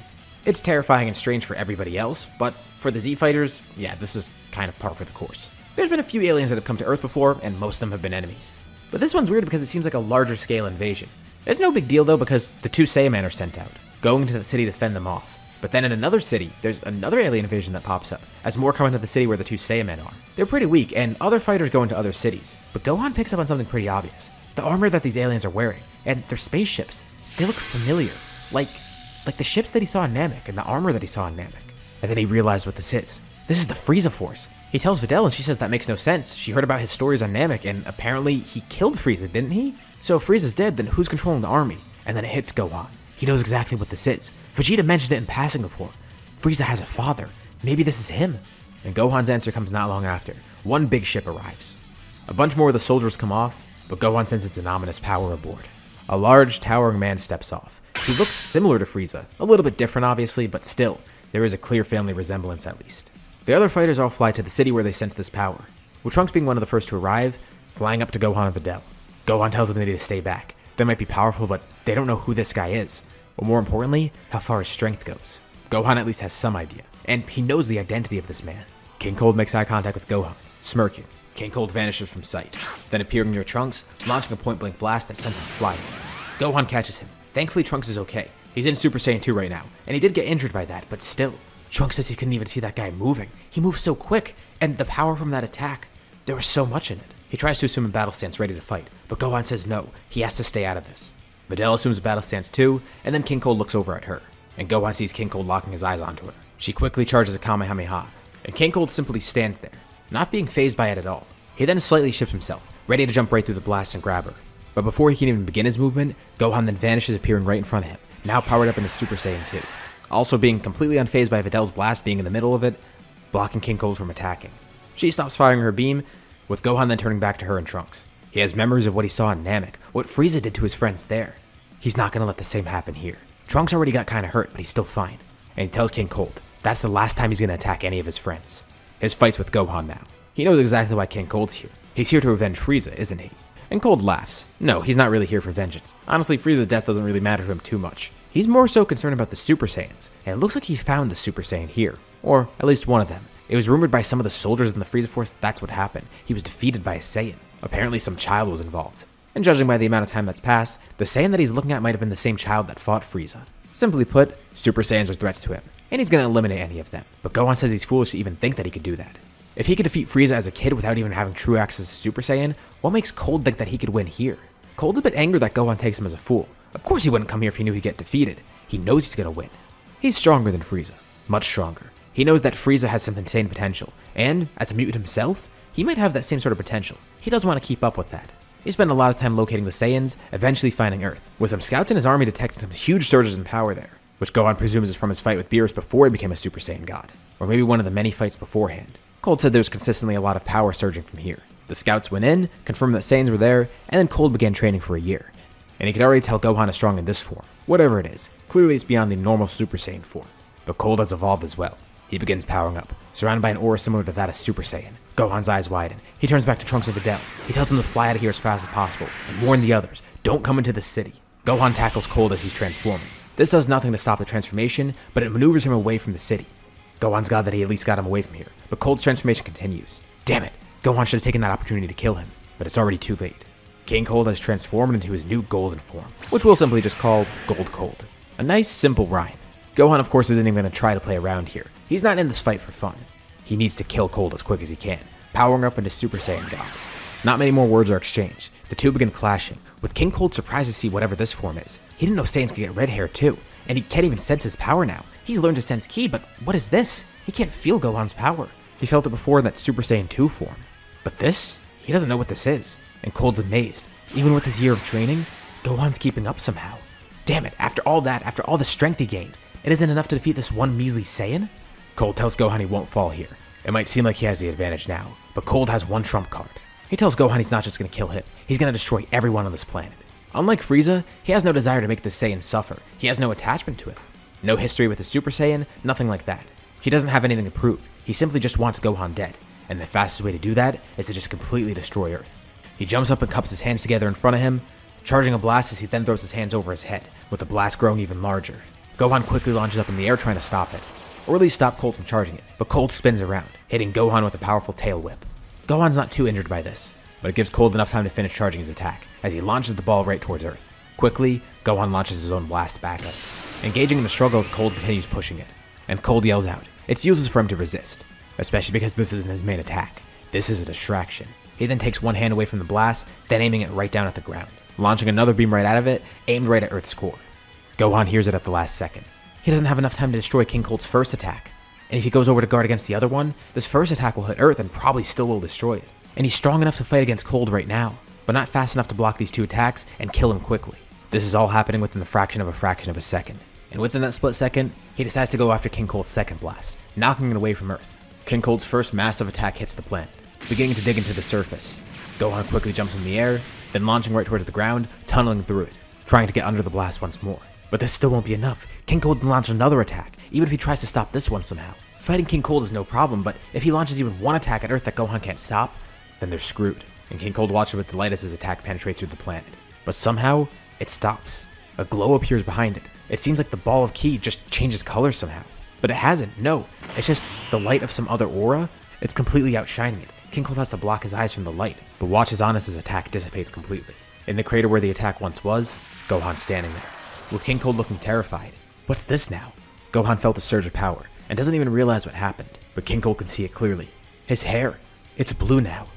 It's terrifying and strange for everybody else, but for the Z Fighters, yeah, this is kind of par for the course. There's been a few aliens that have come to Earth before, and most of them have been enemies. But this one's weird because it seems like a larger scale invasion. It's no big deal though because the two Saiyaman are sent out, going to the city to fend them off. But then in another city, there's another alien invasion that pops up, as more come into the city where the two Saiyamen are. They're pretty weak, and other fighters go into other cities. But Gohan picks up on something pretty obvious. The armor that these aliens are wearing, and their spaceships, they look familiar. Like the ships that he saw in Namek, and the armor that he saw in Namek. And then he realized what this is. This is the Frieza Force. He tells Videl, and she says that makes no sense. She heard about his stories on Namek, and apparently he killed Frieza, didn't he? So if Frieza's dead, then who's controlling the army? And then it hits Gohan. He knows exactly what this is. Vegeta mentioned it in passing before. Frieza has a father. Maybe this is him. And Gohan's answer comes not long after. One big ship arrives. A bunch more of the soldiers come off, but Gohan senses an ominous power aboard. A large, towering man steps off. He looks similar to Frieza. A little bit different, obviously, but still, there is a clear family resemblance at least. The other fighters all fly to the city where they sense this power, with Trunks being one of the first to arrive, flying up to Gohan and Videl. Gohan tells them they need to stay back. They might be powerful, but they don't know who this guy is. Or more importantly, how far his strength goes. Gohan at least has some idea, and he knows the identity of this man. King Cold makes eye contact with Gohan, smirking. King Cold vanishes from sight, then appearing near Trunks, launching a point-blank blast that sends him flying. Gohan catches him. Thankfully, Trunks is okay. He's in Super Saiyan 2 right now, and he did get injured by that, but still. Trunks says he couldn't even see that guy moving. He moves so quick, and the power from that attack, there was so much in it. He tries to assume a battle stance ready to fight, but Gohan says no, he has to stay out of this. Videl assumes a battle stance too, and then King Cold looks over at her, and Gohan sees King Cold locking his eyes onto her. She quickly charges a Kamehameha, and King Cold simply stands there, not being fazed by it at all. He then slightly shifts himself, ready to jump right through the blast and grab her. But before he can even begin his movement, Gohan then vanishes, appearing right in front of him, now powered up into Super Saiyan 2. Also being completely unfazed by Videl's blast being in the middle of it, blocking King Cold from attacking. She stops firing her beam, with Gohan then turning back to her and Trunks. He has memories of what he saw in Namek, what Frieza did to his friends there. He's not gonna let the same happen here. Trunks already got kinda hurt, but he's still fine. And he tells King Cold that's the last time he's gonna attack any of his friends. His fight's with Gohan now. He knows exactly why King Cold's here. He's here to avenge Frieza, isn't he? And Cold laughs. No, he's not really here for vengeance. Honestly, Frieza's death doesn't really matter to him too much. He's more so concerned about the Super Saiyans, and it looks like he found the Super Saiyan here. Or at least one of them. It was rumored by some of the soldiers in the Frieza Force that's what happened. He was defeated by a Saiyan. Apparently some child was involved. And judging by the amount of time that's passed, the Saiyan that he's looking at might have been the same child that fought Frieza. Simply put, Super Saiyans are threats to him, and he's going to eliminate any of them. But Gohan says he's foolish to even think that he could do that. If he could defeat Frieza as a kid without even having true access to Super Saiyan, what makes Cold think that he could win here? Cold's a bit angry that Gohan takes him as a fool. Of course he wouldn't come here if he knew he'd get defeated. He knows he's going to win. He's stronger than Frieza. Much stronger. He knows that Frieza has some insane potential, and as a mutant himself, he might have that same sort of potential. He does want to keep up with that. He spent a lot of time locating the Saiyans, eventually finding Earth, with some scouts in his army detecting some huge surges in power there. which Gohan presumes is from his fight with Beerus before he became a Super Saiyan God, or maybe one of the many fights beforehand. Cold said there was consistently a lot of power surging from here. The scouts went in, confirmed that Saiyans were there, and then Cold began training for a year. And he could already tell Gohan is strong in this form, whatever it is. Clearly it's beyond the normal Super Saiyan form. But Cold has evolved as well. He begins powering up, surrounded by an aura similar to that of Super Saiyan. Gohan's eyes widen. He turns back to Trunks and Videl. He tells them to fly out of here as fast as possible, and warn the others, don't come into the city. Gohan tackles Cold as he's transforming. This does nothing to stop the transformation, but it maneuvers him away from the city. Gohan's glad that he at least got him away from here, but Cold's transformation continues. Damn it, Gohan should have taken that opportunity to kill him, but it's already too late. King Cold has transformed into his new golden form, which we'll simply just call Gold Cold. A nice, simple rhyme. Gohan, of course, isn't even going to try to play around here. He's not in this fight for fun. He needs to kill Cold as quick as he can, powering up into Super Saiyan God. Not many more words are exchanged. The two begin clashing, with King Cold surprised to see whatever this form is. He didn't know Saiyans could get red hair too, and he can't even sense his power now. He's learned to sense Ki, but what is this? He can't feel Gohan's power. He felt it before in that Super Saiyan 2 form. But this? He doesn't know what this is. And Cold's amazed. Even with his year of training, Gohan's keeping up somehow. Damn it, after all that, after all the strength he gained, it isn't enough to defeat this one measly Saiyan? Cold tells Gohan he won't fall here. It might seem like he has the advantage now, but Cold has one trump card. He tells Gohan he's not just going to kill him, he's going to destroy everyone on this planet. Unlike Frieza, he has no desire to make this Saiyan suffer. He has no attachment to it. No history with the Super Saiyan, nothing like that. He doesn't have anything to prove. He simply just wants Gohan dead, and the fastest way to do that is to just completely destroy Earth. He jumps up and cups his hands together in front of him, charging a blast as he then throws his hands over his head, with the blast growing even larger. Gohan quickly launches up in the air trying to stop it, or at least stop Cold from charging it, but Cold spins around, hitting Gohan with a powerful tail whip. Gohan's not too injured by this, but it gives Cold enough time to finish charging his attack, as he launches the ball right towards Earth. Quickly, Gohan launches his own blast back at it. Engaging in the struggle as Cold continues pushing it, and Cold yells out. It's useless for him to resist, especially because this isn't his main attack. This is a distraction. He then takes one hand away from the blast, then aiming it right down at the ground, launching another beam right out of it, aimed right at Earth's core. Gohan hears it at the last second. He doesn't have enough time to destroy King Cold's first attack, and if he goes over to guard against the other one, this first attack will hit Earth and probably still will destroy it. And he's strong enough to fight against Cold right now, but not fast enough to block these two attacks and kill him quickly. This is all happening within the fraction of a second. And within that split second, he decides to go after King Cold's second blast, knocking it away from Earth. King Cold's first massive attack hits the planet, beginning to dig into the surface. Gohan quickly jumps in the air, then launching right towards the ground, tunneling through it, trying to get under the blast once more. But this still won't be enough. King Cold can launch another attack, even if he tries to stop this one somehow. Fighting King Cold is no problem, but if he launches even one attack at Earth that Gohan can't stop, then they're screwed. And King Cold watches with delight as his attack penetrates through the planet. But somehow, it stops. A glow appears behind it. It seems like the ball of Ki just changes color somehow. But it hasn't, no. It's just the light of some other aura. It's completely outshining it. King Cold has to block his eyes from the light, but watches on as his attack dissipates completely. In the crater where the attack once was, Gohan's standing there, with King Cold looking terrified. What's this now? Gohan felt a surge of power, and doesn't even realize what happened, but King Cold can see it clearly. His hair, it's blue now.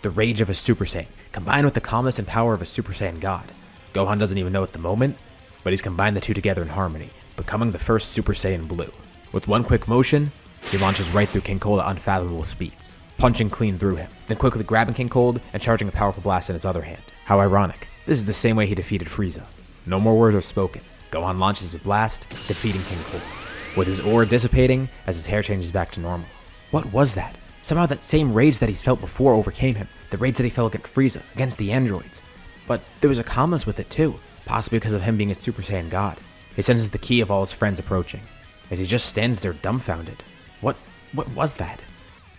The rage of a Super Saiyan, combined with the calmness and power of a Super Saiyan God. Gohan doesn't even know at the moment, but he's combined the two together in harmony, becoming the first Super Saiyan Blue. With one quick motion, he launches right through King Cold at unfathomable speeds, punching clean through him, then quickly grabbing King Cold and charging a powerful blast in his other hand. How ironic. This is the same way he defeated Frieza. No more words are spoken. Gohan launches his blast, defeating King Cold, with his aura dissipating as his hair changes back to normal. What was that? Somehow that same rage that he's felt before overcame him, the rage that he felt against Frieza, against the androids. But there was a calmness with it too, possibly because of him being a Super Saiyan God. He senses the ki of all his friends approaching, as he just stands there dumbfounded. What was that?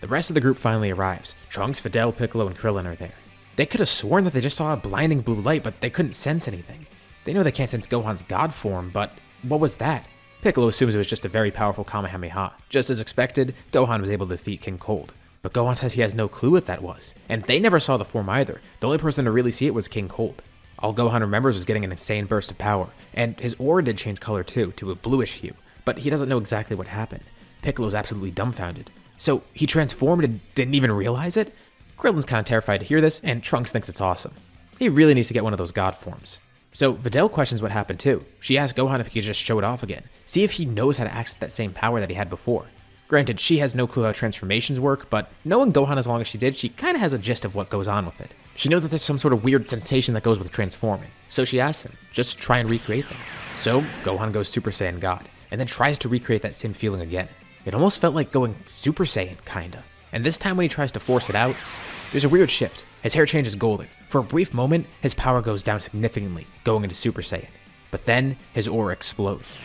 The rest of the group finally arrives. Trunks, Videl, Piccolo, and Krillin are there. They could have sworn that they just saw a blinding blue light, but they couldn't sense anything. They know they can't sense Gohan's god form, but what was that? Piccolo assumes it was just a very powerful Kamehameha. Just as expected, Gohan was able to defeat King Cold. But Gohan says he has no clue what that was, and they never saw the form either. The only person to really see it was King Cold. All Gohan remembers was getting an insane burst of power, and his aura did change color too, to a bluish hue, but he doesn't know exactly what happened. Piccolo's absolutely dumbfounded. So he transformed and didn't even realize it? Krillin's kind of terrified to hear this, and Trunks thinks it's awesome. He really needs to get one of those god forms. So Videl questions what happened too. She asks Gohan if he could just show it off again, see if he knows how to access that same power that he had before. Granted, she has no clue how transformations work, but knowing Gohan as long as she did, she kind of has a gist of what goes on with it. She knows that there's some sort of weird sensation that goes with transforming, so she asks him, just try and recreate them. So Gohan goes Super Saiyan God, and then tries to recreate that same feeling again. It almost felt like going Super Saiyan, kinda. And this time when he tries to force it out, there's a weird shift. His hair changes golden. For a brief moment, his power goes down significantly, going into Super Saiyan. But then, his aura explodes.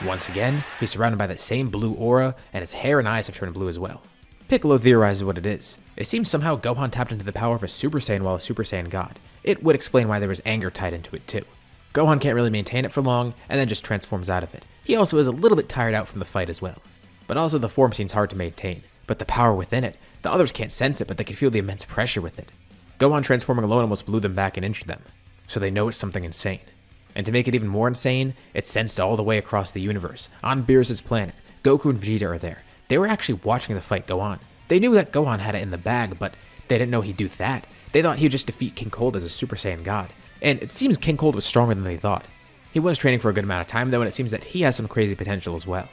Once again, he's surrounded by that same blue aura, and his hair and eyes have turned blue as well. Piccolo theorizes what it is. It seems somehow Gohan tapped into the power of a Super Saiyan while a Super Saiyan God. It would explain why there was anger tied into it too. Gohan can't really maintain it for long, and then just transforms out of it. He also is a little bit tired out from the fight as well. But also the form seems hard to maintain. But the power within it, the others can't sense it, but they can feel the immense pressure with it. Gohan transforming alone almost blew them back and injured them. So they know it's something insane. And to make it even more insane, it's sensed all the way across the universe. On Beerus' planet, Goku and Vegeta are there. They were actually watching the fight go on. They knew that Gohan had it in the bag, but they didn't know he'd do that. They thought he'd just defeat King Cold as a Super Saiyan God. And it seems King Cold was stronger than they thought. He was training for a good amount of time though, and it seems that he has some crazy potential as well.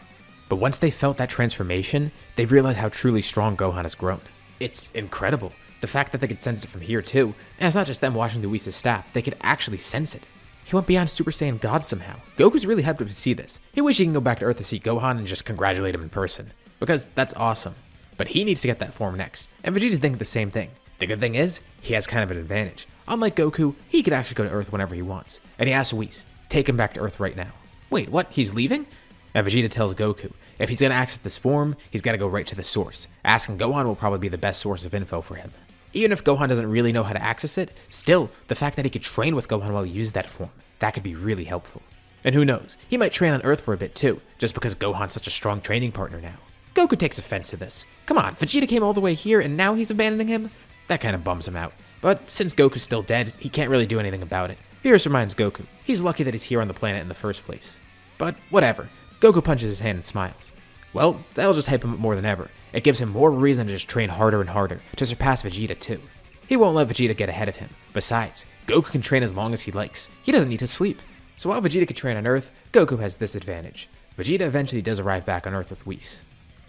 But once they felt that transformation, they realized how truly strong Gohan has grown. It's incredible. The fact that they could sense it from here too, and it's not just them watching the Whis' staff, they could actually sense it. He went beyond Super Saiyan God somehow. Goku's really happy to see this. He wishes he can go back to Earth to see Gohan and just congratulate him in person, because that's awesome. But he needs to get that form next, and Vegeta's thinking the same thing. The good thing is, he has kind of an advantage. Unlike Goku, he could actually go to Earth whenever he wants, and he asks Whis, take him back to Earth right now. Wait, what? He's leaving? And Vegeta tells Goku, if he's going to access this form, he's got to go right to the source. Asking Gohan will probably be the best source of info for him. Even if Gohan doesn't really know how to access it, still, the fact that he could train with Gohan while he used that form, that could be really helpful. And who knows, he might train on Earth for a bit too, just because Gohan's such a strong training partner now. Goku takes offense to this. Come on, Vegeta came all the way here and now he's abandoning him? That kind of bums him out. But since Goku's still dead, he can't really do anything about it. Beerus reminds Goku, he's lucky that he's here on the planet in the first place. But whatever, Goku punches his hand and smiles. Well, that'll just hype him up more than ever. It gives him more reason to just train harder and harder, to surpass Vegeta too. He won't let Vegeta get ahead of him. Besides, Goku can train as long as he likes. He doesn't need to sleep. So while Vegeta can train on Earth, Goku has this advantage. Vegeta eventually does arrive back on Earth with Whis.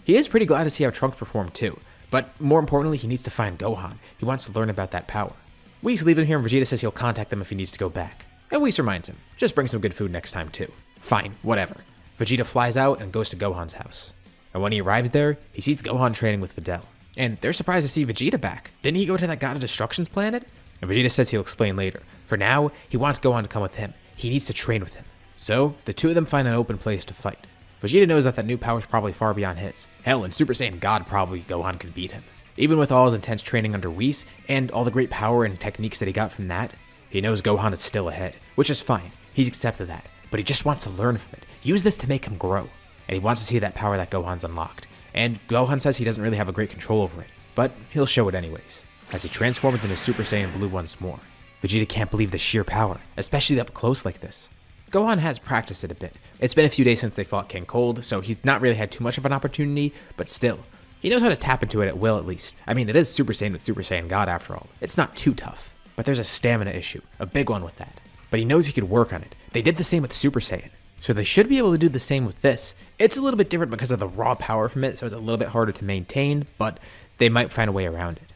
He is pretty glad to see how Trunks performed too, but more importantly, he needs to find Gohan. He wants to learn about that power. Whis leaves him here and Vegeta says he'll contact them if he needs to go back. And Whis reminds him, just bring some good food next time too. Fine, whatever. Vegeta flies out and goes to Gohan's house. And when he arrives there, he sees Gohan training with Videl. And they're surprised to see Vegeta back. Didn't he go to that God of Destruction's planet? And Vegeta says he'll explain later. For now, he wants Gohan to come with him. He needs to train with him. So, the two of them find an open place to fight. Vegeta knows that new power is probably far beyond his. Hell, in Super Saiyan God probably Gohan could beat him. Even with all his intense training under Whis, and all the great power and techniques that he got from that, he knows Gohan is still ahead, which is fine. He's accepted that. But he just wants to learn from it. Use this to make him grow. And he wants to see that power that Gohan's unlocked. And Gohan says he doesn't really have a great control over it, but he'll show it anyways, as he transforms into Super Saiyan Blue once more. Vegeta can't believe the sheer power, especially up close like this. Gohan has practiced it a bit. It's been a few days since they fought King Cold, so he's not really had too much of an opportunity, but still, he knows how to tap into it at will at least. I mean, it is Super Saiyan with Super Saiyan God after all. It's not too tough, but there's a stamina issue, a big one with that. But he knows he could work on it. They did the same with Super Saiyan. So they should be able to do the same with this. It's a little bit different because of the raw power from it, so it's a little bit harder to maintain, but they might find a way around it.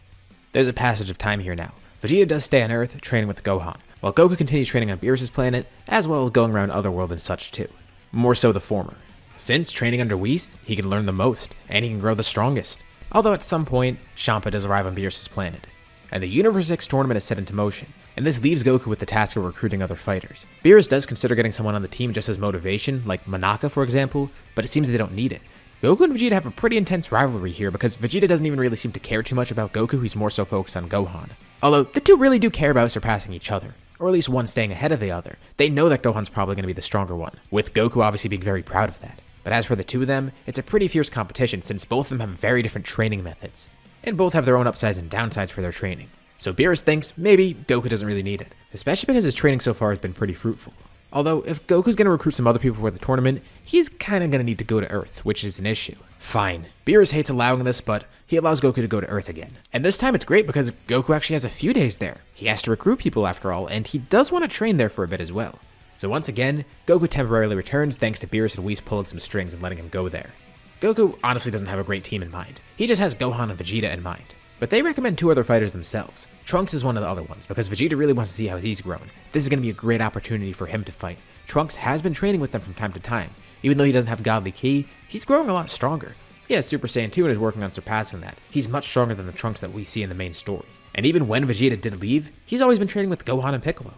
There's a passage of time here now. Vegeta does stay on Earth, training with Gohan, while Goku continues training on Beerus' planet, as well as going around Otherworld and such too. More so the former. Since training under Whis, he can learn the most, and he can grow the strongest. Although at some point, Champa does arrive on Beerus' planet, and the Universe X tournament is set into motion. And this leaves Goku with the task of recruiting other fighters. Beerus does consider getting someone on the team just as motivation, like Monaka for example, but it seems they don't need it. Goku and Vegeta have a pretty intense rivalry here because Vegeta doesn't even really seem to care too much about Goku, he's more so focused on Gohan. Although, the two really do care about surpassing each other, or at least one staying ahead of the other. They know that Gohan's probably going to be the stronger one, with Goku obviously being very proud of that. But as for the two of them, it's a pretty fierce competition since both of them have very different training methods, and both have their own upsides and downsides for their training. So Beerus thinks maybe Goku doesn't really need it, especially because his training so far has been pretty fruitful. Although, if Goku's going to recruit some other people for the tournament, he's kind of going to need to go to Earth, which is an issue. Fine, Beerus hates allowing this, but he allows Goku to go to Earth again. And this time it's great because Goku actually has a few days there. He has to recruit people after all, and he does want to train there for a bit as well. So once again, Goku temporarily returns thanks to Beerus and Whis pulling some strings and letting him go there. Goku honestly doesn't have a great team in mind. He just has Gohan and Vegeta in mind. But they recommend two other fighters themselves. Trunks is one of the other ones, because Vegeta really wants to see how he's grown. This is going to be a great opportunity for him to fight. Trunks has been training with them from time to time, Even though he doesn't have Godly Ki, he's growing a lot stronger. He has Super Saiyan 2 and is working on surpassing that. He's much stronger than the Trunks that we see in the main story. And even when Vegeta did leave, he's always been training with Gohan and Piccolo.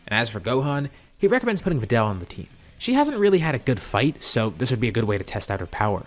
And as for Gohan, he recommends putting Videl on the team. She hasn't really had a good fight, so this would be a good way to test out her power.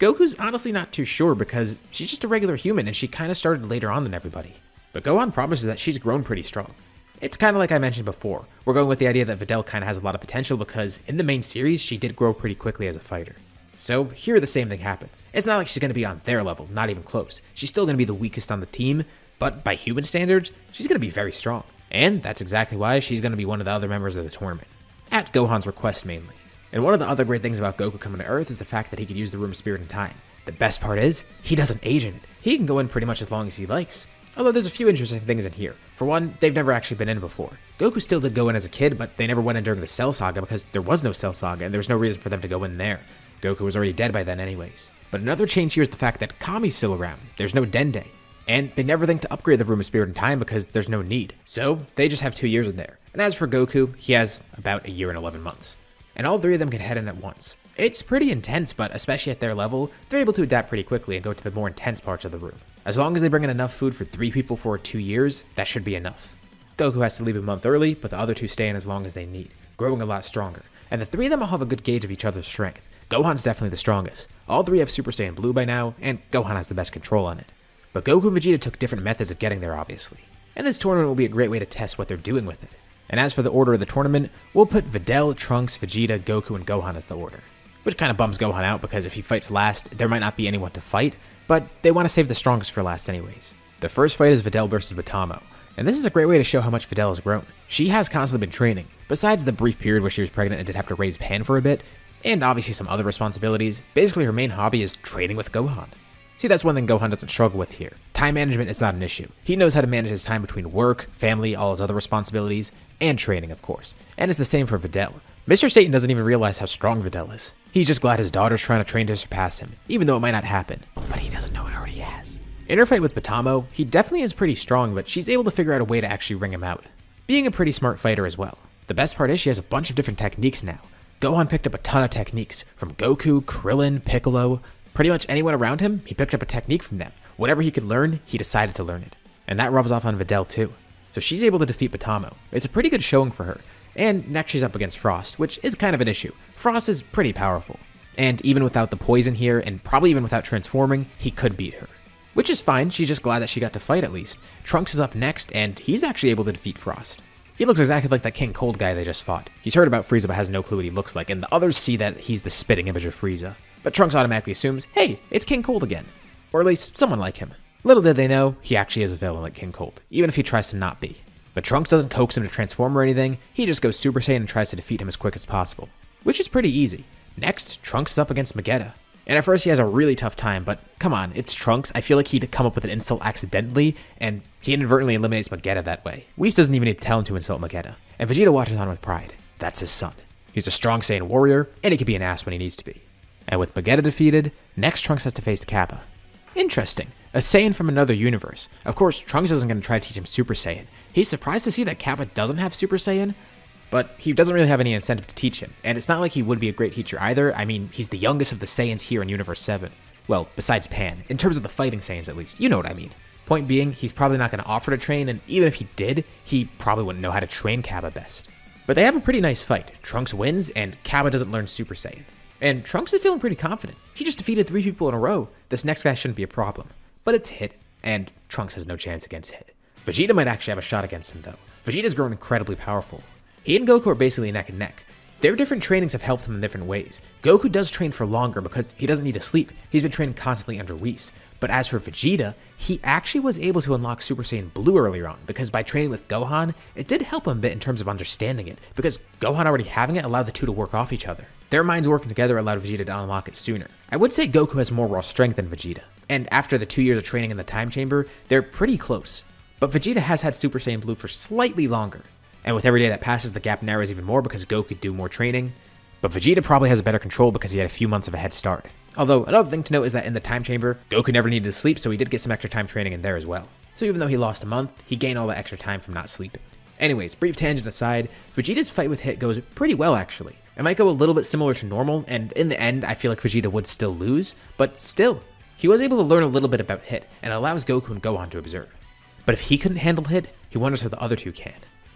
Goku's honestly not too sure because she's just a regular human and she kinda started later on than everybody. But Gohan promises that she's grown pretty strong. It's kinda like I mentioned before, we're going with the idea that Videl kinda has a lot of potential because in the main series, she did grow pretty quickly as a fighter. So here the same thing happens. It's not like she's gonna be on their level, not even close. She's still gonna be the weakest on the team, but by human standards, she's gonna be very strong. And that's exactly why she's gonna be one of the other members of the tournament. At Gohan's request mainly. And one of the other great things about Goku coming to Earth is the fact that he could use the Room of Spirit and Time. The best part is, he doesn't age in it. He can go in pretty much as long as he likes. Although there's a few interesting things in here. For one, they've never actually been in before. Goku still did go in as a kid, but they never went in during the Cell Saga because there was no Cell Saga and there was no reason for them to go in there. Goku was already dead by then anyways. But another change here is the fact that Kami's still around. There's no Dende. And they never think to upgrade the Room of Spirit and Time because there's no need. So they just have 2 years in there. And as for Goku, he has about a year and 11 months. And all three of them can head in at once. It's pretty intense, but especially at their level, they're able to adapt pretty quickly and go to the more intense parts of the room. As long as they bring in enough food for 3 people for 2 years, that should be enough. Goku has to leave a month early, but the other 2 stay in as long as they need, growing a lot stronger. And the 3 of them all have a good gauge of each other's strength. Gohan's definitely the strongest. All 3 have Super Saiyan Blue by now, and Gohan has the best control on it. But Goku and Vegeta took different methods of getting there, obviously. And this tournament will be a great way to test what they're doing with it. And as for the order of the tournament, we'll put Videl, Trunks, Vegeta, Goku, and Gohan as the order. Which kind of bums Gohan out because if he fights last, there might not be anyone to fight, but they want to save the strongest for last anyways. The first fight is Videl versus Matamo, and this is a great way to show how much Videl has grown. She has constantly been training, besides the brief period where she was pregnant and did have to raise Pan for a bit, and obviously some other responsibilities. Basically her main hobby is training with Gohan. See, that's one thing Gohan doesn't struggle with here. Time management is not an issue. He knows how to manage his time between work, family, all his other responsibilities, and training, of course. And it's the same for Videl. Mr. Satan doesn't even realize how strong Videl is. He's just glad his daughter's trying to train to surpass him, even though it might not happen. But he doesn't know it already has. In her fight with Matamo, he definitely is pretty strong, but she's able to figure out a way to actually ring him out. Being a pretty smart fighter as well. The best part is she has a bunch of different techniques now. Gohan picked up a ton of techniques, from Goku, Krillin, Piccolo. Pretty much anyone around him, he picked up a technique from them. Whatever he could learn, he decided to learn it. And that rubs off on Videl too. So she's able to defeat Matamo. It's a pretty good showing for her. And next she's up against Frost, which is kind of an issue. Frost is pretty powerful. And even without the poison here, and probably even without transforming, he could beat her. Which is fine, she's just glad that she got to fight at least. Trunks is up next, and he's actually able to defeat Frost. He looks exactly like that King Cold guy they just fought. He's heard about Frieza but has no clue what he looks like, and the others see that he's the spitting image of Frieza. But Trunks automatically assumes, hey, it's King Cold again. Or at least someone like him. Little did they know, he actually is a villain like King Cold, even if he tries to not be. But Trunks doesn't coax him to transform or anything, he just goes Super Saiyan and tries to defeat him as quick as possible. Which is pretty easy. Next, Trunks is up against Vegeta. And at first he has a really tough time, but come on, it's Trunks. I feel like he'd come up with an insult accidentally, and he inadvertently eliminates Vegeta that way. Whis doesn't even need to tell him to insult Vegeta, and Vegeta watches on with pride. That's his son. He's a strong Saiyan warrior, and he can be an ass when he needs to be. And with Vegeta defeated, next Trunks has to face Kappa. Interesting. A Saiyan from another universe. Of course, Trunks isn't going to try to teach him Super Saiyan. He's surprised to see that Kappa doesn't have Super Saiyan, but he doesn't really have any incentive to teach him. And it's not like he would be a great teacher either. I mean, he's the youngest of the Saiyans here in Universe 7. Well, besides Pan. In terms of the fighting Saiyans, at least. You know what I mean. Point being, he's probably not going to offer to train, and even if he did, he probably wouldn't know how to train Kappa best. But they have a pretty nice fight. Trunks wins, and Kappa doesn't learn Super Saiyan. And Trunks is feeling pretty confident. He just defeated 3 people in a row. This next guy shouldn't be a problem. But it's Hit, and Trunks has no chance against Hit. Vegeta might actually have a shot against him, though. Vegeta's grown incredibly powerful. He and Goku are basically neck and neck. Their different trainings have helped him in different ways. Goku does train for longer because he doesn't need to sleep. He's been training constantly under Whis. But as for Vegeta, he actually was able to unlock Super Saiyan Blue earlier on, because by training with Gohan, it did help him a bit in terms of understanding it, because Gohan already having it allowed the two to work off each other. Their minds working together allowed Vegeta to unlock it sooner. I would say Goku has more raw strength than Vegeta, and after the 2 years of training in the time chamber, they're pretty close. But Vegeta has had Super Saiyan Blue for slightly longer, and with every day that passes, the gap narrows even more because Goku could do more training. But Vegeta probably has a better control because he had a few months of a head start. Although, another thing to note is that in the time chamber, Goku never needed to sleep, so he did get some extra time training in there as well. So even though he lost a month, he gained all that extra time from not sleeping. Anyways, brief tangent aside, Vegeta's fight with Hit goes pretty well actually. It might go a little bit similar to normal, and in the end I feel like Vegeta would still lose, but still, he was able to learn a little bit about Hit, and allows Goku and Gohan to observe. But if he couldn't handle Hit, he wonders how the other two can.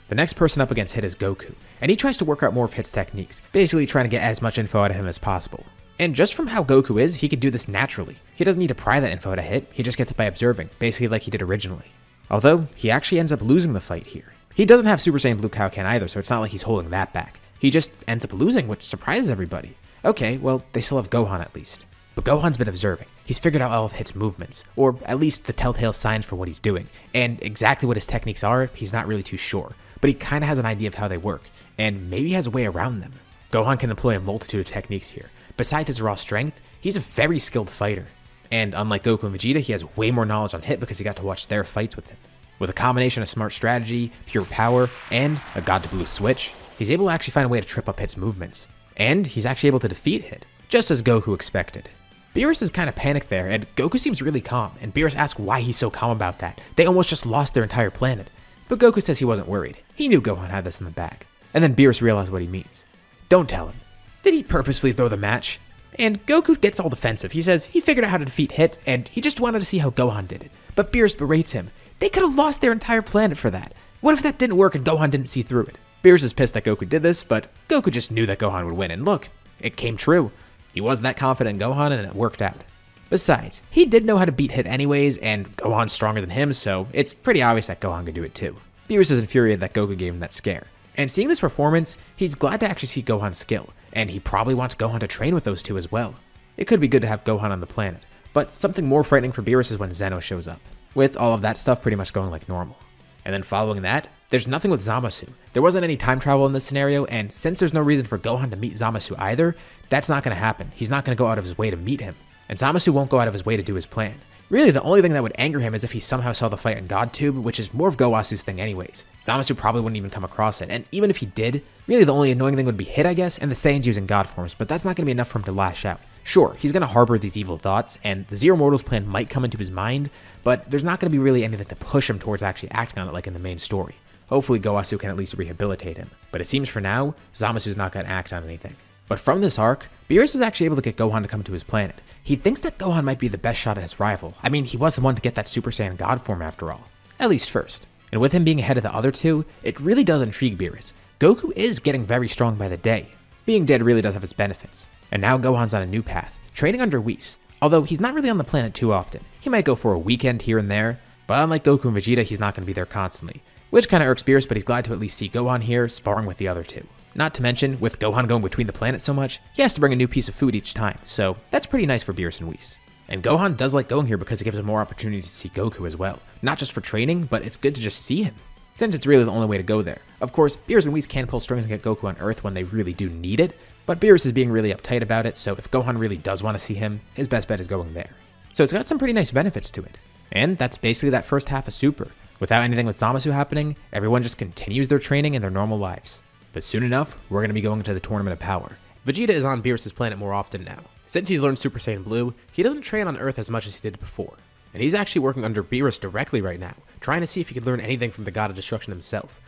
The next person up against Hit is Goku, and he tries to work out more of Hit's techniques, basically trying to get as much info out of him as possible. And just from how Goku is, he could do this naturally. He doesn't need to pry that info out of Hit, he just gets it by observing, basically like he did originally. Although, he actually ends up losing the fight here. He doesn't have Super Saiyan Blue Kaioken either, so it's not like he's holding that back. He just ends up losing, which surprises everybody. Okay, well, they still have Gohan at least. But Gohan's been observing. He's figured out all of Hit's movements, or at least the telltale signs for what he's doing, and exactly what his techniques are, he's not really too sure. But he kinda has an idea of how they work, and maybe has a way around them. Gohan can employ a multitude of techniques here. Besides his raw strength, he's a very skilled fighter. And unlike Goku and Vegeta, he has way more knowledge on Hit because he got to watch their fights with him. With a combination of smart strategy, pure power, and a God to Blue switch, he's able to actually find a way to trip up Hit's movements. And he's actually able to defeat Hit, just as Goku expected. Beerus is kind of panicked there, and Goku seems really calm, and Beerus asks why he's so calm about that. They almost just lost their entire planet. But Goku says he wasn't worried. He knew Gohan had this in the bag. And then Beerus realized what he means. Don't tell him. Did he purposefully throw the match? And Goku gets all defensive. He says he figured out how to defeat Hit, and he just wanted to see how Gohan did it. But Beerus berates him. They could have lost their entire planet for that. What if that didn't work and Gohan didn't see through it? Beerus is pissed that Goku did this, but Goku just knew that Gohan would win, and look, it came true. He wasn't that confident in Gohan, and it worked out. Besides, he did know how to beat Hit anyways, and Gohan's stronger than him, so it's pretty obvious that Gohan could do it too. Beerus is infuriated that Goku gave him that scare. And seeing this performance, he's glad to actually see Gohan's skill, and he probably wants Gohan to train with those two as well. It could be good to have Gohan on the planet, but something more frightening for Beerus is when Zeno shows up, with all of that stuff pretty much going like normal. And then following that, there's nothing with Zamasu. There wasn't any time travel in this scenario, and since there's no reason for Gohan to meet Zamasu either, that's not going to happen. He's not going to go out of his way to meet him, and Zamasu won't go out of his way to do his plan. Really, the only thing that would anger him is if he somehow saw the fight in GodTube, which is more of Goasu's thing anyways. Zamasu probably wouldn't even come across it, and even if he did, really the only annoying thing would be Hit, I guess, and the Saiyans using God forms, but that's not going to be enough for him to lash out. Sure, he's going to harbor these evil thoughts, and the Zero Mortals plan might come into his mind, but there's not going to be really anything to push him towards actually acting on it like in the main story. Hopefully Goasu can at least rehabilitate him, but it seems for now, Zamasu's not going to act on anything. But from this arc, Beerus is actually able to get Gohan to come to his planet. He thinks that Gohan might be the best shot at his rival. I mean, he was the one to get that Super Saiyan God form after all. At least first. And with him being ahead of the other two, it really does intrigue Beerus. Goku is getting very strong by the day. Being dead really does have its benefits. And now Gohan's on a new path, training under Whis. Although he's not really on the planet too often. He might go for a weekend here and there, but unlike Goku and Vegeta, he's not going to be there constantly. Which kind of irks Beerus, but he's glad to at least see Gohan here, sparring with the other two. Not to mention, with Gohan going between the planets so much, he has to bring a new piece of food each time, so that's pretty nice for Beerus and Whis. And Gohan does like going here because it gives him more opportunity to see Goku as well. Not just for training, but it's good to just see him, since it's really the only way to go there. Of course, Beerus and Whis can pull strings and get Goku on Earth when they really do need it, but Beerus is being really uptight about it, so if Gohan really does want to see him, his best bet is going there. So it's got some pretty nice benefits to it. And that's basically that first half of Super. Without anything with Zamasu happening, everyone just continues their training and their normal lives. But soon enough, we're going to be going to the Tournament of Power. Vegeta is on Beerus' planet more often now. Since he's learned Super Saiyan Blue, he doesn't train on Earth as much as he did before. And he's actually working under Beerus directly right now, trying to see if he could learn anything from the God of Destruction himself.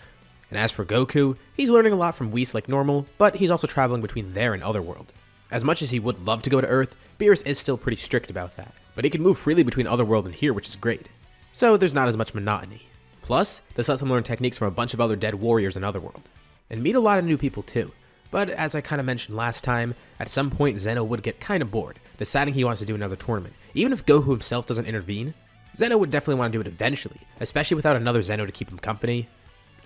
And as for Goku, he's learning a lot from Whis like normal, but he's also traveling between there and Otherworld. As much as he would love to go to Earth, Beerus is still pretty strict about that. But he can move freely between Otherworld and here, which is great. So there's not as much monotony. Plus, this lets him learn techniques from a bunch of other dead warriors in Otherworld. And meet a lot of new people too. But as I kind of mentioned last time, at some point Zeno would get kind of bored, deciding he wants to do another tournament. Even if Goku himself doesn't intervene, Zeno would definitely want to do it eventually, especially without another Zeno to keep him company.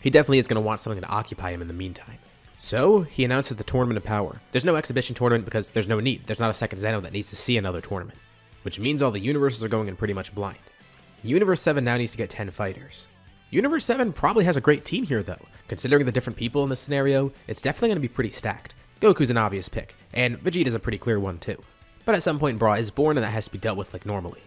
He definitely is going to want something to occupy him in the meantime. So, he announces the Tournament of Power. There's no exhibition tournament because there's no need. There's not a second Zeno that needs to see another tournament. Which means all the universes are going in pretty much blind. Universe 7 now needs to get 10 fighters. Universe 7 probably has a great team here though. Considering the different people in this scenario, it's definitely going to be pretty stacked. Goku's an obvious pick, and Vegeta's a pretty clear one too. But at some point Bra is born and that has to be dealt with like normally.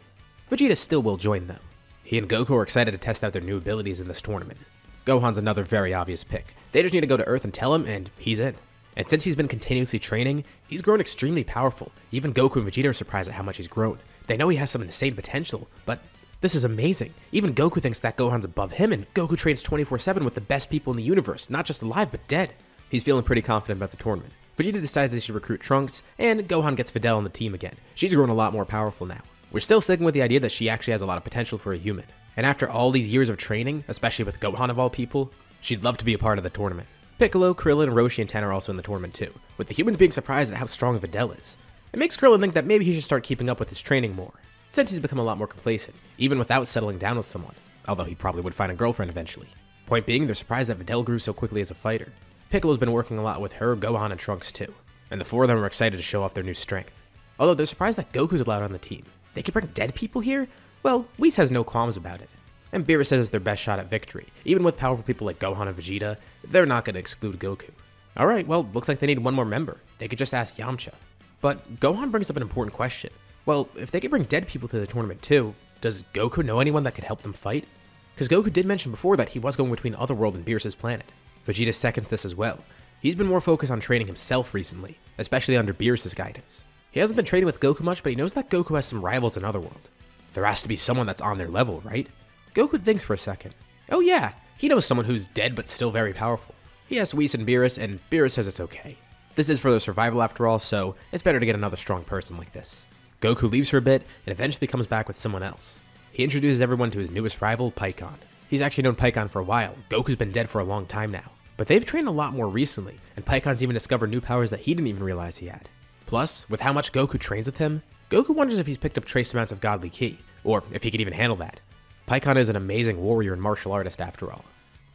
Vegeta still will join though. He and Goku are excited to test out their new abilities in this tournament. Gohan's another very obvious pick. They just need to go to Earth and tell him, and he's in. And since he's been continuously training, he's grown extremely powerful. Even Goku and Vegeta are surprised at how much he's grown. They know he has some insane potential, but This is amazing. Even Goku thinks that Gohan's above him, and Goku trains 24/7 with the best people in the universe, not just alive but dead. He's feeling pretty confident about the tournament. Vegeta decides they should recruit Trunks, and Gohan gets Videl on the team again. She's grown a lot more powerful now. We're still sticking with the idea that she actually has a lot of potential for a human. And after all these years of training, especially with Gohan of all people, she'd love to be a part of the tournament. Piccolo, Krillin, Roshi, and Ten are also in the tournament too, with the humans being surprised at how strong Videl is. It makes Krillin think that maybe he should start keeping up with his training more, since he's become a lot more complacent, even without settling down with someone, although he probably would find a girlfriend eventually. Point being, they're surprised that Videl grew so quickly as a fighter. Piccolo's been working a lot with her, Gohan, and Trunks too, and the four of them are excited to show off their new strength. Although they're surprised that Goku's allowed on the team. They can bring dead people here? Well, Whis has no qualms about it. And Beerus says it's their best shot at victory. Even with powerful people like Gohan and Vegeta, they're not going to exclude Goku. Alright, well, looks like they need one more member. They could just ask Yamcha. But Gohan brings up an important question. Well, if they could bring dead people to the tournament too, does Goku know anyone that could help them fight? Because Goku did mention before that he was going between Otherworld and Beerus' planet. Vegeta seconds this as well. He's been more focused on training himself recently, especially under Beerus' guidance. He hasn't been training with Goku much, but he knows that Goku has some rivals in Otherworld. There has to be someone that's on their level, right? Goku thinks for a second. Oh yeah, he knows someone who's dead but still very powerful. He asks Whis and Beerus says it's okay. This is for their survival after all, so it's better to get another strong person like this. Goku leaves for a bit and eventually comes back with someone else. He introduces everyone to his newest rival, Pikkon. He's actually known Pikkon for a while. Goku's been dead for a long time now. But they've trained a lot more recently, and Pikkon's even discovered new powers that he didn't even realize he had. Plus, with how much Goku trains with him, Goku wonders if he's picked up trace amounts of godly ki, or if he could even handle that. Pikkon is an amazing warrior and martial artist after all,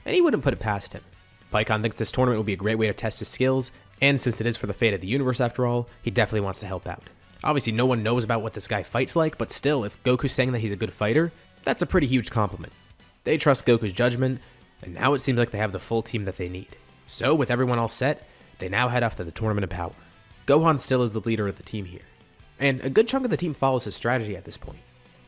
and he wouldn't put it past him. Pikkon thinks this tournament will be a great way to test his skills, and since it is for the fate of the universe after all, he definitely wants to help out. Obviously no one knows about what this guy fights like, but still, if Goku's saying that he's a good fighter, that's a pretty huge compliment. They trust Goku's judgment, and now it seems like they have the full team that they need. So with everyone all set, they now head off to the Tournament of Power. Gohan still is the leader of the team here, and a good chunk of the team follows his strategy at this point.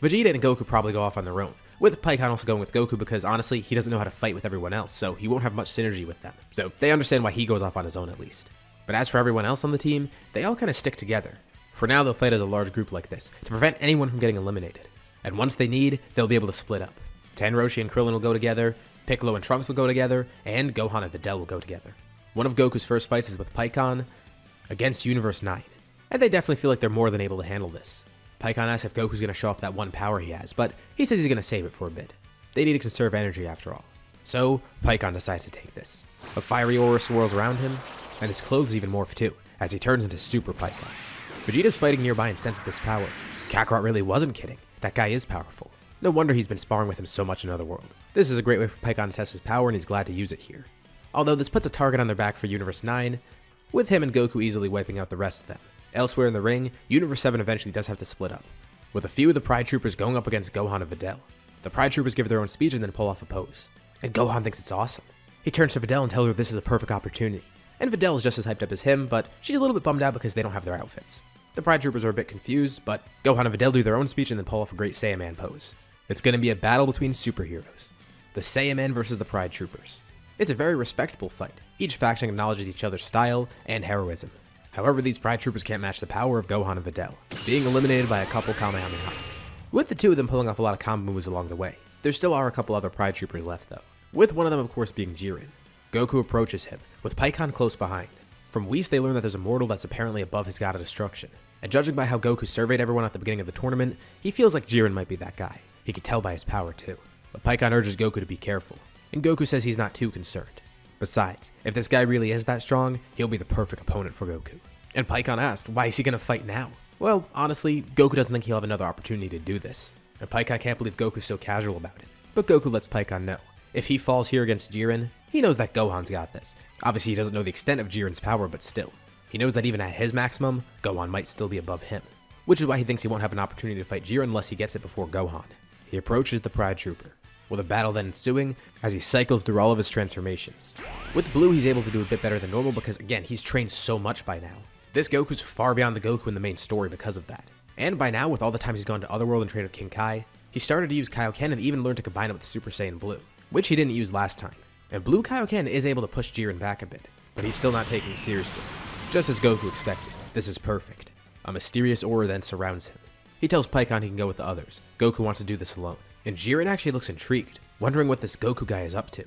Vegeta and Goku probably go off on their own, with Pikkon also going with Goku because honestly, he doesn't know how to fight with everyone else, so he won't have much synergy with them. So they understand why he goes off on his own at least. But as for everyone else on the team, they all kind of stick together. For now, they'll fight as a large group like this, to prevent anyone from getting eliminated. And once they need, they'll be able to split up. Ten, Roshi, and Krillin will go together, Piccolo and Trunks will go together, and Gohan and Videl will go together. One of Goku's first fights is with Pikkon against Universe 9, and they definitely feel like they're more than able to handle this. Pikkon asks if Goku's going to show off that one power he has, but he says he's going to save it for a bit. They need to conserve energy after all. So, Pikkon decides to take this. A fiery aura swirls around him, and his clothes even morph too, as he turns into Super Pikkon. Vegeta's fighting nearby and senses this power. Kakarot really wasn't kidding. That guy is powerful. No wonder he's been sparring with him so much in Otherworld. This is a great way for Pikkon to test his power, and he's glad to use it here. Although this puts a target on their back for Universe 9, with him and Goku easily wiping out the rest of them. Elsewhere in the ring, Universe 7 eventually does have to split up, with a few of the Pride Troopers going up against Gohan and Videl. The Pride Troopers give their own speech and then pull off a pose. And Gohan thinks it's awesome. He turns to Videl and tells her this is the perfect opportunity. And Videl is just as hyped up as him, but she's a little bit bummed out because they don't have their outfits. The Pride Troopers are a bit confused, but Gohan and Videl do their own speech and then pull off a great Saiyan pose. It's going to be a battle between superheroes. The Saiyan versus the Pride Troopers. It's a very respectable fight. Each faction acknowledges each other's style and heroism. However, these Pride Troopers can't match the power of Gohan and Videl, being eliminated by a couple Kamehameha. With the two of them pulling off a lot of combo moves along the way, there still are a couple other Pride Troopers left though, with one of them of course being Jiren. Goku approaches him, with Pikkon close behind. From Whis they learn that there's a mortal that's apparently above his god of destruction, and judging by how Goku surveyed everyone at the beginning of the tournament, he feels like Jiren might be that guy. He could tell by his power too. But Pikkon urges Goku to be careful, and Goku says he's not too concerned. Besides, if this guy really is that strong, he'll be the perfect opponent for Goku. And Pikkon asked, why is he gonna fight now? Well, honestly, Goku doesn't think he'll have another opportunity to do this. And Pikkon can't believe Goku's so casual about it. But Goku lets Pikkon know. If he falls here against Jiren, he knows that Gohan's got this. Obviously he doesn't know the extent of Jiren's power, but still. He knows that even at his maximum, Gohan might still be above him. Which is why he thinks he won't have an opportunity to fight Jiren unless he gets it before Gohan. He approaches the Pride Trooper, with a battle then ensuing as he cycles through all of his transformations. With Blue he's able to do a bit better than normal because again, he's trained so much by now. This Goku's far beyond the Goku in the main story because of that. And by now, with all the times he's gone to Otherworld and trained with King Kai, he started to use Kaioken and even learned to combine it with Super Saiyan Blue, which he didn't use last time. And Blue Kaioken is able to push Jiren back a bit, but he's still not taking it seriously. Just as Goku expected, this is perfect. A mysterious aura then surrounds him. He tells Pikkon he can go with the others. Goku wants to do this alone. and Jiren actually looks intrigued, wondering what this Goku guy is up to.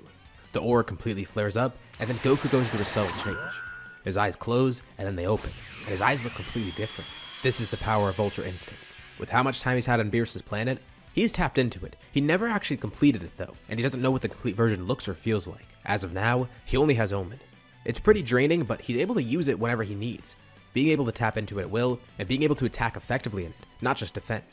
The aura completely flares up, and then Goku goes through a subtle change. His eyes close, and then they open, and his eyes look completely different. This is the power of Ultra Instinct. With how much time he's had on Beerus' planet, he's tapped into it. He never actually completed it though, and he doesn't know what the complete version looks or feels like. As of now, he only has Omen. It's pretty draining, but he's able to use it whenever he needs, being able to tap into it at will, and being able to attack effectively in it, not just defend.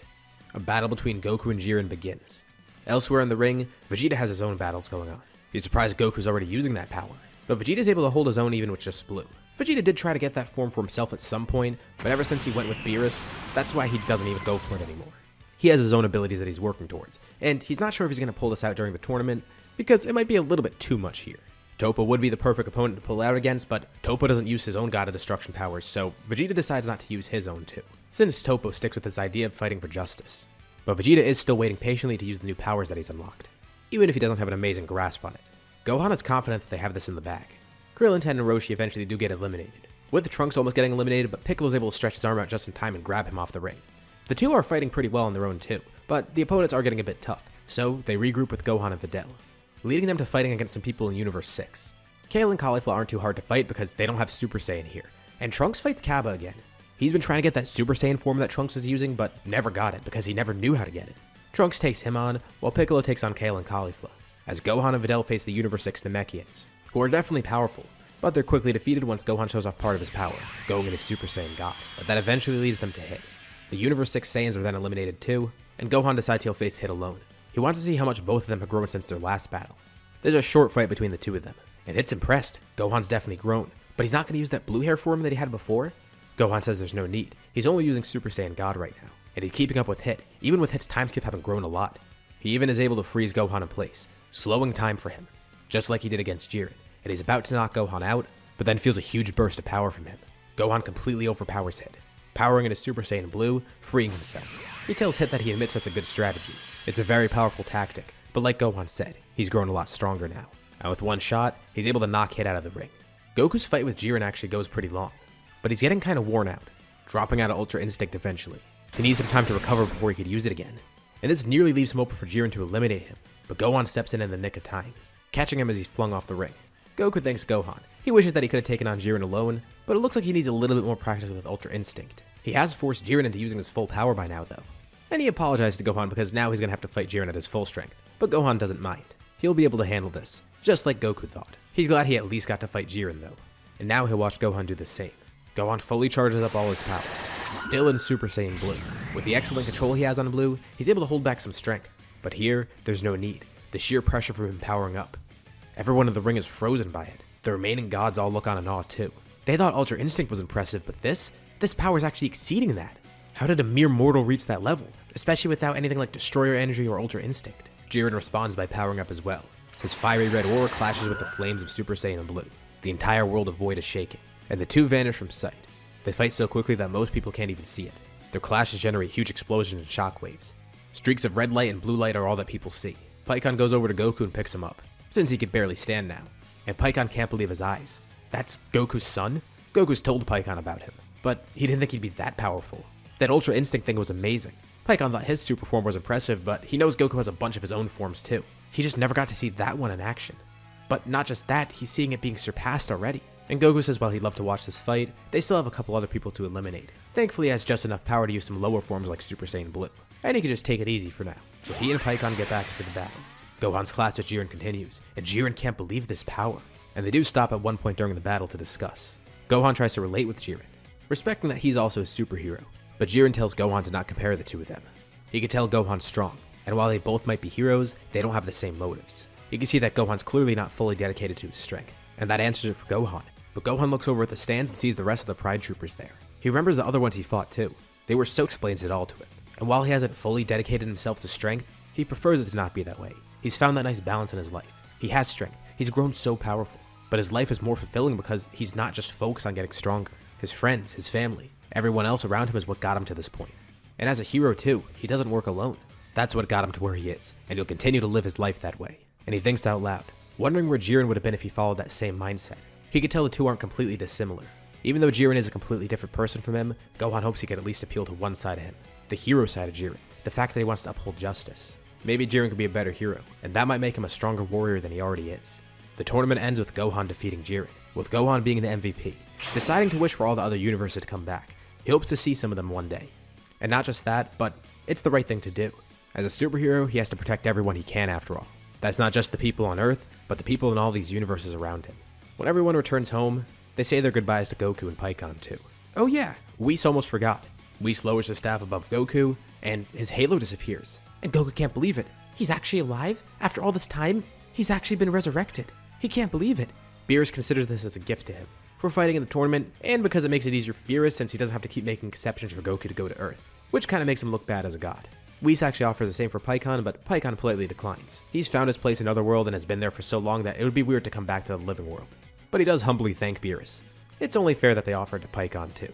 A battle between Goku and Jiren begins. Elsewhere in the ring, Vegeta has his own battles going on. He's surprised Goku's already using that power, but Vegeta's able to hold his own even with just blue. Vegeta did try to get that form for himself at some point, but ever since he went with Beerus, that's why he doesn't even go for it anymore. He has his own abilities that he's working towards, and he's not sure if he's going to pull this out during the tournament, because it might be a little bit too much here. Toppo would be the perfect opponent to pull out against, but Toppo doesn't use his own God of Destruction powers, so Vegeta decides not to use his own too, since Toppo sticks with his idea of fighting for justice. But Vegeta is still waiting patiently to use the new powers that he's unlocked, even if he doesn't have an amazing grasp on it. Gohan is confident that they have this in the bag. Krillin, Ten, and Roshi eventually do get eliminated, with Trunks almost getting eliminated, but Piccolo's able to stretch his arm out just in time and grab him off the ring. The two are fighting pretty well on their own too, but the opponents are getting a bit tough, so they regroup with Gohan and Videl, leading them to fighting against some people in Universe 6. Kale and Caulifla aren't too hard to fight because they don't have Super Saiyan here, and Trunks fights Cabba again. He's been trying to get that Super Saiyan form that Trunks was using, but never got it because he never knew how to get it. Trunks takes him on, while Piccolo takes on Kale and Caulifla, as Gohan and Videl face the Universe 6 Namekians, who are definitely powerful, but they're quickly defeated once Gohan shows off part of his power, going into Super Saiyan God, but that eventually leads them to Hit. The Universe 6 Saiyans are then eliminated too, and Gohan decides he'll face Hit alone. He wants to see how much both of them have grown since their last battle. There's a short fight between the two of them, and Hit's impressed. Gohan's definitely grown, but he's not going to use that blue hair form that he had before. Gohan says there's no need. He's only using Super Saiyan God right now, and he's keeping up with Hit, even with Hit's time skip having grown a lot. He even is able to freeze Gohan in place, slowing time for him, just like he did against Jiren, and he's about to knock Gohan out, but then feels a huge burst of power from him. Gohan completely overpowers Hit, powering into Super Saiyan Blue, freeing himself. He tells Hit that he admits that's a good strategy. It's a very powerful tactic, but like Gohan said, he's grown a lot stronger now. And with one shot, he's able to knock Hit out of the ring. Goku's fight with Jiren actually goes pretty long, but he's getting kind of worn out, dropping out of Ultra Instinct eventually. He needs some time to recover before he could use it again, and this nearly leaves him open for Jiren to eliminate him, but Gohan steps in the nick of time, catching him as he's flung off the ring. Goku thanks Gohan. He wishes that he could have taken on Jiren alone, but it looks like he needs a little bit more practice with Ultra Instinct. He has forced Jiren into using his full power by now though, and he apologized to Gohan because now he's going to have to fight Jiren at his full strength, but Gohan doesn't mind. He'll be able to handle this, just like Goku thought. He's glad he at least got to fight Jiren though, and now he'll watch Gohan do the same. Gohan fully charges up all his power, still in Super Saiyan Blue. With the excellent control he has on Blue, he's able to hold back some strength, but here, there's no need. The sheer pressure from him powering up. Everyone in the ring is frozen by it. The remaining gods all look on in awe too. They thought Ultra Instinct was impressive, but this power is actually exceeding that. How did a mere mortal reach that level, especially without anything like Destroyer Energy or Ultra Instinct? Jiren responds by powering up as well. His fiery red aura clashes with the flames of Super Saiyan Blue. The entire world of Void is shaking, and the two vanish from sight. They fight so quickly that most people can't even see it. Their clashes generate huge explosions and shockwaves. Streaks of red light and blue light are all that people see. Pikkon goes over to Goku and picks him up, since he could barely stand now. And Pikkon can't believe his eyes. That's Goku's son? Goku's told Pikkon about him, but he didn't think he'd be that powerful. That Ultra Instinct thing was amazing. Pikkon thought his super form was impressive, but he knows Goku has a bunch of his own forms too. He just never got to see that one in action. But not just that, he's seeing it being surpassed already. And Goku says while he'd love to watch this fight, they still have a couple other people to eliminate. Thankfully he has just enough power to use some lower forms like Super Saiyan Blue, and he can just take it easy for now. So he and Pikkon get back into the battle. Gohan's clash with Jiren continues, and Jiren can't believe this power. And they do stop at one point during the battle to discuss. Gohan tries to relate with Jiren, respecting that he's also a superhero, but Jiren tells Gohan to not compare the two of them. He can tell Gohan's strong, and while they both might be heroes, they don't have the same motives. You can see that Gohan's clearly not fully dedicated to his strength, and that answers it for Gohan. But Gohan looks over at the stands and sees the rest of the Pride Troopers there. He remembers the other ones he fought too. They were so explains it all to him. And while he hasn't fully dedicated himself to strength, he prefers it to not be that way. He's found that nice balance in his life. He has strength. He's grown so powerful. But his life is more fulfilling because he's not just focused on getting stronger. His friends, his family, everyone else around him is what got him to this point. And as a hero too, he doesn't work alone. That's what got him to where he is, and he'll continue to live his life that way. And he thinks out loud, wondering where Jiren would have been if he followed that same mindset. He could tell the two aren't completely dissimilar. Even though Jiren is a completely different person from him, Gohan hopes he could at least appeal to one side of him, the hero side of Jiren, the fact that he wants to uphold justice. maybe Jiren could be a better hero, and that might make him a stronger warrior than he already is. The tournament ends with Gohan defeating Jiren, with Gohan being the MVP, deciding to wish for all the other universes to come back. He hopes to see some of them one day. And not just that, but it's the right thing to do. As a superhero, he has to protect everyone he can after all. That's not just the people on Earth, but the people in all these universes around him. When everyone returns home, they say their goodbyes to Goku and Pikkon too. Oh yeah, Whis almost forgot. Whis lowers his staff above Goku, and his halo disappears. And Goku can't believe it. He's actually alive? After all this time, he's actually been resurrected. He can't believe it. Beerus considers this as a gift to him for fighting in the tournament, and because it makes it easier for Beerus since he doesn't have to keep making exceptions for Goku to go to Earth, which kind of makes him look bad as a god. Whis actually offers the same for Pikkon, but Pikkon politely declines. He's found his place in Otherworld and has been there for so long that it would be weird to come back to the living world. But he does humbly thank Beerus. It's only fair that they offer it to Pikkon too.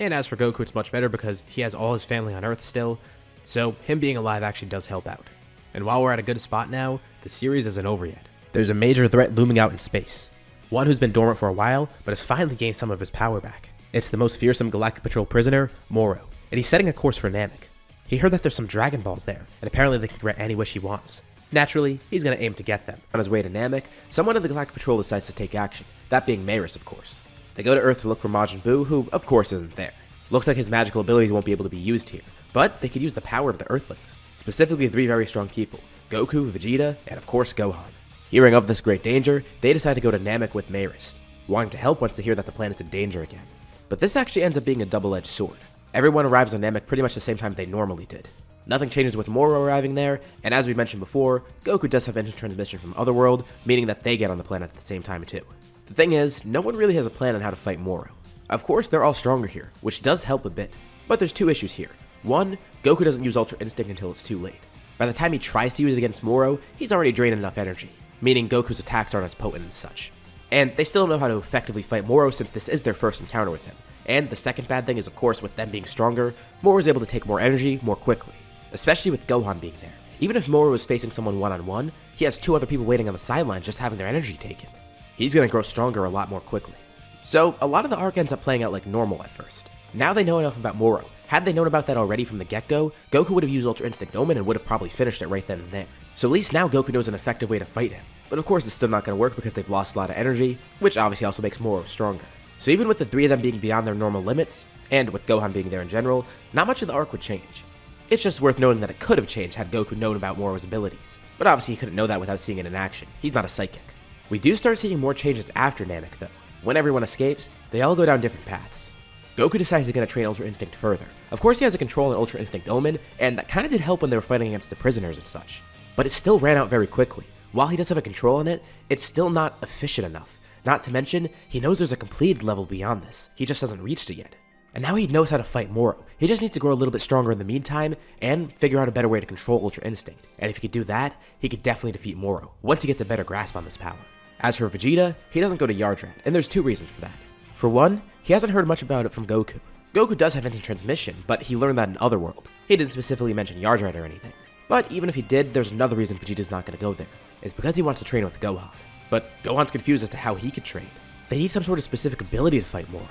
And as for Goku, it's much better because he has all his family on Earth still, so him being alive actually does help out. And while we're at a good spot now, the series isn't over yet. There's a major threat looming out in space. One who's been dormant for a while, but has finally gained some of his power back. It's the most fearsome Galactic Patrol prisoner, Moro, and he's setting a course for Namek. He heard that there's some Dragon Balls there, and apparently they can grant any wish he wants. Naturally, he's going to aim to get them. On his way to Namek, someone in the Galactic Patrol decides to take action, that being Maris, of course. They go to Earth to look for Majin Buu, who, of course, isn't there. Looks like his magical abilities won't be able to be used here, but they could use the power of the Earthlings, specifically 3 very strong people, Goku, Vegeta, and of course Gohan. Hearing of this great danger, they decide to go to Namek with Maris, wanting to help once they hear that the planet's in danger again. But this actually ends up being a double-edged sword. Everyone arrives on Namek pretty much the same time they normally did. Nothing changes with Moro arriving there, and as we mentioned before, Goku does have engine transmission from Otherworld, meaning that they get on the planet at the same time too. The thing is, no one really has a plan on how to fight Moro. Of course, they're all stronger here, which does help a bit, but there's 2 issues here. One, Goku doesn't use Ultra Instinct until it's too late. By the time he tries to use it against Moro, he's already drained enough energy, meaning Goku's attacks aren't as potent and such. And they still don't know how to effectively fight Moro since this is their first encounter with him. And the second bad thing is, of course, with them being stronger, Moro is able to take more energy more quickly, especially with Gohan being there. Even if Moro is facing someone one-on-one, he has 2 other people waiting on the sidelines just having their energy taken. He's going to grow stronger a lot more quickly. So a lot of the arc ends up playing out like normal at first. Now they know enough about Moro. Had they known about that already from the get-go, Goku would have used Ultra Instinct Omen and would have probably finished it right then and there. So at least now Goku knows an effective way to fight him. But of course it's still not going to work because they've lost a lot of energy, which obviously also makes Moro stronger. So even with the 3 of them being beyond their normal limits, and with Gohan being there in general, not much of the arc would change. It's just worth noting that it could have changed had Goku known about Moro's abilities. But obviously he couldn't know that without seeing it in action. He's not a psychic. We do start seeing more changes after Namek though. When everyone escapes, they all go down different paths. Goku decides he's going to train Ultra Instinct further. Of course he has a control on Ultra Instinct Omen, and that kind of did help when they were fighting against the prisoners and such. But it still ran out very quickly. While he does have a control on it, it's still not efficient enough. Not to mention, he knows there's a completed level beyond this. He just hasn't reached it yet. And now he knows how to fight Moro. He just needs to grow a little bit stronger in the meantime, and figure out a better way to control Ultra Instinct. And if he could do that, he could definitely defeat Moro, once he gets a better grasp on this power. As for Vegeta, he doesn't go to Yardrat, and there's 2 reasons for that. For one, he hasn't heard much about it from Goku. Goku does have instant transmission, but he learned that in Otherworld. He didn't specifically mention Yardrat or anything. But even if he did, there's another reason Vegeta's not going to go there. It's because he wants to train with Gohan. But Gohan's confused as to how he could train. They need some sort of specific ability to fight Moro.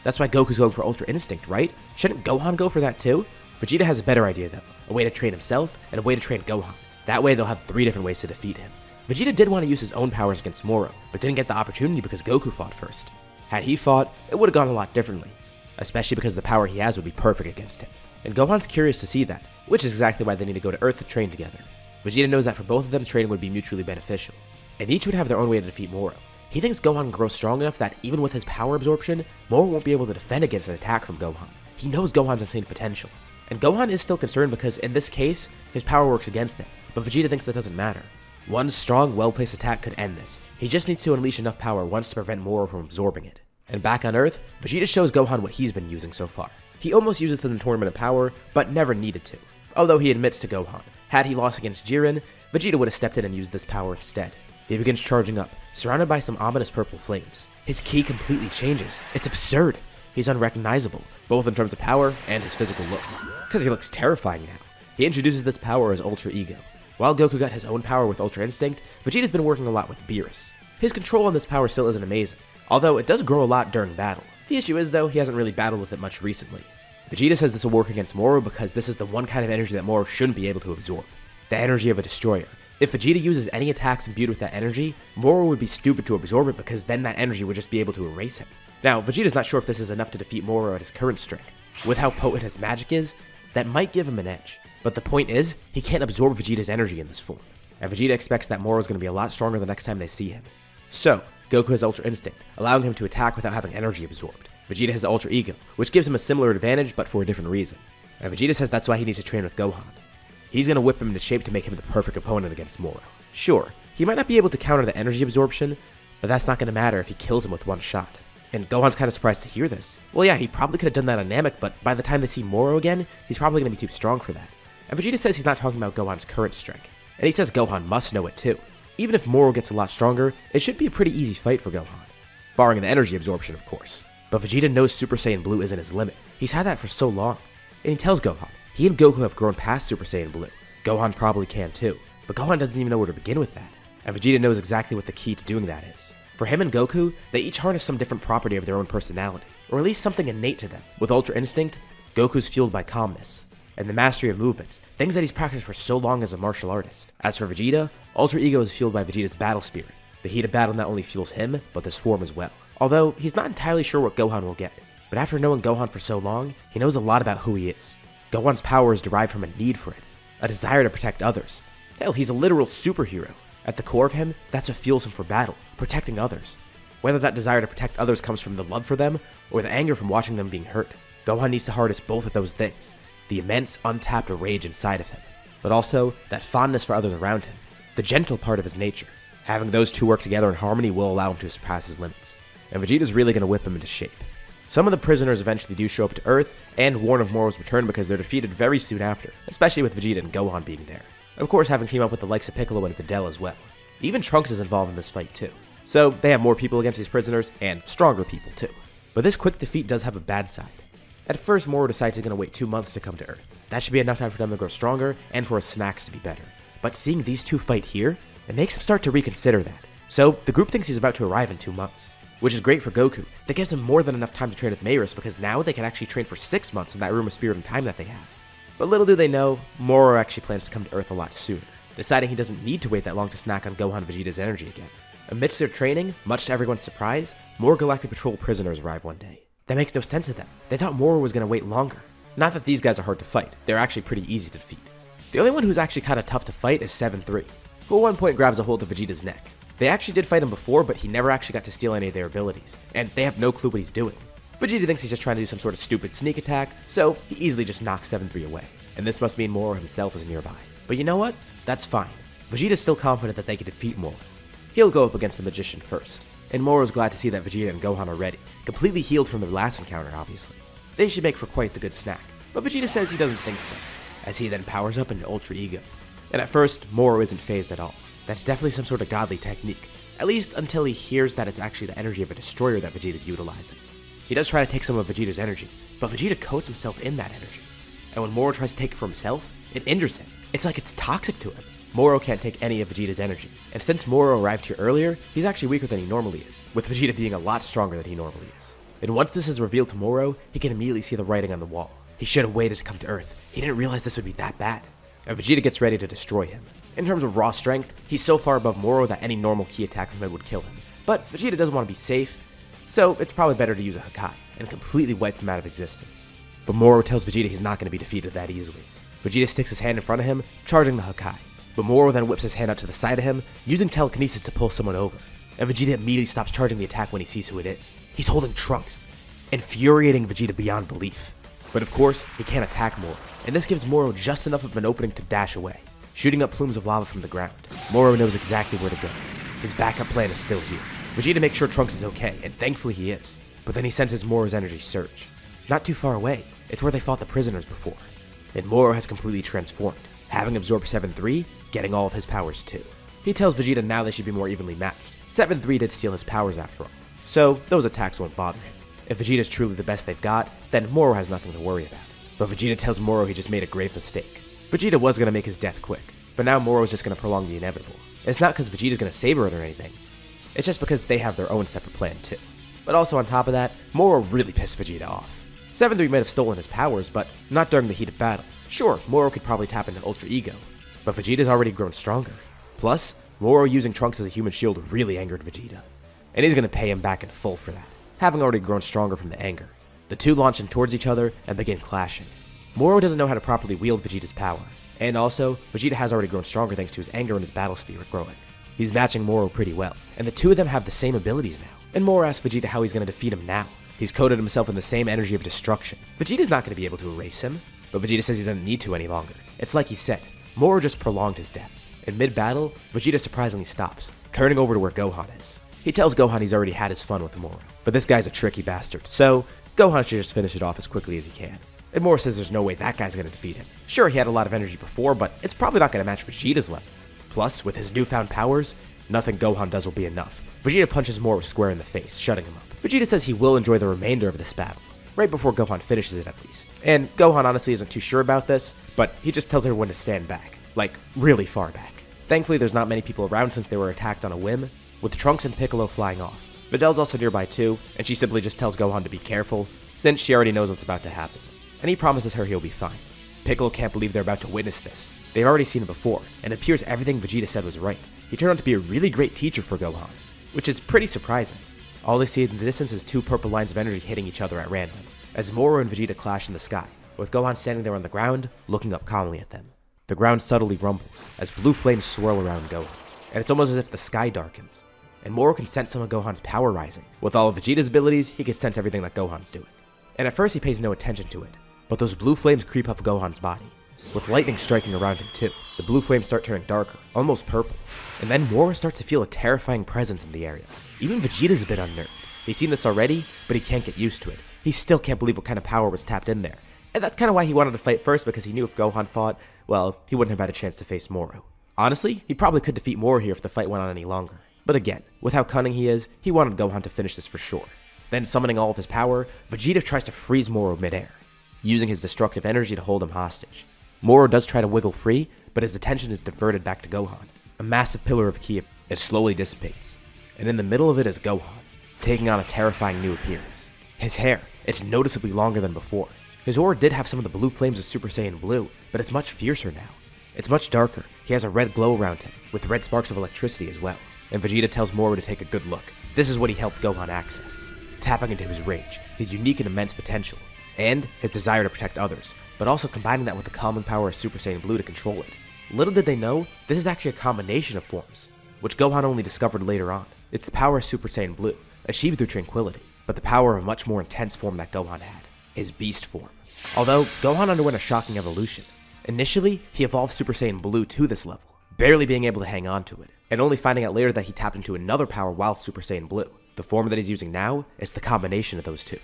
That's why Goku's going for Ultra Instinct, right? Shouldn't Gohan go for that too? Vegeta has a better idea though. A way to train himself, and a way to train Gohan. That way they'll have 3 different ways to defeat him. Vegeta did want to use his own powers against Moro, but didn't get the opportunity because Goku fought first. Had he fought, it would have gone a lot differently. Especially because the power he has would be perfect against him. And Gohan's curious to see that, which is exactly why they need to go to Earth to train together. Vegeta knows that for both of them, training would be mutually beneficial. And each would have their own way to defeat Moro. He thinks Gohan can grow strong enough that even with his power absorption, Moro won't be able to defend against an attack from Gohan. He knows Gohan's insane potential. And Gohan is still concerned because in this case, his power works against him, but Vegeta thinks that doesn't matter. One strong, well-placed attack could end this. He just needs to unleash enough power once to prevent Moro from absorbing it. And back on Earth, Vegeta shows Gohan what he's been using so far. He almost uses the Tournament of Power, but never needed to. Although he admits to Gohan, had he lost against Jiren, Vegeta would have stepped in and used this power instead. He begins charging up, surrounded by some ominous purple flames. His ki completely changes. It's absurd. He's unrecognizable, both in terms of power and his physical look. Because he looks terrifying now. He introduces this power as Ultra Ego. While Goku got his own power with Ultra Instinct, Vegeta's been working a lot with Beerus. His control on this power still isn't amazing, although it does grow a lot during battle. The issue is though, he hasn't really battled with it much recently. Vegeta says this will work against Moro because this is the one kind of energy that Moro shouldn't be able to absorb. the energy of a destroyer. If Vegeta uses any attacks imbued with that energy, Moro would be stupid to absorb it because then that energy would just be able to erase him. Now, Vegeta's not sure if this is enough to defeat Moro at his current strength. With how potent his magic is, that might give him an edge. But the point is, he can't absorb Vegeta's energy in this form. And Vegeta expects that Moro's going to be a lot stronger the next time they see him. So, Goku has Ultra Instinct, allowing him to attack without having energy absorbed. Vegeta has Ultra Ego, which gives him a similar advantage but for a different reason. And Vegeta says that's why he needs to train with Gohan. He's going to whip him into shape to make him the perfect opponent against Moro. Sure, he might not be able to counter the energy absorption, but that's not going to matter if he kills him with one shot. And Gohan's kind of surprised to hear this. Well, yeah, he probably could have done that on Namek, but by the time they see Moro again, he's probably going to be too strong for that. And Vegeta says he's not talking about Gohan's current strength. And he says Gohan must know it too. Even if Moro gets a lot stronger, it should be a pretty easy fight for Gohan. Barring the energy absorption, of course. But Vegeta knows Super Saiyan Blue isn't his limit. He's had that for so long. And he tells Gohan, he and Goku have grown past Super Saiyan Blue. Gohan probably can too, but Gohan doesn't even know where to begin with that. And Vegeta knows exactly what the key to doing that is. For him and Goku, they each harness some different property of their own personality, or at least something innate to them. With Ultra Instinct, Goku's fueled by calmness, and the mastery of movements, things that he's practiced for so long as a martial artist. As for Vegeta, Ultra Ego is fueled by Vegeta's battle spirit. The heat of battle not only fuels him, but this form as well. Although, he's not entirely sure what Gohan will get, but after knowing Gohan for so long, he knows a lot about who he is. Gohan's power is derived from a need for it, a desire to protect others. Hell, he's a literal superhero. At the core of him, that's what fuels him for battle, protecting others. Whether that desire to protect others comes from the love for them, or the anger from watching them being hurt, Gohan needs to harness both of those things. The immense, untapped rage inside of him, but also that fondness for others around him, the gentle part of his nature. Having those two work together in harmony will allow him to surpass his limits, and Vegeta's really going to whip him into shape. Some of the prisoners eventually do show up to Earth and warn of Moro's return because they're defeated very soon after, especially with Vegeta and Gohan being there. Of course, having teamed up with the likes of Piccolo and Videl as well. Even Trunks is involved in this fight too. So they have more people against these prisoners, and stronger people too. But this quick defeat does have a bad side. At first, Moro decides he's going to wait 2 months to come to Earth. That should be enough time for them to grow stronger and for his snacks to be better. But seeing these two fight here, it makes him start to reconsider that. So the group thinks he's about to arrive in 2 months. Which is great for Goku. That gives him more than enough time to train with Mayris because now they can actually train for 6 months in that room of spirit and time that they have. But little do they know, Moro actually plans to come to Earth a lot sooner, deciding he doesn't need to wait that long to snack on Gohan Vegeta's energy again. Amidst their training, much to everyone's surprise, more Galactic Patrol prisoners arrive one day. That makes no sense to them. They thought Moro was going to wait longer. Not that these guys are hard to fight, they're actually pretty easy to defeat. The only one who's actually kind of tough to fight is 7-3, who at one point grabs a hold of Vegeta's neck. They actually did fight him before, but he never actually got to steal any of their abilities, and they have no clue what he's doing. Vegeta thinks he's just trying to do some sort of stupid sneak attack, so he easily just knocks 7-3 away. And this must mean Moro himself is nearby. But you know what? That's fine. Vegeta's still confident that they can defeat Moro. He'll go up against the Magician first, and Moro's glad to see that Vegeta and Gohan are ready, completely healed from their last encounter obviously. They should make for quite the good snack, but Vegeta says he doesn't think so, as he then powers up into Ultra Ego. And at first, Moro isn't phased at all. That's definitely some sort of godly technique, at least until he hears that it's actually the energy of a destroyer that Vegeta's utilizing. He does try to take some of Vegeta's energy, but Vegeta coats himself in that energy. And when Moro tries to take it for himself, it injures him. It's like it's toxic to him. Moro can't take any of Vegeta's energy, and since Moro arrived here earlier, he's actually weaker than he normally is, with Vegeta being a lot stronger than he normally is. And once this is revealed to Moro, he can immediately see the writing on the wall. He should have waited to come to Earth. He didn't realize this would be that bad. And Vegeta gets ready to destroy him. In terms of raw strength, he's so far above Moro that any normal ki attack from him would kill him. But Vegeta doesn't want to be safe, so it's probably better to use a Hakai and completely wipe him out of existence. But Moro tells Vegeta he's not going to be defeated that easily. Vegeta sticks his hand in front of him, charging the Hakai. But Moro then whips his hand out to the side of him, using telekinesis to pull someone over. And Vegeta immediately stops charging the attack when he sees who it is. He's holding Trunks, infuriating Vegeta beyond belief. But of course, he can't attack Moro, and this gives Moro just enough of an opening to dash away, shooting up plumes of lava from the ground. Moro knows exactly where to go. His backup plan is still here. Vegeta makes sure Trunks is okay, and thankfully he is. But then he senses Moro's energy surge. Not too far away, it's where they fought the prisoners before. And Moro has completely transformed, having absorbed 7-3, getting all of his powers too. He tells Vegeta now they should be more evenly matched. 7-3 did steal his powers after all, so those attacks won't bother him. If Vegeta's truly the best they've got, then Moro has nothing to worry about. But Vegeta tells Moro he just made a grave mistake. Vegeta was going to make his death quick, but now Moro's just going to prolong the inevitable. It's not because Vegeta's going to savor it or anything, it's just because they have their own separate plan too. But also on top of that, Moro really pissed Vegeta off. 7-3 might have stolen his powers, but not during the heat of battle. Sure, Moro could probably tap into Ultra Ego, but Vegeta's already grown stronger. Plus, Moro using Trunks as a human shield really angered Vegeta, and he's gonna pay him back in full for that, having already grown stronger from the anger. The two launch in towards each other and begin clashing. Moro doesn't know how to properly wield Vegeta's power, and also, Vegeta has already grown stronger thanks to his anger and his battle spirit growing. He's matching Moro pretty well, and the two of them have the same abilities now, and Moro asks Vegeta how he's gonna defeat him now. He's coated himself in the same energy of destruction. Vegeta's not gonna be able to erase him, but Vegeta says he doesn't need to any longer. It's like he said, Moro just prolonged his death. In mid-battle, Vegeta surprisingly stops, turning over to where Gohan is. He tells Gohan he's already had his fun with Moro, but this guy's a tricky bastard, so Gohan should just finish it off as quickly as he can. And Moro says there's no way that guy's gonna defeat him. Sure, he had a lot of energy before, but it's probably not gonna match Vegeta's level. Plus, with his newfound powers, nothing Gohan does will be enough. Vegeta punches Moro square in the face, shutting him up. Vegeta says he will enjoy the remainder of this battle, right before Gohan finishes it at least. And Gohan honestly isn't too sure about this, but he just tells everyone to stand back, like really far back. Thankfully there's not many people around since they were attacked on a whim, with Trunks and Piccolo flying off. Videl's also nearby too, and she simply just tells Gohan to be careful, since she already knows what's about to happen. And he promises her he'll be fine. Piccolo can't believe they're about to witness this. They've already seen it before, and it appears everything Vegeta said was right. He turned out to be a really great teacher for Gohan, which is pretty surprising. All they see in the distance is two purple lines of energy hitting each other at random, as Moro and Vegeta clash in the sky, with Gohan standing there on the ground, looking up calmly at them. The ground subtly rumbles, as blue flames swirl around Gohan, and it's almost as if the sky darkens. And Moro can sense some of Gohan's power rising. With all of Vegeta's abilities, he can sense everything that Gohan's doing. And at first he pays no attention to it, but those blue flames creep up Gohan's body, with lightning striking around him too. The blue flames start turning darker, almost purple, and then Moro starts to feel a terrifying presence in the area. Even Vegeta's a bit unnerved. He's seen this already, but he can't get used to it. He still can't believe what kind of power was tapped in there. And that's kind of why he wanted to fight first, because he knew if Gohan fought, well, he wouldn't have had a chance to face Moro. Honestly, he probably could defeat Moro here if the fight went on any longer. But again, with how cunning he is, he wanted Gohan to finish this for sure. Then summoning all of his power, Vegeta tries to freeze Moro midair, using his destructive energy to hold him hostage. Moro does try to wiggle free, but his attention is diverted back to Gohan. A massive pillar of ki it slowly dissipates, and in the middle of it is Gohan, taking on a terrifying new appearance. His hair, it's noticeably longer than before. His aura did have some of the blue flames of Super Saiyan Blue, but it's much fiercer now. It's much darker. He has a red glow around him, with red sparks of electricity as well. And Vegeta tells Moro to take a good look. This is what he helped Gohan access, tapping into his rage, his unique and immense potential, and his desire to protect others, but also combining that with the calming power of Super Saiyan Blue to control it. Little did they know, this is actually a combination of forms, which Gohan only discovered later on. It's the power of Super Saiyan Blue, achieved through tranquility, but the power of a much more intense form that Gohan had, his beast form. Although, Gohan underwent a shocking evolution. Initially, he evolved Super Saiyan Blue to this level, barely being able to hang on to it, and only finding out later that he tapped into another power while Super Saiyan Blue. The form that he's using now is the combination of those two.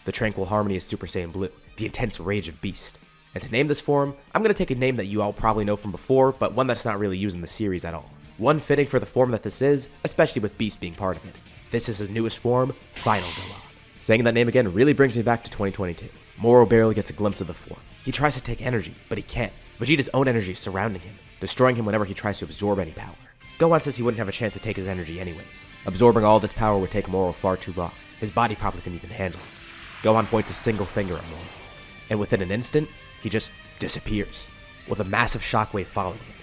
The tranquil harmony is Super Saiyan Blue, the intense rage of Beast. And to name this form, I'm going to take a name that you all probably know from before, but one that's not really used in the series at all. One fitting for the form that this is, especially with Beast being part of it. This is his newest form, Final Gohan. Saying that name again really brings me back to 2022. Moro barely gets a glimpse of the form. He tries to take energy, but he can't. Vegeta's own energy is surrounding him, destroying him whenever he tries to absorb any power. Gohan says he wouldn't have a chance to take his energy anyways. Absorbing all this power would take Moro far too long. His body probably couldn't even handle it. Gohan points a single finger at Moro, and within an instant, he just disappears, with a massive shockwave following him.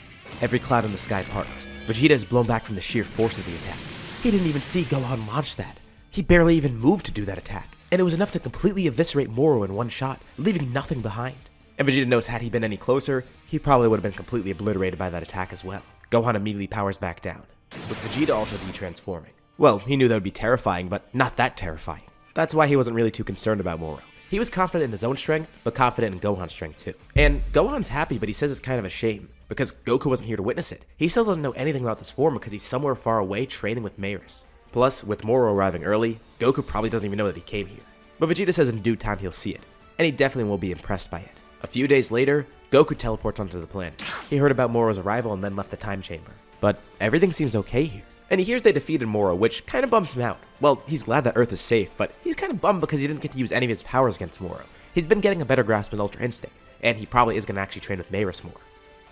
Every cloud in the sky parts. Vegeta is blown back from the sheer force of the attack. He didn't even see Gohan launch that. He barely even moved to do that attack, and it was enough to completely eviscerate Moro in one shot, leaving nothing behind. And Vegeta knows had he been any closer, he probably would have been completely obliterated by that attack as well. Gohan immediately powers back down, with Vegeta also detransforming. Well, he knew that would be terrifying, but not that terrifying. That's why he wasn't really too concerned about Moro. He was confident in his own strength, but confident in Gohan's strength too. And Gohan's happy, but he says it's kind of a shame, because Goku wasn't here to witness it. He still doesn't know anything about this form because he's somewhere far away training with Maris. Plus, with Moro arriving early, Goku probably doesn't even know that he came here. But Vegeta says in due time he'll see it, and he definitely will be impressed by it. A few days later, Goku teleports onto the planet. He heard about Moro's arrival and then left the time chamber. But everything seems okay here. And he hears they defeated Moro, which kind of bums him out. Well, he's glad that Earth is safe, but he's kind of bummed because he didn't get to use any of his powers against Moro. He's been getting a better grasp on Ultra Instinct, and he probably is going to actually train with Maris more.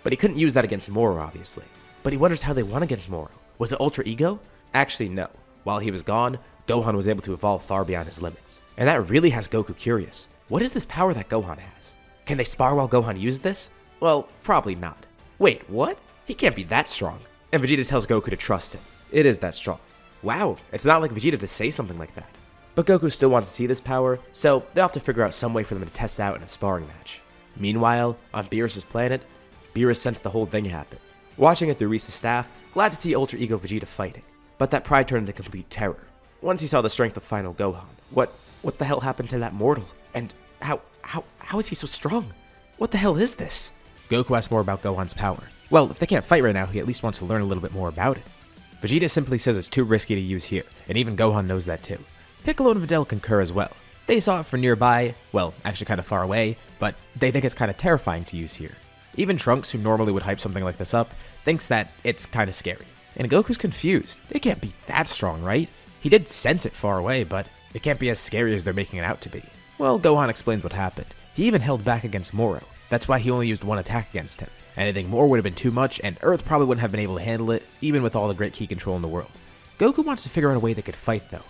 But he couldn't use that against Moro, obviously. But he wonders how they won against Moro. Was it Ultra Ego? Actually, no. While he was gone, Gohan was able to evolve far beyond his limits. And that really has Goku curious. What is this power that Gohan has? Can they spar while Gohan uses this? Well, probably not. Wait, what? He can't be that strong. And Vegeta tells Goku to trust him. It is that strong. Wow, it's not like Vegeta to say something like that. But Goku still wants to see this power, so they'll have to figure out some way for them to test it out in a sparring match. Meanwhile, on Beerus' planet, Beerus sensed the whole thing happen. Watching it through Whis' staff, glad to see Ultra Ego Vegeta fighting. But that pride turned into complete terror. Once he saw the strength of final Gohan, what the hell happened to that mortal? And how is he so strong? What the hell is this? Goku asks more about Gohan's power. Well, if they can't fight right now, he at least wants to learn a little bit more about it. Vegeta simply says it's too risky to use here, and even Gohan knows that too. Piccolo and Videl concur as well. They saw it from nearby, well, actually kind of far away, but they think it's kind of terrifying to use here. Even Trunks, who normally would hype something like this up, thinks that it's kind of scary. And Goku's confused. It can't be that strong, right? He did sense it far away, but it can't be as scary as they're making it out to be. Well, Gohan explains what happened. He even held back against Moro. That's why he only used one attack against him. Anything more would have been too much, and Earth probably wouldn't have been able to handle it, even with all the great ki control in the world. Goku wants to figure out a way they could fight, though.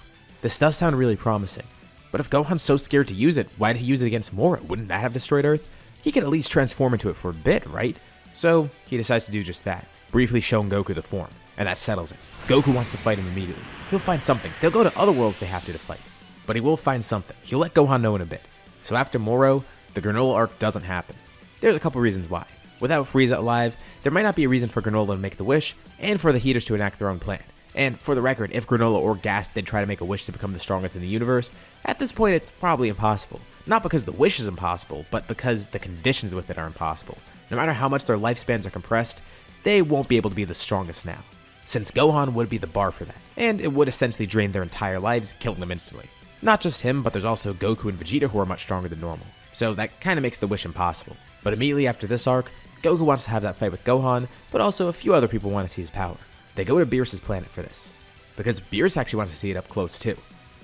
This does sound really promising. But if Gohan's so scared to use it, why did he use it against Moro? Wouldn't that have destroyed Earth? He could at least transform into it for a bit, right? So he decides to do just that, briefly showing Goku the form, and that settles it. Goku wants to fight him immediately. He'll find something. They'll go to other worlds they have to fight. But he will find something. He'll let Gohan know in a bit. So after Moro, the Granola arc doesn't happen. There's a couple reasons why. Without Frieza alive, there might not be a reason for Granola to make the wish, and for the Heaters to enact their own plan. And for the record, if Granola or Gas did try to make a wish to become the strongest in the universe, at this point it's probably impossible. Not because the wish is impossible, but because the conditions with it are impossible. No matter how much their lifespans are compressed, they won't be able to be the strongest now. Since Gohan would be the bar for that, and it would essentially drain their entire lives, killing them instantly. Not just him, but there's also Goku and Vegeta who are much stronger than normal. So that kind of makes the wish impossible. But immediately after this arc, Goku wants to have that fight with Gohan, but also a few other people want to see his power. They go to Beerus' planet for this, because Beerus actually wants to see it up close too.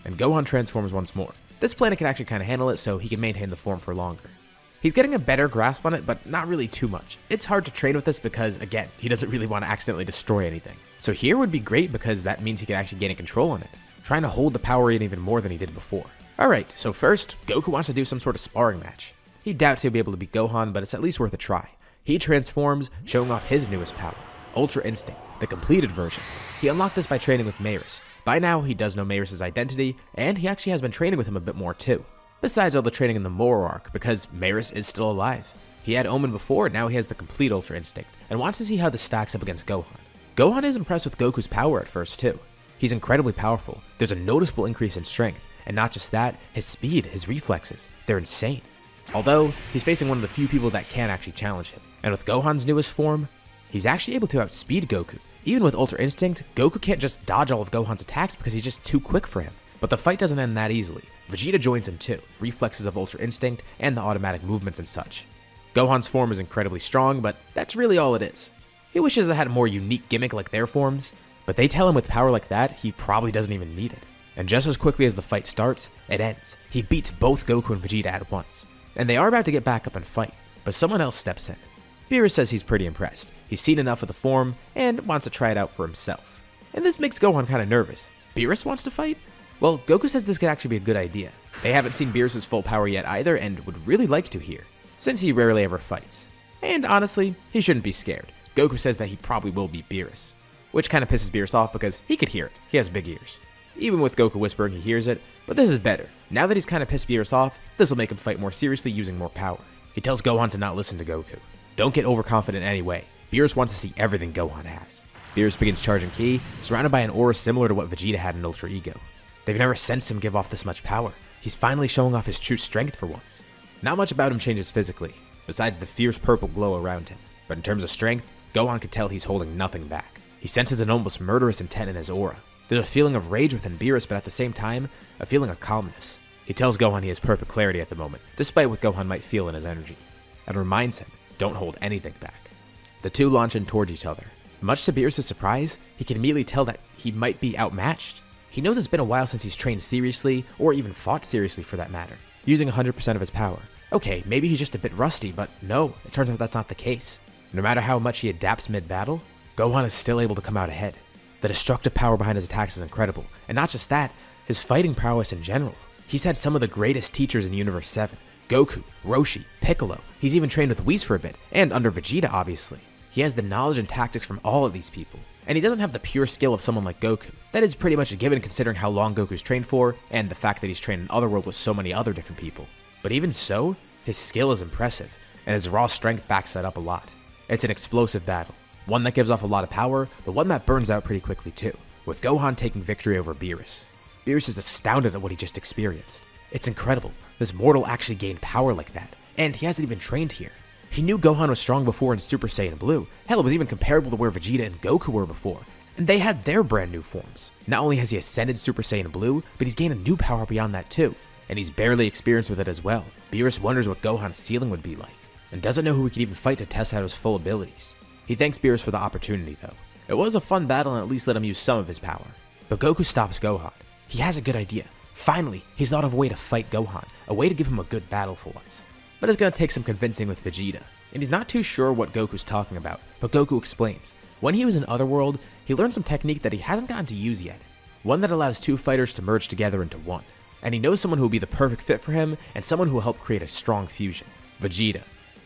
And Gohan transforms once more. This planet can actually kind of handle it, so he can maintain the form for longer. He's getting a better grasp on it, but not really too much. It's hard to train with this because, again, he doesn't really want to accidentally destroy anything. So here would be great because that means he can actually gain control on it, trying to hold the power in even more than he did before. Alright, so first, Goku wants to do some sort of sparring match. He doubts he'll be able to beat Gohan, but it's at least worth a try. He transforms, showing off his newest power, Ultra Instinct, the completed version. He unlocked this by training with Maris. By now, he does know Maris' identity, and he actually has been training with him a bit more too. Besides all the training in the Moro arc, because Maris is still alive. He had Omen before, now he has the complete Ultra Instinct, and wants to see how this stacks up against Gohan. Gohan is impressed with Goku's power at first too. He's incredibly powerful, there's a noticeable increase in strength, and not just that, his speed, his reflexes, they're insane. Although, he's facing one of the few people that can actually challenge him. And with Gohan's newest form, he's actually able to outspeed Goku. Even with Ultra Instinct, Goku can't just dodge all of Gohan's attacks because he's just too quick for him. But the fight doesn't end that easily. Vegeta joins in too, reflexes of Ultra Instinct and the automatic movements and such. Gohan's form is incredibly strong, but that's really all it is. He wishes it had a more unique gimmick like their forms, but they tell him with power like that, he probably doesn't even need it. And just as quickly as the fight starts, it ends. He beats both Goku and Vegeta at once. And they are about to get back up and fight, but someone else steps in. Beerus says he's pretty impressed. He's seen enough of the form, and wants to try it out for himself. And this makes Gohan kind of nervous. Beerus wants to fight? Well, Goku says this could actually be a good idea. They haven't seen Beerus' full power yet either, and would really like to here, since he rarely ever fights. And honestly, he shouldn't be scared. Goku says that he probably will beat Beerus, which kind of pisses Beerus off because he could hear it. He has big ears. Even with Goku whispering, he hears it, but this is better. Now that he's kind of pissed Beerus off, this will make him fight more seriously using more power. He tells Gohan to not listen to Goku. Don't get overconfident anyway. Beerus wants to see everything Gohan has. Beerus begins charging ki, surrounded by an aura similar to what Vegeta had in Ultra Ego. They've never sensed him give off this much power. He's finally showing off his true strength for once. Not much about him changes physically, besides the fierce purple glow around him. But in terms of strength, Gohan could tell he's holding nothing back. He senses an almost murderous intent in his aura. There's a feeling of rage within Beerus, but at the same time, a feeling of calmness. He tells Gohan he has perfect clarity at the moment, despite what Gohan might feel in his energy, and reminds him, don't hold anything back. The two launch in towards each other. Much to Beerus' surprise, he can immediately tell that he might be outmatched. He knows it's been a while since he's trained seriously, or even fought seriously for that matter, using 100% of his power. Okay, maybe he's just a bit rusty, but no, it turns out that's not the case. No matter how much he adapts mid-battle, Gohan is still able to come out ahead. The destructive power behind his attacks is incredible, and not just that, his fighting prowess in general. He's had some of the greatest teachers in Universe 7. Goku, Roshi, Piccolo, he's even trained with Whis for a bit, and under Vegeta obviously. He has the knowledge and tactics from all of these people, and he doesn't have the pure skill of someone like Goku. That is pretty much a given considering how long Goku's trained for, and the fact that he's trained in Otherworld with so many other different people. But even so, his skill is impressive, and his raw strength backs that up a lot. It's an explosive battle, one that gives off a lot of power, but one that burns out pretty quickly too, with Gohan taking victory over Beerus. Beerus is astounded at what he just experienced. It's incredible, this mortal actually gained power like that, and he hasn't even trained here. He knew Gohan was strong before in Super Saiyan Blue. Hell, it was even comparable to where Vegeta and Goku were before. And they had their brand new forms. Not only has he ascended Super Saiyan Blue, but he's gained a new power beyond that too. And he's barely experienced with it as well. Beerus wonders what Gohan's ceiling would be like, and doesn't know who he could even fight to test out his full abilities. He thanks Beerus for the opportunity though. It was a fun battle and at least let him use some of his power. But Goku stops Gohan. He has a good idea. Finally, he's thought of a way to fight Gohan, a way to give him a good battle for once. But it's gonna take some convincing with Vegeta, and he's not too sure what Goku's talking about, but Goku explains. When he was in Otherworld, he learned some technique that he hasn't gotten to use yet, one that allows two fighters to merge together into one, and he knows someone who will be the perfect fit for him, and someone who will help create a strong fusion, Vegeta.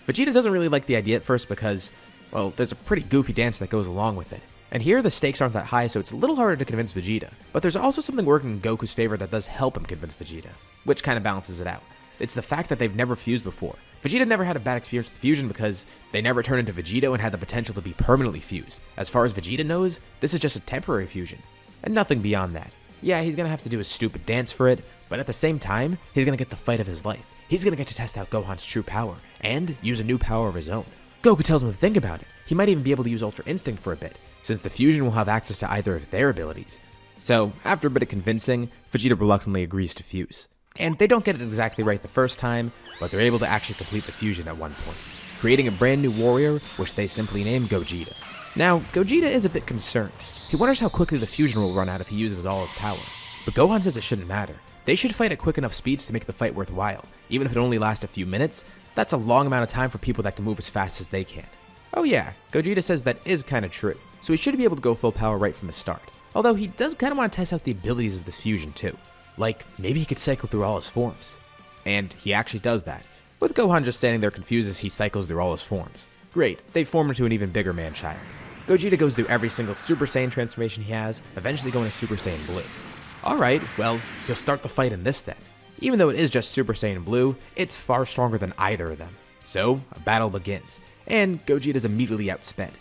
Vegeta doesn't really like the idea at first because, well, there's a pretty goofy dance that goes along with it. And here the stakes aren't that high, so it's a little harder to convince Vegeta, but there's also something working in Goku's favor that does help him convince Vegeta, which kind of balances it out. It's the fact that they've never fused before. Vegeta never had a bad experience with fusion because they never turned into Vegito and had the potential to be permanently fused. As far as Vegeta knows, this is just a temporary fusion, and nothing beyond that. Yeah, he's gonna have to do a stupid dance for it, but at the same time, he's gonna get the fight of his life. He's gonna get to test out Gohan's true power, and use a new power of his own. Goku tells him to think about it. He might even be able to use Ultra Instinct for a bit, since the fusion will have access to either of their abilities. So, after a bit of convincing, Vegeta reluctantly agrees to fuse. And they don't get it exactly right the first time, but they're able to actually complete the fusion at one point, creating a brand new warrior, which they simply name Gogeta. Now, Gogeta is a bit concerned. He wonders how quickly the fusion will run out if he uses all his power. But Gohan says it shouldn't matter. They should fight at quick enough speeds to make the fight worthwhile. Even if it only lasts a few minutes, that's a long amount of time for people that can move as fast as they can. Oh yeah, Gogeta says that is kinda true, so he should be able to go full power right from the start. Although he does kinda want to test out the abilities of this fusion too. Like, maybe he could cycle through all his forms. And he actually does that, with Gohan just standing there confused as he cycles through all his forms. Great, they form into an even bigger man-child. Gogeta goes through every single Super Saiyan transformation he has, eventually going to Super Saiyan Blue. Alright, well, he'll start the fight in this then. Even though it is just Super Saiyan Blue, it's far stronger than either of them. So, a battle begins, and Gogeta is immediately outsped.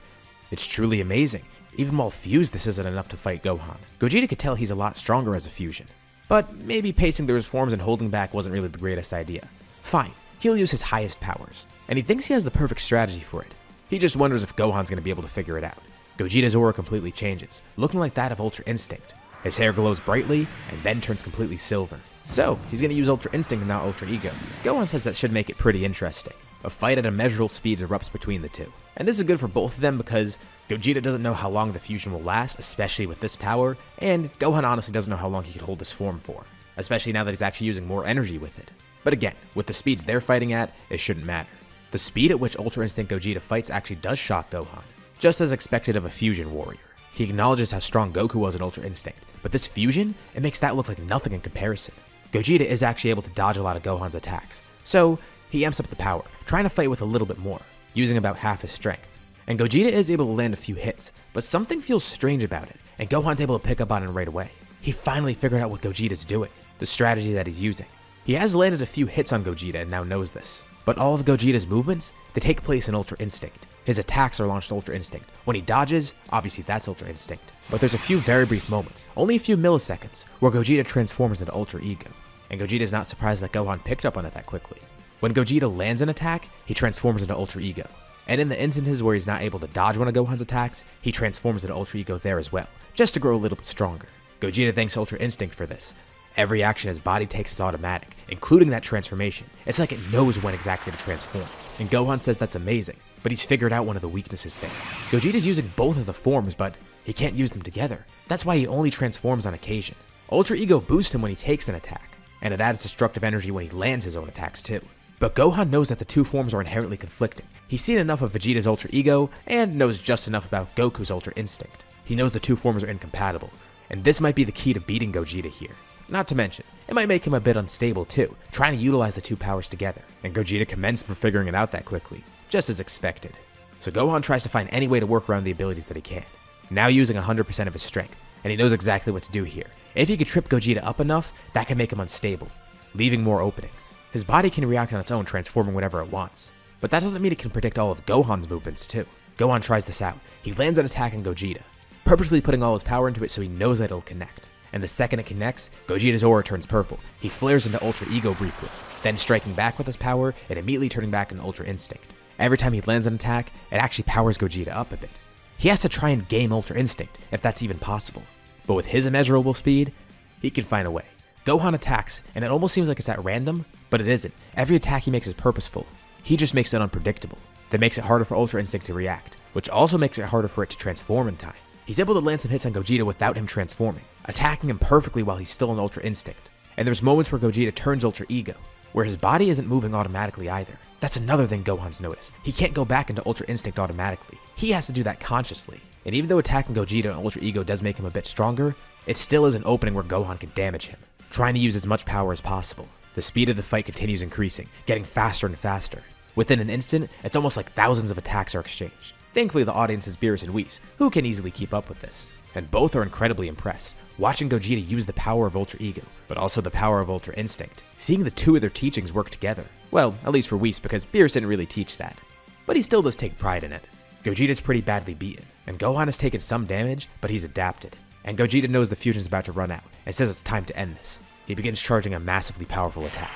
It's truly amazing. Even while fused, this isn't enough to fight Gohan. Gogeta could tell he's a lot stronger as a fusion. But maybe pacing through his forms and holding back wasn't really the greatest idea. Fine, he'll use his highest powers, and he thinks he has the perfect strategy for it. He just wonders if Gohan's going to be able to figure it out. Gogeta's aura completely changes, looking like that of Ultra Instinct. His hair glows brightly, and then turns completely silver. So, he's going to use Ultra Instinct and not Ultra Ego. Gohan says that should make it pretty interesting. A fight at immeasurable speeds erupts between the two. And this is good for both of them because Gogeta doesn't know how long the fusion will last, especially with this power, and Gohan honestly doesn't know how long he could hold this form for, especially now that he's actually using more energy with it. But again, with the speeds they're fighting at, it shouldn't matter. The speed at which Ultra Instinct Gogeta fights actually does shock Gohan, just as expected of a fusion warrior. He acknowledges how strong Goku was in Ultra Instinct, but this fusion, it makes that look like nothing in comparison. Gogeta is actually able to dodge a lot of Gohan's attacks, so he amps up the power, trying to fight with a little bit more, using about half his strength. And Gogeta is able to land a few hits, but something feels strange about it, and Gohan's able to pick up on it right away. He finally figured out what Gogeta's doing, the strategy that he's using. He has landed a few hits on Gogeta and now knows this, but all of Gogeta's movements, they take place in Ultra Instinct. His attacks are launched Ultra Instinct. When he dodges, obviously that's Ultra Instinct. But there's a few very brief moments, only a few milliseconds, where Gogeta transforms into Ultra Ego, and Gogeta's not surprised that Gohan picked up on it that quickly. When Gogeta lands an attack, he transforms into Ultra Ego. And in the instances where he's not able to dodge one of Gohan's attacks, he transforms into Ultra Ego there as well, just to grow a little bit stronger. Gogeta thanks Ultra Instinct for this. Every action his body takes is automatic, including that transformation. It's like it knows when exactly to transform. And Gohan says that's amazing, but he's figured out one of the weaknesses there. Gogeta's using both of the forms, but he can't use them together. That's why he only transforms on occasion. Ultra Ego boosts him when he takes an attack, and it adds destructive energy when he lands his own attacks too. But Gohan knows that the two forms are inherently conflicting. He's seen enough of Vegeta's Ultra Ego, and knows just enough about Goku's Ultra Instinct. He knows the two forms are incompatible, and this might be the key to beating Gogeta here. Not to mention, it might make him a bit unstable too, trying to utilize the two powers together, and Gogeta commends him for figuring it out that quickly, just as expected. So Gohan tries to find any way to work around the abilities that he can, now using 100% of his strength, and he knows exactly what to do here. If he could trip Gogeta up enough, that can make him unstable, leaving more openings. His body can react on its own, transforming whenever it wants, but that doesn't mean it can predict all of Gohan's movements too. Gohan tries this out. He lands an attack on Gogeta, purposely putting all his power into it so he knows that it'll connect. And the second it connects, Gogeta's aura turns purple. He flares into Ultra Ego briefly, then striking back with his power and immediately turning back into Ultra Instinct. Every time he lands an attack, it actually powers Gogeta up a bit. He has to try and game Ultra Instinct, if that's even possible. But with his immeasurable speed, he can find a way. Gohan attacks, and it almost seems like it's at random, but it isn't. Every attack he makes is purposeful. He just makes it unpredictable. That makes it harder for Ultra Instinct to react, which also makes it harder for it to transform in time. He's able to land some hits on Gogeta without him transforming, attacking him perfectly while he's still in Ultra Instinct. And there's moments where Gogeta turns Ultra Ego, where his body isn't moving automatically either. That's another thing Gohan's noticed. He can't go back into Ultra Instinct automatically. He has to do that consciously. And even though attacking Gogeta and Ultra Ego does make him a bit stronger, it still is an opening where Gohan can damage him, trying to use as much power as possible. The speed of the fight continues increasing, getting faster and faster. Within an instant, it's almost like thousands of attacks are exchanged. Thankfully, the audience is Beerus and Whis, who can easily keep up with this. And both are incredibly impressed, watching Gogeta use the power of Ultra Ego, but also the power of Ultra Instinct, seeing the two of their teachings work together. Well, at least for Whis, because Beerus didn't really teach that. But he still does take pride in it. Gogeta's pretty badly beaten, and Gohan has taken some damage, but he's adapted. And Gogeta knows the fusion's about to run out, and says it's time to end this. He begins charging a massively powerful attack,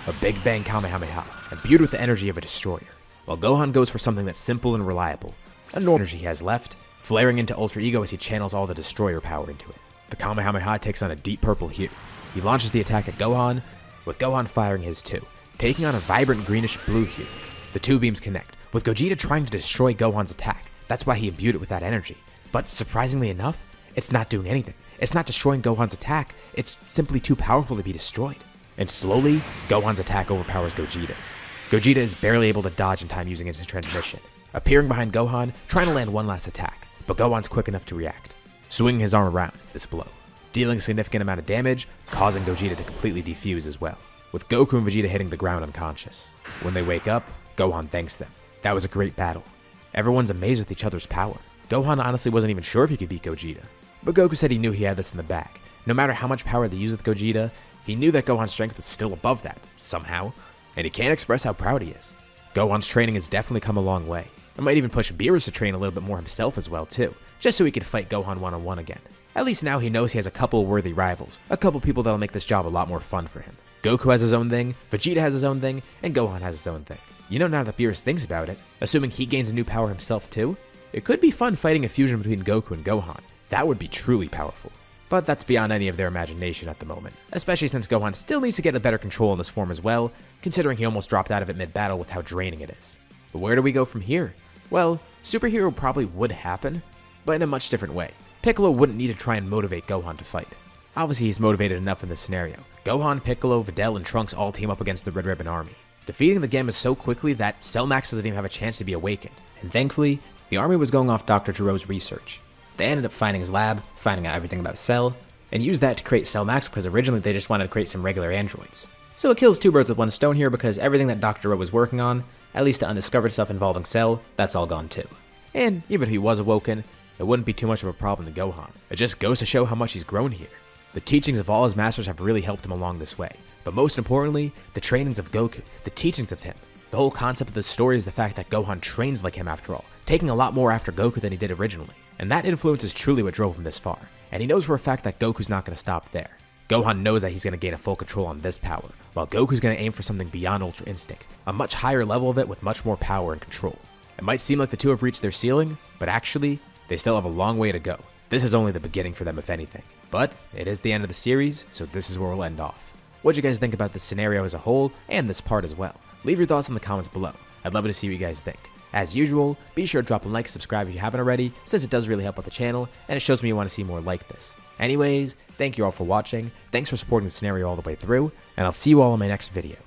a Big Bang Kamehameha, imbued with the energy of a destroyer, while Gohan goes for something that's simple and reliable, a normal energy he has left, flaring into Ultra Ego as he channels all the destroyer power into it. The Kamehameha takes on a deep purple hue. He launches the attack at Gohan, with Gohan firing his too, taking on a vibrant greenish blue hue. The two beams connect, with Gogeta trying to destroy Gohan's attack. That's why he imbued it with that energy. But surprisingly enough, it's not doing anything. It's not destroying Gohan's attack, it's simply too powerful to be destroyed. And slowly, Gohan's attack overpowers Gogeta's. Gogeta is barely able to dodge in time using his transmission, appearing behind Gohan, trying to land one last attack, but Gohan's quick enough to react, swinging his arm around this blow, dealing a significant amount of damage, causing Gogeta to completely defuse as well, with Goku and Vegeta hitting the ground unconscious. When they wake up, Gohan thanks them. That was a great battle. Everyone's amazed with each other's power. Gohan honestly wasn't even sure if he could beat Gogeta, but Goku said he knew he had this in the bag. No matter how much power they use with Gogeta, he knew that Gohan's strength was still above that, somehow, and he can't express how proud he is. Gohan's training has definitely come a long way. It might even push Beerus to train a little bit more himself as well too, just so he could fight Gohan one-on-one again. At least now he knows he has a couple of worthy rivals, a couple people that'll make this job a lot more fun for him. Goku has his own thing, Vegeta has his own thing, and Gohan has his own thing. You know, now that Beerus thinks about it, assuming he gains a new power himself too, it could be fun fighting a fusion between Goku and Gohan. That would be truly powerful. But that's beyond any of their imagination at the moment, especially since Gohan still needs to get a better control in this form as well, considering he almost dropped out of it mid-battle with how draining it is. But where do we go from here? Well, Superhero probably would happen, but in a much different way. Piccolo wouldn't need to try and motivate Gohan to fight. Obviously he's motivated enough in this scenario. Gohan, Piccolo, Videl, and Trunks all team up against the Red Ribbon Army, defeating the Gammas so quickly that Cell Max doesn't even have a chance to be awakened. And thankfully, the army was going off Dr. Gero's research. They ended up finding his lab, finding out everything about Cell, and used that to create Cell Max because originally they just wanted to create some regular androids. So it kills two birds with one stone here because everything that Dr. Gero was working on, at least the undiscovered stuff involving Cell, that's all gone too. And even if he was awoken, it wouldn't be too much of a problem to Gohan. It just goes to show how much he's grown here. The teachings of all his masters have really helped him along this way, but most importantly, the trainings of Goku, the teachings of him. The whole concept of the story is the fact that Gohan trains like him after all, taking a lot more after Goku than he did originally. And that influence is truly what drove him this far, and he knows for a fact that Goku's not going to stop there. Gohan knows that he's going to gain a full control on this power, while Goku's going to aim for something beyond Ultra Instinct, a much higher level of it with much more power and control. It might seem like the two have reached their ceiling, but actually, they still have a long way to go. This is only the beginning for them if anything. But it is the end of the series, so this is where we'll end off. What'd you guys think about this scenario as a whole, and this part as well? Leave your thoughts in the comments below. I'd love to see what you guys think. As usual, be sure to drop a like and subscribe if you haven't already, since it does really help out the channel, and it shows me you want to see more like this. Anyways, thank you all for watching, thanks for supporting the scenario all the way through, and I'll see you all in my next video.